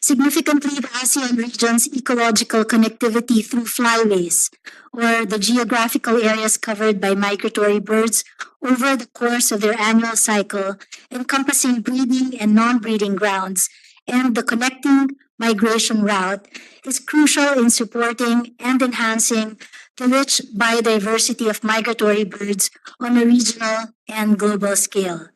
Significantly, the ASEAN region's ecological connectivity through flyways, or the geographical areas covered by migratory birds over the course of their annual cycle, encompassing breeding and non-breeding grounds, and the connecting migration route, is crucial in supporting and enhancing the rich biodiversity of migratory birds on a regional and global scale.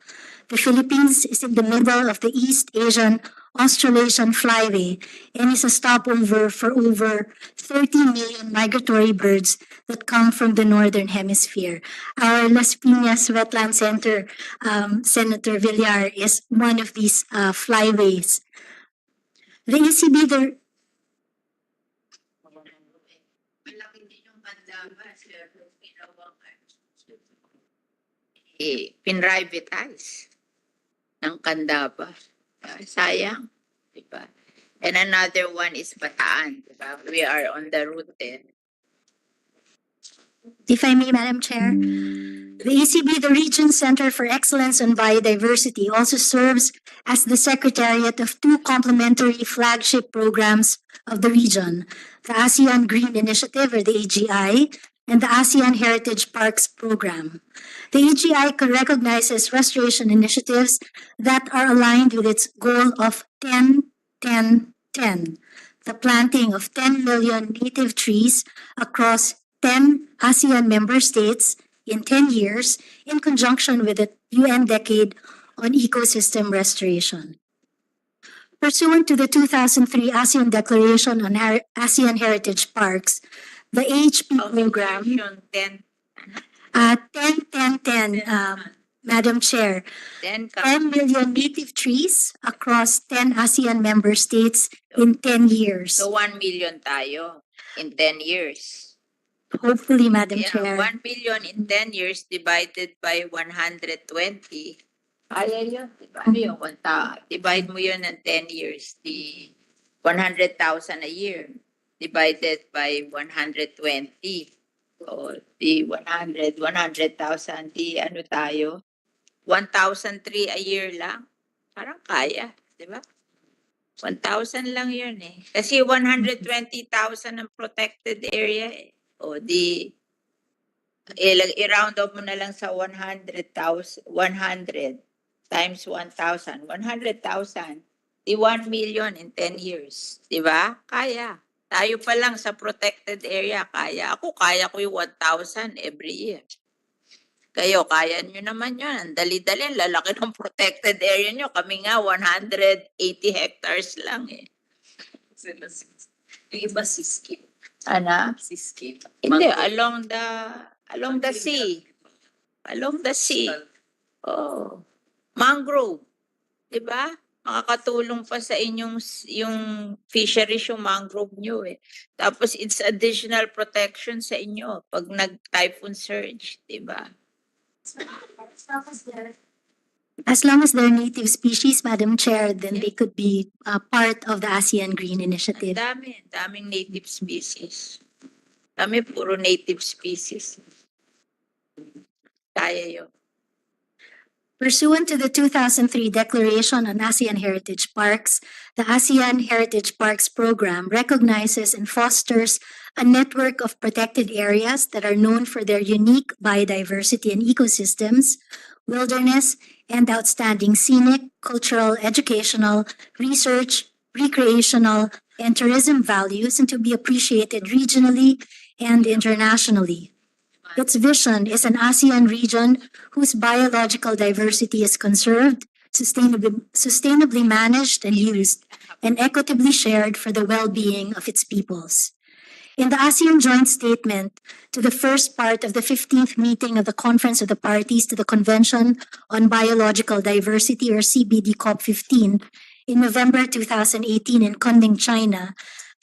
The Philippines is in the middle of the East Asian Australasian Flyway and is a stopover for over 30 million migratory birds that come from the Northern Hemisphere. Our Las Piñas Wetland Center, Senator Villar, is one of these flyways. The ECB, pinrivatize ng Candaba. Sayang, di ba? And another one is Bataan, di ba? We are on the route there. If I may, Madam Chair, the ECB, the Region Center for Excellence on Biodiversity, also serves as the secretariat of two complementary flagship programs of the region, the ASEAN Green Initiative, or the AGI, and the ASEAN Heritage Parks Program. The AGI recognizes restoration initiatives that are aligned with its goal of 10-10-10, the planting of 10 million native trees across 10 ASEAN member states in 10 years in conjunction with the UN Decade on Ecosystem Restoration. Pursuant to the 2003 ASEAN Declaration on ASEAN Heritage Parks, the AHP program, 10-10-10, Madam Chair, 10 million native trees across 10 ASEAN member states in 10 years. So 1 million tayo in 10 years. Hopefully, Madam Yeah, Chair. 1 million in 10 years divided by 120. Kaya yun, diba? Ano yung divide mo yun ng 10 years, di 100,000 a year divided by 120. So, di 100,000, di ano tayo? 1,003 a year lang. Parang kaya, di ba? 1,000 lang yun eh. Kasi 120,000 ang protected area eh. O di, i-round off mo na lang sa 100,000, 100 times 1,000, 100,000. Di 1 million in 10 years. Di ba? Kaya. Tayo pa lang sa protected area, kaya. Ako, kaya ko yung 1,000 every year. Kayo, kaya nyo naman yun. Ang dali-dali, lalaki ng protected area nyo. Kami nga, 180 hectares lang eh. Yung iba Seascape. Ano? Seascape. Hindi, along the sea. Along the sea. Oh. Mangrove. Diba? Makakatulong pa sa inyong yung fisheries yung mangrove nyo eh. Tapos it's additional protection sa inyo pag nag-typhoon surge. Diba? As long as they're native species, Madam Chair, then they could be part of the ASEAN Green Initiative. Daming native species. Dami puro native species. Kaya yun. Pursuant to the 2003 Declaration on ASEAN Heritage Parks, the ASEAN Heritage Parks Program recognizes and fosters a network of protected areas that are known for their unique biodiversity and ecosystems, wilderness, and outstanding scenic, cultural, educational, research, recreational, and tourism values, and to be appreciated regionally and internationally. Its vision is an ASEAN region whose biological diversity is conserved, sustainably managed and used, and equitably shared for the well-being of its peoples. In the ASEAN Joint Statement to the first part of the 15th meeting of the Conference of the Parties to the Convention on Biological Diversity, or CBD COP15, in November 2018 in Kunming, China,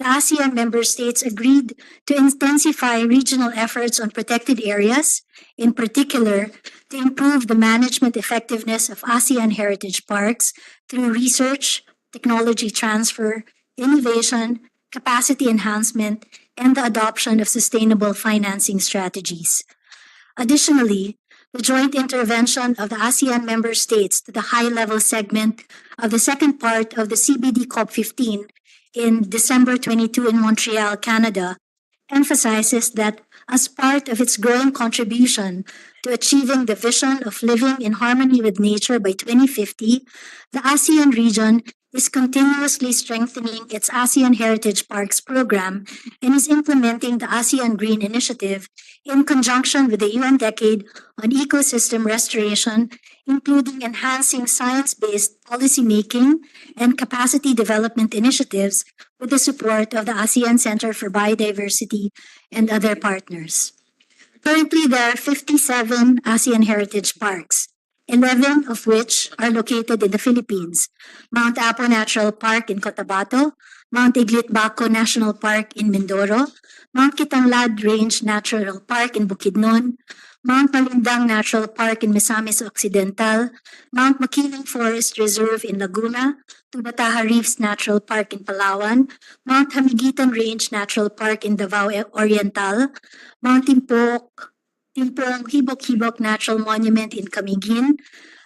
the ASEAN member states agreed to intensify regional efforts on protected areas, in particular, to improve the management effectiveness of ASEAN heritage parks through research, technology transfer, innovation, capacity enhancement, and the adoption of sustainable financing strategies. Additionally, the joint intervention of the ASEAN member states to the high-level segment of the second part of the CBD COP15 in December 22 in Montreal, Canada, emphasizes that as part of its growing contribution to achieving the vision of living in harmony with nature by 2050, the ASEAN region is continuously strengthening its ASEAN Heritage Parks program and is implementing the ASEAN Green Initiative in conjunction with the UN Decade on Ecosystem Restoration, including enhancing science-based policymaking and capacity development initiatives with the support of the ASEAN Center for Biodiversity and other partners. Currently, there are 57 ASEAN Heritage Parks, 11 of which are located in the Philippines: Mount Apo Natural Park in Cotabato, Mount Iglitbaco National Park in Mindoro, Mount Kitanglad Range Natural Park in Bukidnon, Mount Malindang Natural Park in Misamis Occidental, Mount Makiling Forest Reserve in Laguna, Tubataha Reefs Natural Park in Palawan, Mount Hamigitan Range Natural Park in Davao Oriental, Mount Timpong Hibok-Hibok Natural Monument in Camiguin,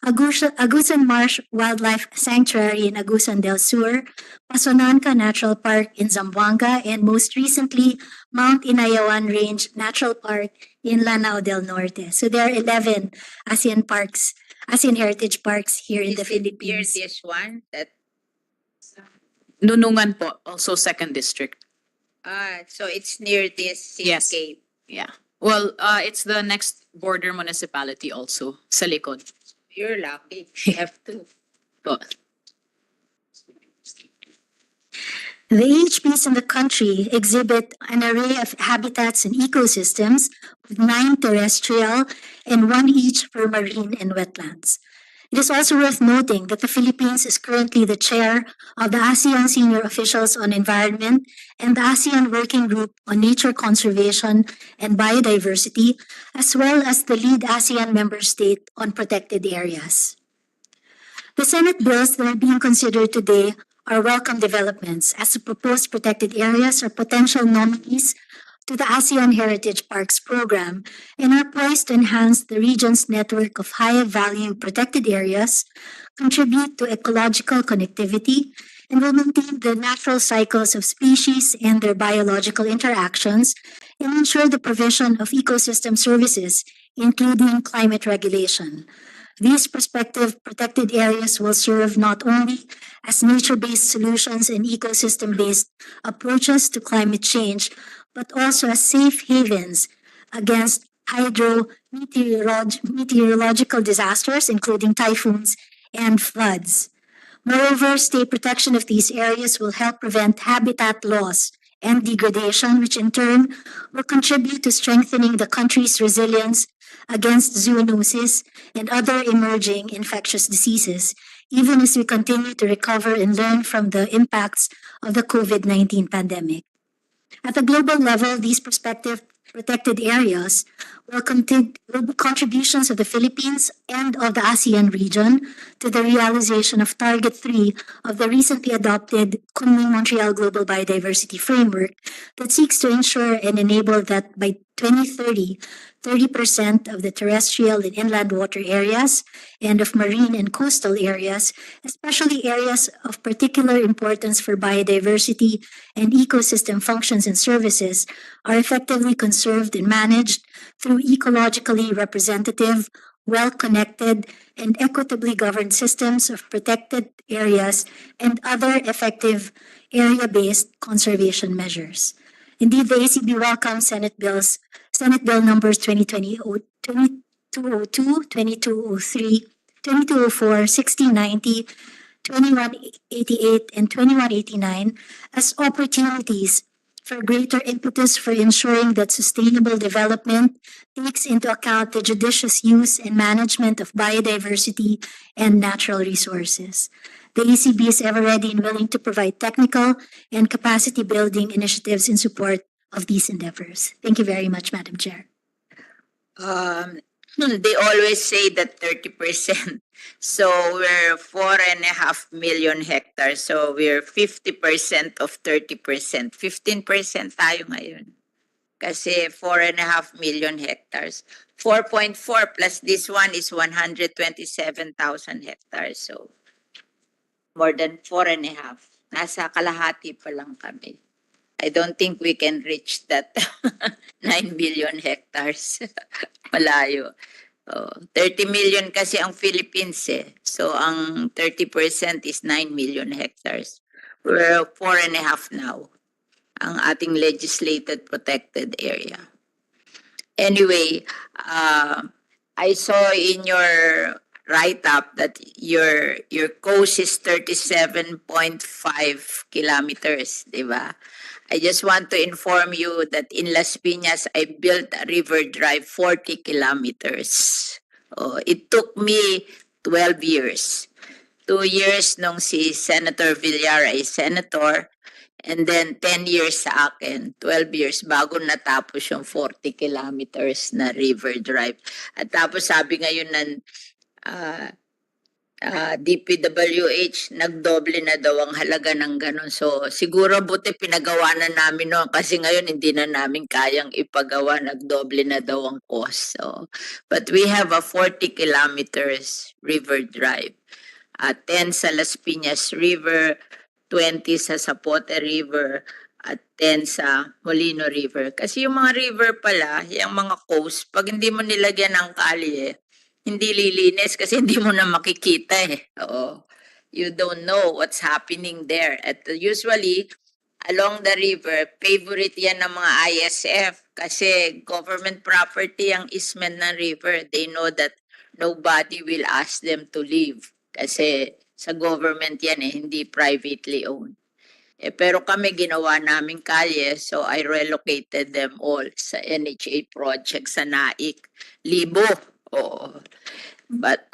Agusan Marsh Wildlife Sanctuary in Agusan del Sur, Pasonanca Natural Park in Zamboanga, and most recently, Mount Inayawan Range Natural Park in Lanao del Norte. So there are 11 ASEAN Heritage Parks here in the Philippines. Here, this one, that, Nunungan po, also second district. so it's near this Yes. Seascape. Yeah. Well, it's the next border municipality also, sa likod. You're lucky. You have to. Po. The HPs in the country exhibit an array of habitats and ecosystems, with 9 terrestrial and 1 each for marine and wetlands. It is also worth noting that the Philippines is currently the chair of the ASEAN Senior Officials on Environment and the ASEAN Working Group on Nature Conservation and Biodiversity, as well as the lead ASEAN member state on protected areas. The Senate bills that are being considered today are welcome developments, as the proposed protected areas are potential nominees to the ASEAN Heritage Parks program and are poised to enhance the region's network of high-value protected areas, contribute to ecological connectivity, and will maintain the natural cycles of species and their biological interactions, and ensure the provision of ecosystem services, including climate regulation. These prospective protected areas will serve not only as nature-based solutions and ecosystem-based approaches to climate change, but also as safe havens against meteorological disasters, including typhoons and floods. Moreover, state protection of these areas will help prevent habitat loss and degradation, which in turn will contribute to strengthening the country's resilience against zoonosis and other emerging infectious diseases, even as we continue to recover and learn from the impacts of the COVID-19 pandemic. At the global level, these prospective protected areas will be contributions of the Philippines and of the ASEAN region to the realization of Target 3 of the recently adopted Kunming-Montreal Global Biodiversity Framework that seeks to ensure and enable that by 2030, 30% of the terrestrial and inland water areas and of marine and coastal areas, especially areas of particular importance for biodiversity and ecosystem functions and services, are effectively conserved and managed through ecologically representative, well-connected, and equitably governed systems of protected areas and other effective area-based conservation measures. Indeed, the ACB welcomes Senate Bill numbers 2202, 2203, 2204, 1690, 2188, and 2189 as opportunities for greater impetus for ensuring that sustainable development takes into account the judicious use and management of biodiversity and natural resources. The ECB is ever ready and willing to provide technical and capacity building initiatives in support of these endeavors. Thank you very much, Madam Chair. They always say that 30%. So we're 4.5 million hectares. So we're 50% of 30%. 15% tayo ngayon. Kasi 4.5 million hectares. 4.4 plus this one is 127,000 hectares. So more than 4.5. Nasa kalahati pa lang kami. I don't think we can reach that 9 million hectares. Malayo. 30 million kasi ang Philippines eh. So ang 30% is 9 million hectares. We're 4.5 now. Ang ating legislated protected area. Anyway, I saw in your write-up that your coast is 37.5 kilometers, di ba? I just want to inform you that in Las Piñas, I built a river drive 40 kilometers. It took me 12 years. 2 years nung si Senator Villar ay senator, and then 10 years sa akin, 12 years bago natapos yung 40 kilometers na river drive. At tapos sabi ngayon ng DPWH, nagdoble na daw ang halaga ng ganun. So, siguro buti pinagawa na namin noon kasi ngayon hindi na namin kayang ipagawa, nagdoble na daw ang cost. So, but we have a 40 kilometers river drive. 10 sa Las Piñas River, 20 sa Zapote River, at 10 sa Molino River. Kasi yung mga river pala, yung mga coast, pag hindi mo nilagyan ng kalye, hindi lilinis kasi hindi mo na makikita eh. You don't know what's happening there. At usually, along the river, favorite yan ng mga ISF kasi government property ang easement ng river. They know that nobody will ask them to leave kasi sa government yan eh, hindi privately owned. Pero kami ginawa namin kalye, so I relocated them all sa NHA project sa Naik. Libo. But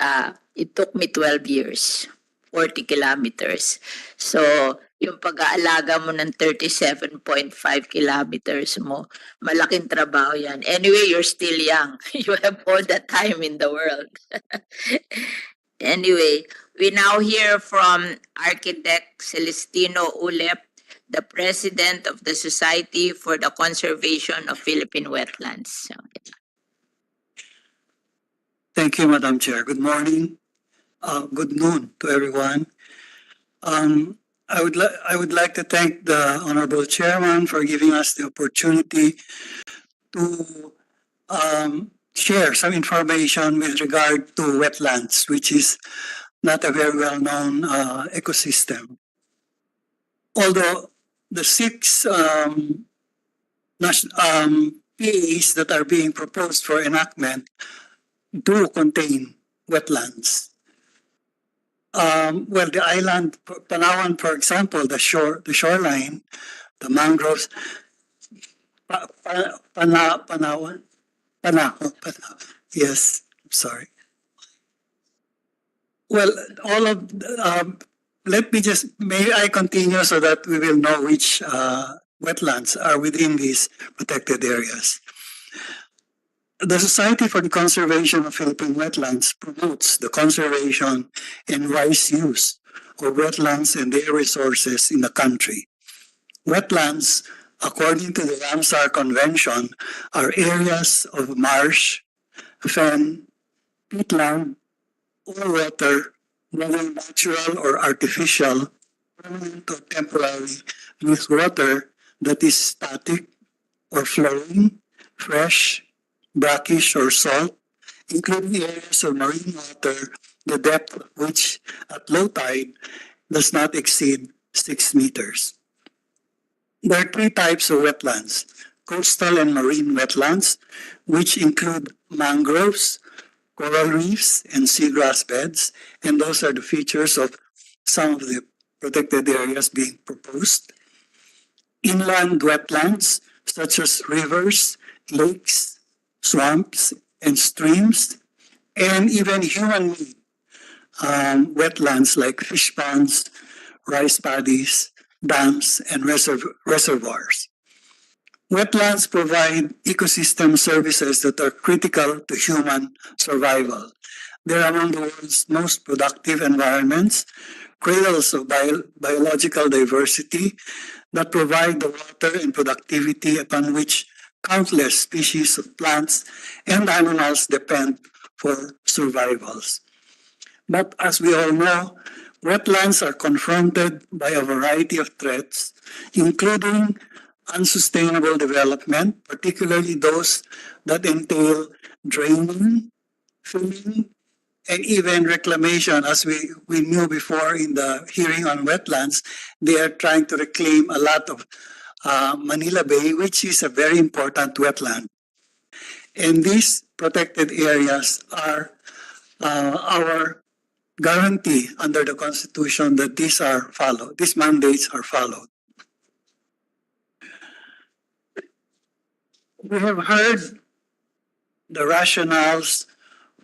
it took me 12 years, 40 kilometers. So, yung pag-aalaga mo ng 37.5 kilometers mo, malaking trabaho yan. Anyway, you're still young. You have all the time in the world. Anyway, we now hear from Architect Celestino Ulep, the President of the Society for the Conservation of Philippine Wetlands. Thank you, Madam Chair. Good morning. Good noon to everyone. I would like to thank the Honorable Chairman for giving us the opportunity to share some information with regard to wetlands, which is not a very well-known ecosystem. Although the 6 PAs that are being proposed for enactment do contain wetlands. Well, the island, Panaon, for example, the shoreline, the mangroves, Panaon, yes, sorry. Well, all of, may I continue so that we will know which wetlands are within these protected areas. The Society for the Conservation of Philippine Wetlands promotes the conservation and wise use of wetlands and their resources in the country. Wetlands, according to the Ramsar Convention, are areas of marsh, fen, peatland, or water, whether natural or artificial, permanent or temporary, with water that is static or flowing, fresh, brackish or salt, including areas of marine water, the depth of which at low tide does not exceed 6 meters. There are 3 types of wetlands: coastal and marine wetlands, which include mangroves, coral reefs, and seagrass beds, and those are the features of some of the protected areas being proposed. Inland wetlands, such as rivers, lakes, swamps, and streams, and even human-made wetlands like fish ponds, rice paddies, dams, and reservoirs. Wetlands provide ecosystem services that are critical to human survival. They're among the world's most productive environments, cradles of biological diversity that provide the water and productivity upon which countless species of plants and animals depend for survivals. But as we all know, wetlands are confronted by a variety of threats, including unsustainable development, particularly those that entail draining, filling, and even reclamation. As we knew before in the hearing on wetlands, they are trying to reclaim a lot of Manila Bay, which is a very important wetland. And these protected areas are our guarantee under the Constitution that these are followed, these mandates are followed. We have heard the rationales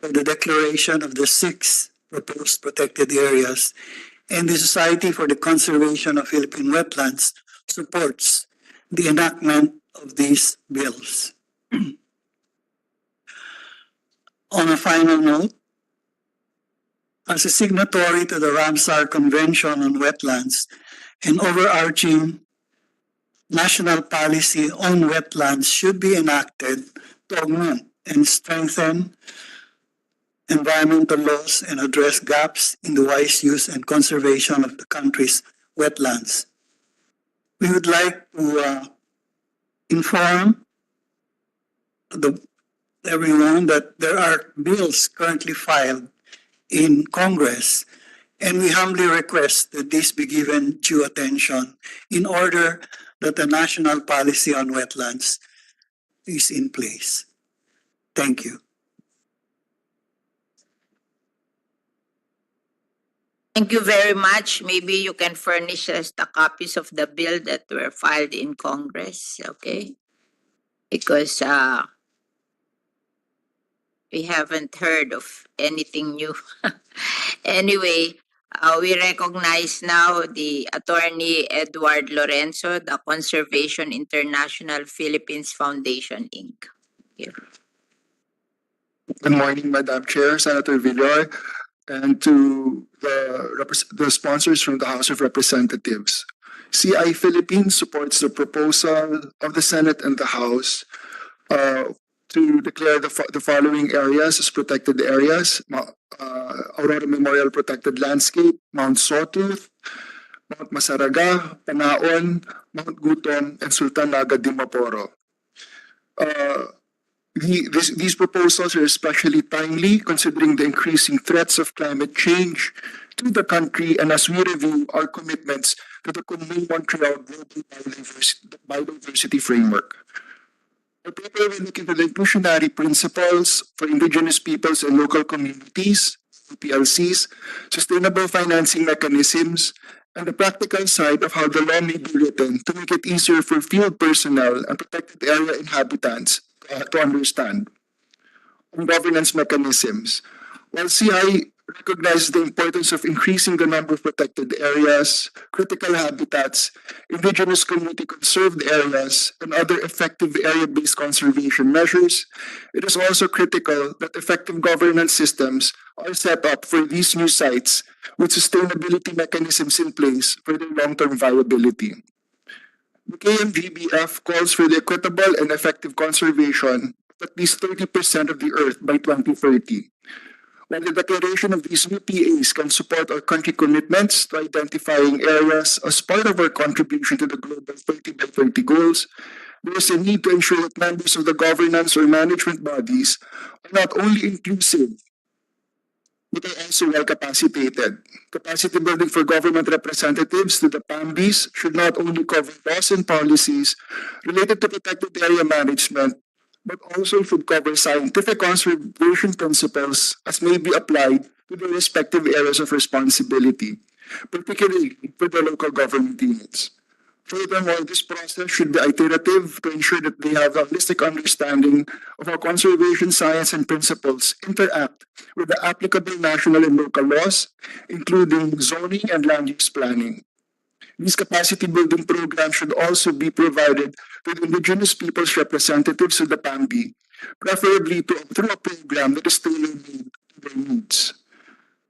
of the declaration of the 6 proposed protected areas, and the Society for the Conservation of Philippine Wetlands supports the enactment of these bills. On a final note, as a signatory to the Ramsar Convention on Wetlands, an overarching national policy on wetlands should be enacted to augment and strengthen environmental laws and address gaps in the wise use and conservation of the country's wetlands. We would like to inform everyone that there are bills currently filed in Congress, and we humbly request that this be given due attention in order that a national policy on wetlands is in place. Thank you. Thank you very much. Maybe you can furnish us the copies of the bill that were filed in Congress, okay? Because we haven't heard of anything new. Anyway, we recognize now the Attorney Edward Lorenzo, the Conservation International Philippines Foundation, Inc. Here. Good morning, Madam Chair, Senator Villar, and to the sponsors from the House of Representatives. CI Philippines supports the proposal of the Senate and the House to declare the following areas as protected areas: Aurora Memorial Protected Landscape, Mount Sawtooth, Mount Masaraga, Panaon, Mount Gutom, and Sultan Naga Dimaporo. These proposals are especially timely considering the increasing threats of climate change to the country, and as we review our commitments to the Montreal Global Biodiversity Framework. Our paper will look into the inclusionary principles for indigenous peoples and local communities, PLCs, sustainable financing mechanisms, and the practical side of how the law may be written to make it easier for field personnel and protected area inhabitants to understand. On governance mechanisms, while CI recognizes the importance of increasing the number of protected areas, critical habitats, indigenous community conserved areas, and other effective area-based conservation measures, it is also critical that effective governance systems are set up for these new sites with sustainability mechanisms in place for their long-term viability. The KMVBF calls for the equitable and effective conservation of at least 30% of the earth by 2030. While the declaration of these new PAs can support our country commitments to identifying areas as part of our contribution to the global 30 by 30 goals, there is a need to ensure that members of the governance or management bodies are not only inclusive, but are also well capacitated. Capacity building for government representatives to the PAMBs should not only cover laws and policies related to protected area management, but also should cover scientific conservation principles as may be applied to the respective areas of responsibility, particularly for the local government units. Furthermore, this process should be iterative to ensure that they have a holistic understanding of how conservation science and principles interact with the applicable national and local laws, including zoning and land use planning. These capacity building programs should also be provided to the indigenous people's representatives of the PAMB, preferably through a program that is tailor-made to their needs.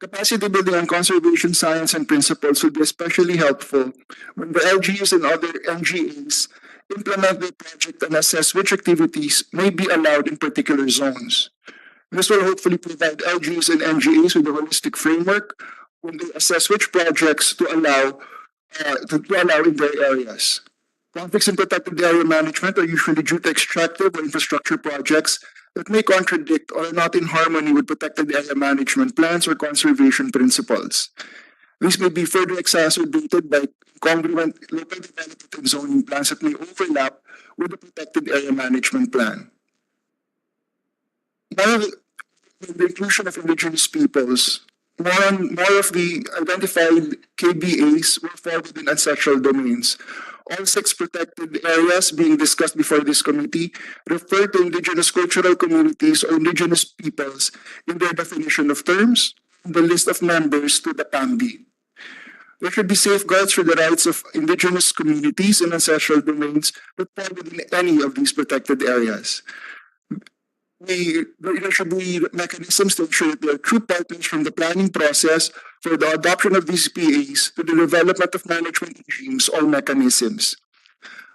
Capacity building on conservation science and principles will be especially helpful when the LGUs and other NGAs implement their project and assess which activities may be allowed in particular zones. This will hopefully provide LGUs and NGAs with a holistic framework when they assess which projects to allow in their areas. Conflicts in protected area management are usually due to extractive or infrastructure projects that may contradict or are not in harmony with protected area management plans or conservation principles. These may be further exacerbated by incongruent local development and zoning plans that may overlap with the protected area management plan. Now, with the inclusion of indigenous peoples, more of the identified KBAs will fall within ancestral domains. All 6 protected areas being discussed before this committee refer to indigenous cultural communities or indigenous peoples in their definition of terms, and the list of members to the PAMB. There should be safeguards for the rights of indigenous communities in ancestral domains that fall within any of these protected areas. There should be mechanisms to ensure that there are true partners from the planning process for the adoption of these PAs to the development of management regimes or mechanisms.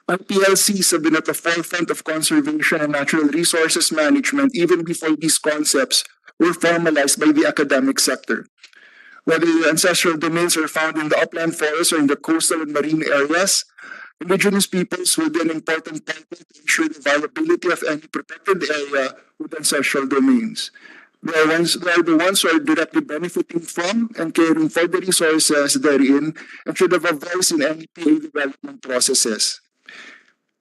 Our PLCs have been at the forefront of conservation and natural resources management even before these concepts were formalized by the academic sector. Whether the ancestral domains are found in the upland forests or in the coastal and marine areas, indigenous peoples will be an important partner to ensure the viability of any protected area with ancestral domains. They are the ones who are directly benefiting from and caring for the resources therein and should have a voice in any PA development processes.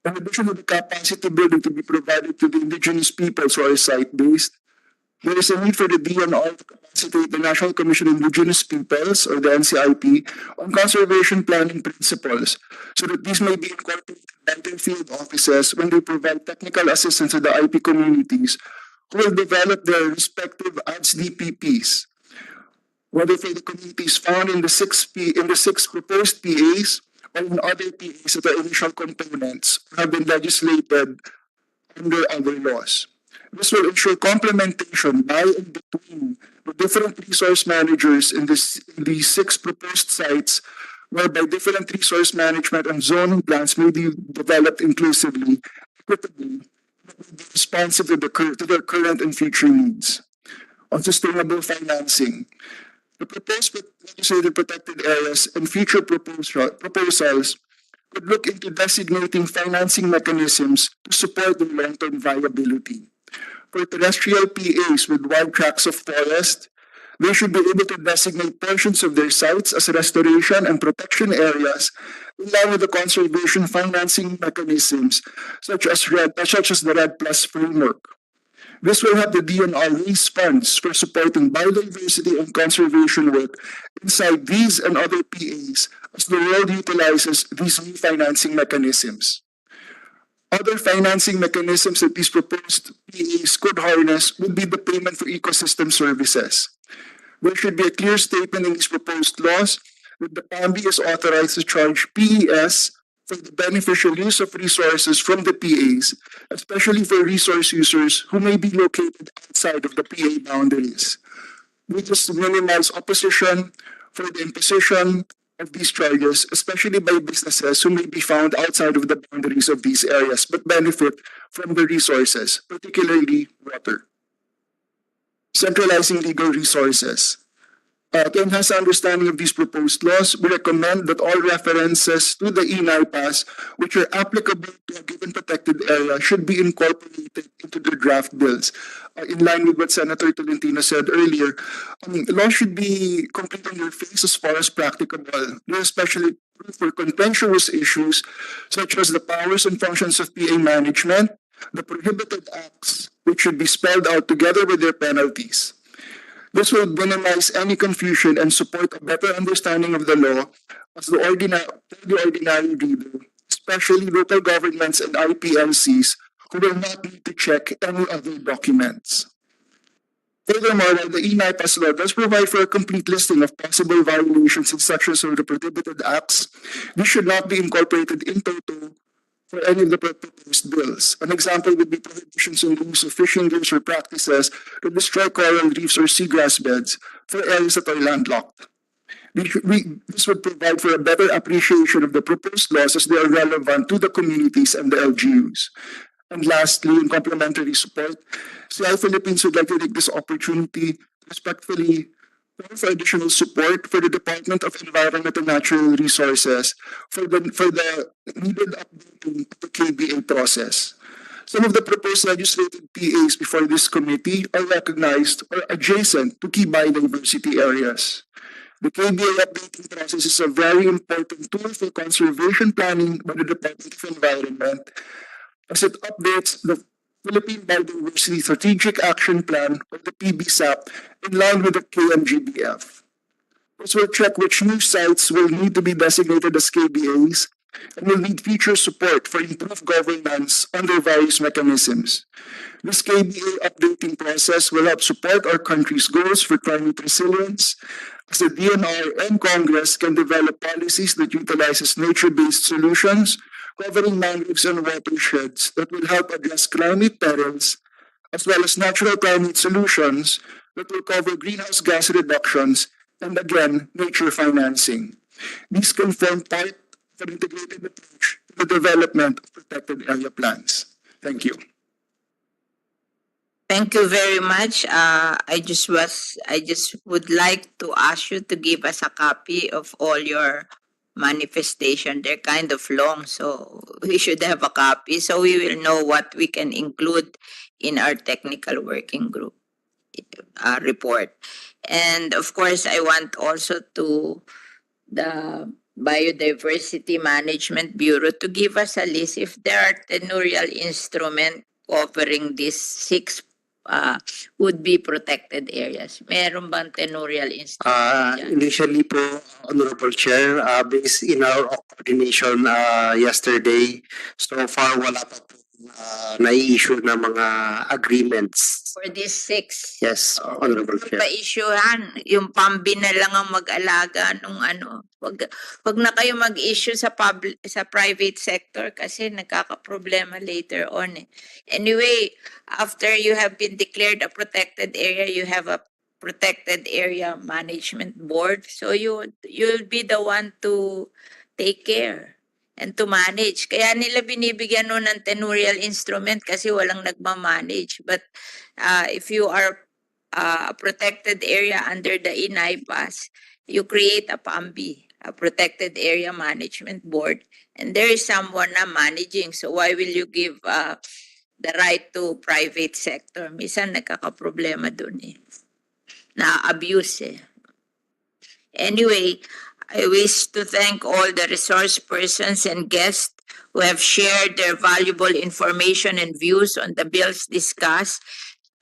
In addition to the capacity building to be provided to the indigenous peoples who are site-based, there is a need for the DNR to capacitate the National Commission on Indigenous Peoples, or the NCIP, on conservation planning principles so that these may be incorporated by their field offices when they provide technical assistance to the IP communities who will develop their respective ADS DPPs, whether for the communities found in the six proposed PAs or in other PAs that are initial components have been legislated under other laws. This will ensure complementation by and between the different resource managers in these 6 proposed sites, whereby different resource management and zoning plans may be developed inclusively, equitably, responsive to their current and future needs. On sustainable financing, the proposed legislative protected areas and future proposals could look into designating financing mechanisms to support their long-term viability. For terrestrial PAs with wide tracts of forest, they should be able to designate portions of their sites as restoration and protection areas in line with the conservation financing mechanisms such as the RED Plus framework. This will help the DNR raise funds for supporting biodiversity and conservation work inside these and other PAs as the world utilizes these new financing mechanisms. Other financing mechanisms that these proposed PAs could harness would be the payment for ecosystem services. There should be a clear statement in these proposed laws that the PAMB is authorized to charge PES for the beneficial use of resources from the PAs, especially for resource users who may be located outside of the PA boundaries. We just minimize opposition for the imposition of these charges, especially by businesses who may be found outside of the boundaries of these areas but benefit from the resources, particularly water. Centralizing legal resources. To enhance the understanding of these proposed laws, we recommend that all references to the ENIPAS, which are applicable to a given protected area, should be incorporated into the draft bills. In line with what Senator Tolentino said earlier, the law should be complete on their face as far as practicable, especially for contentious issues such as the powers and functions of PA management, the prohibited acts, which should be spelled out together with their penalties. This will minimize any confusion and support a better understanding of the law as the ordinary reader especially local governments and IPLCs, who will not need to check any other documents. Furthermore, while the e-NIPAS law does provide for a complete listing of possible violations and sections of the prohibited acts, these should not be incorporated in toto for any of the proposed bills. An example would be prohibitions on the use of fishing gears or practices to destroy coral reefs or seagrass beds for areas that are landlocked. This would provide for a better appreciation of the proposed laws as they are relevant to the communities and the LGUs. And lastly, in complementary support, CI Philippines would like to take this opportunity to respectfully call for additional support for the Department of Environment and Natural Resources for the needed updating of the KBA process. Some of the proposed legislative PAs before this committee are recognized or adjacent to key biodiversity areas. The KBA updating process is a very important tool for conservation planning by the Department of Environment, as it updates the Philippine Biodiversity Strategic Action Plan, or the PBSAP, in line with the KMGBF. This will check which new sites will need to be designated as KBAs and will need future support for improved governance under various mechanisms. This KBA updating process will help support our country's goals for climate resilience, as the DNR and Congress can develop policies that utilizes nature-based solutions covering mangroves and watersheds that will help address climate perils, as well as natural climate solutions that will cover greenhouse gas reductions and, again, nature financing. These can form part of an integrated approach to the development of protected area plans. Thank you. Thank you very much. I just would like to ask you to give us a copy of all your manifestation. They're kind of long, so we should have a copy so we will know what we can include in our technical working group report. And of course, I want also to the Biodiversity Management Bureau to give us a list if there are tenurial instruments covering these 6 would-be protected areas. Meron bang tenurial instrument dyan? Initially po, Honorable Chair, based in our coordination yesterday, so far wala pa po na-issue na mga agreements. For these 6? Yes, Honorable Chair. Pa-issuehan, yung PAMBI na lang ang mag-alaga nung ano. Wag na kayo mag-issue sa private sector kasi nagkakaproblema later on. Anyway, after you have been declared a protected area, you have a protected area management board. So you'll be the one to take care and to manage. Kaya nila binibigyan nun ng tenurial instrument kasi walang nagmamanage. But if you are a protected area under the INAIPAS, you create a PAMBI, a Protected Area Management Board, and there is someone na managing. So why will you give the right to private sector? Minsan nagkakaproblema dun na-abuse Anyway, I wish to thank all the resource persons and guests who have shared their valuable information and views on the bills discussed.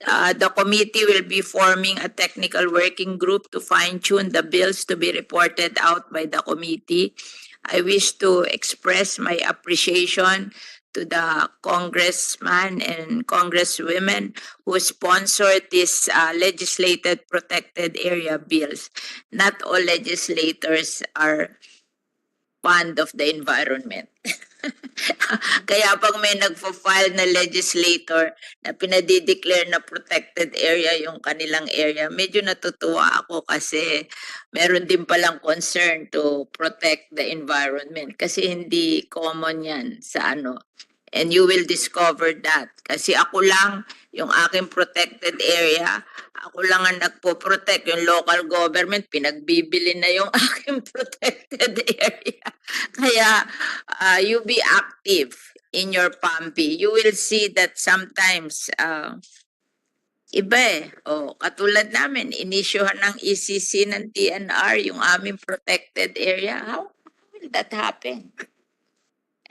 The committee will be forming a technical working group to fine-tune the bills to be reported out by the committee. I wish to express my appreciation to the congressman and congresswomen who sponsored these legislated protected area bills. Not all legislators are fond of the environment. Kaya pag may nagpo-file na legislator na pinadideclare na protected area yung kanilang area, medyo natutuwa ako kasi meron din palang concern to protect the environment kasi hindi common yan sa ano. And you will discover that. Kasi ako lang, yung aking protected area, ako lang ang nagpo-protect. Yung local government, pinagbibili na yung aking protected area. Kaya you be active in your PAMPI. You will see that sometimes, iba katulad namin, inisyuhan ng ECC ng TNR, yung aming protected area. How will that happen?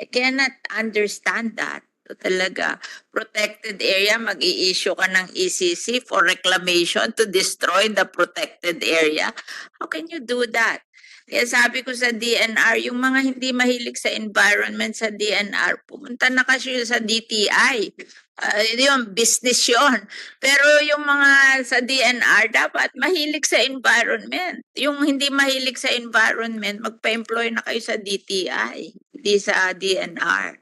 I cannot understand that. So, talaga, protected area, mag-i-issue ka ng ECC for reclamation to destroy the protected area. How can you do that? Kaya sabi ko sa DNR, yung mga hindi mahilig sa environment sa DNR, pumunta na kasi sa DTI. Yun, business yun. Pero yung mga sa DNR, dapat mahilig sa environment. Yung hindi mahilig sa environment, magpa-employ na kayo sa DTI, hindi sa DNR.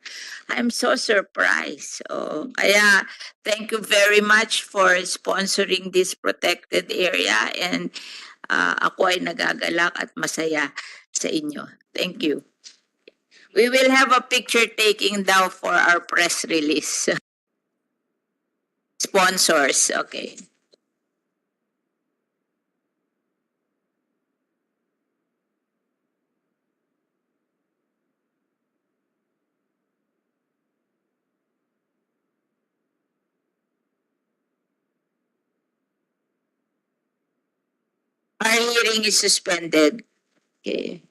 I'm so surprised. So, kaya thank you very much for sponsoring this protected area, and ako ay nagagalak at masaya sa inyo. Thank you. We will have a picture taking now for our press release. Sponsors, okay. Our hearing is suspended. Okay.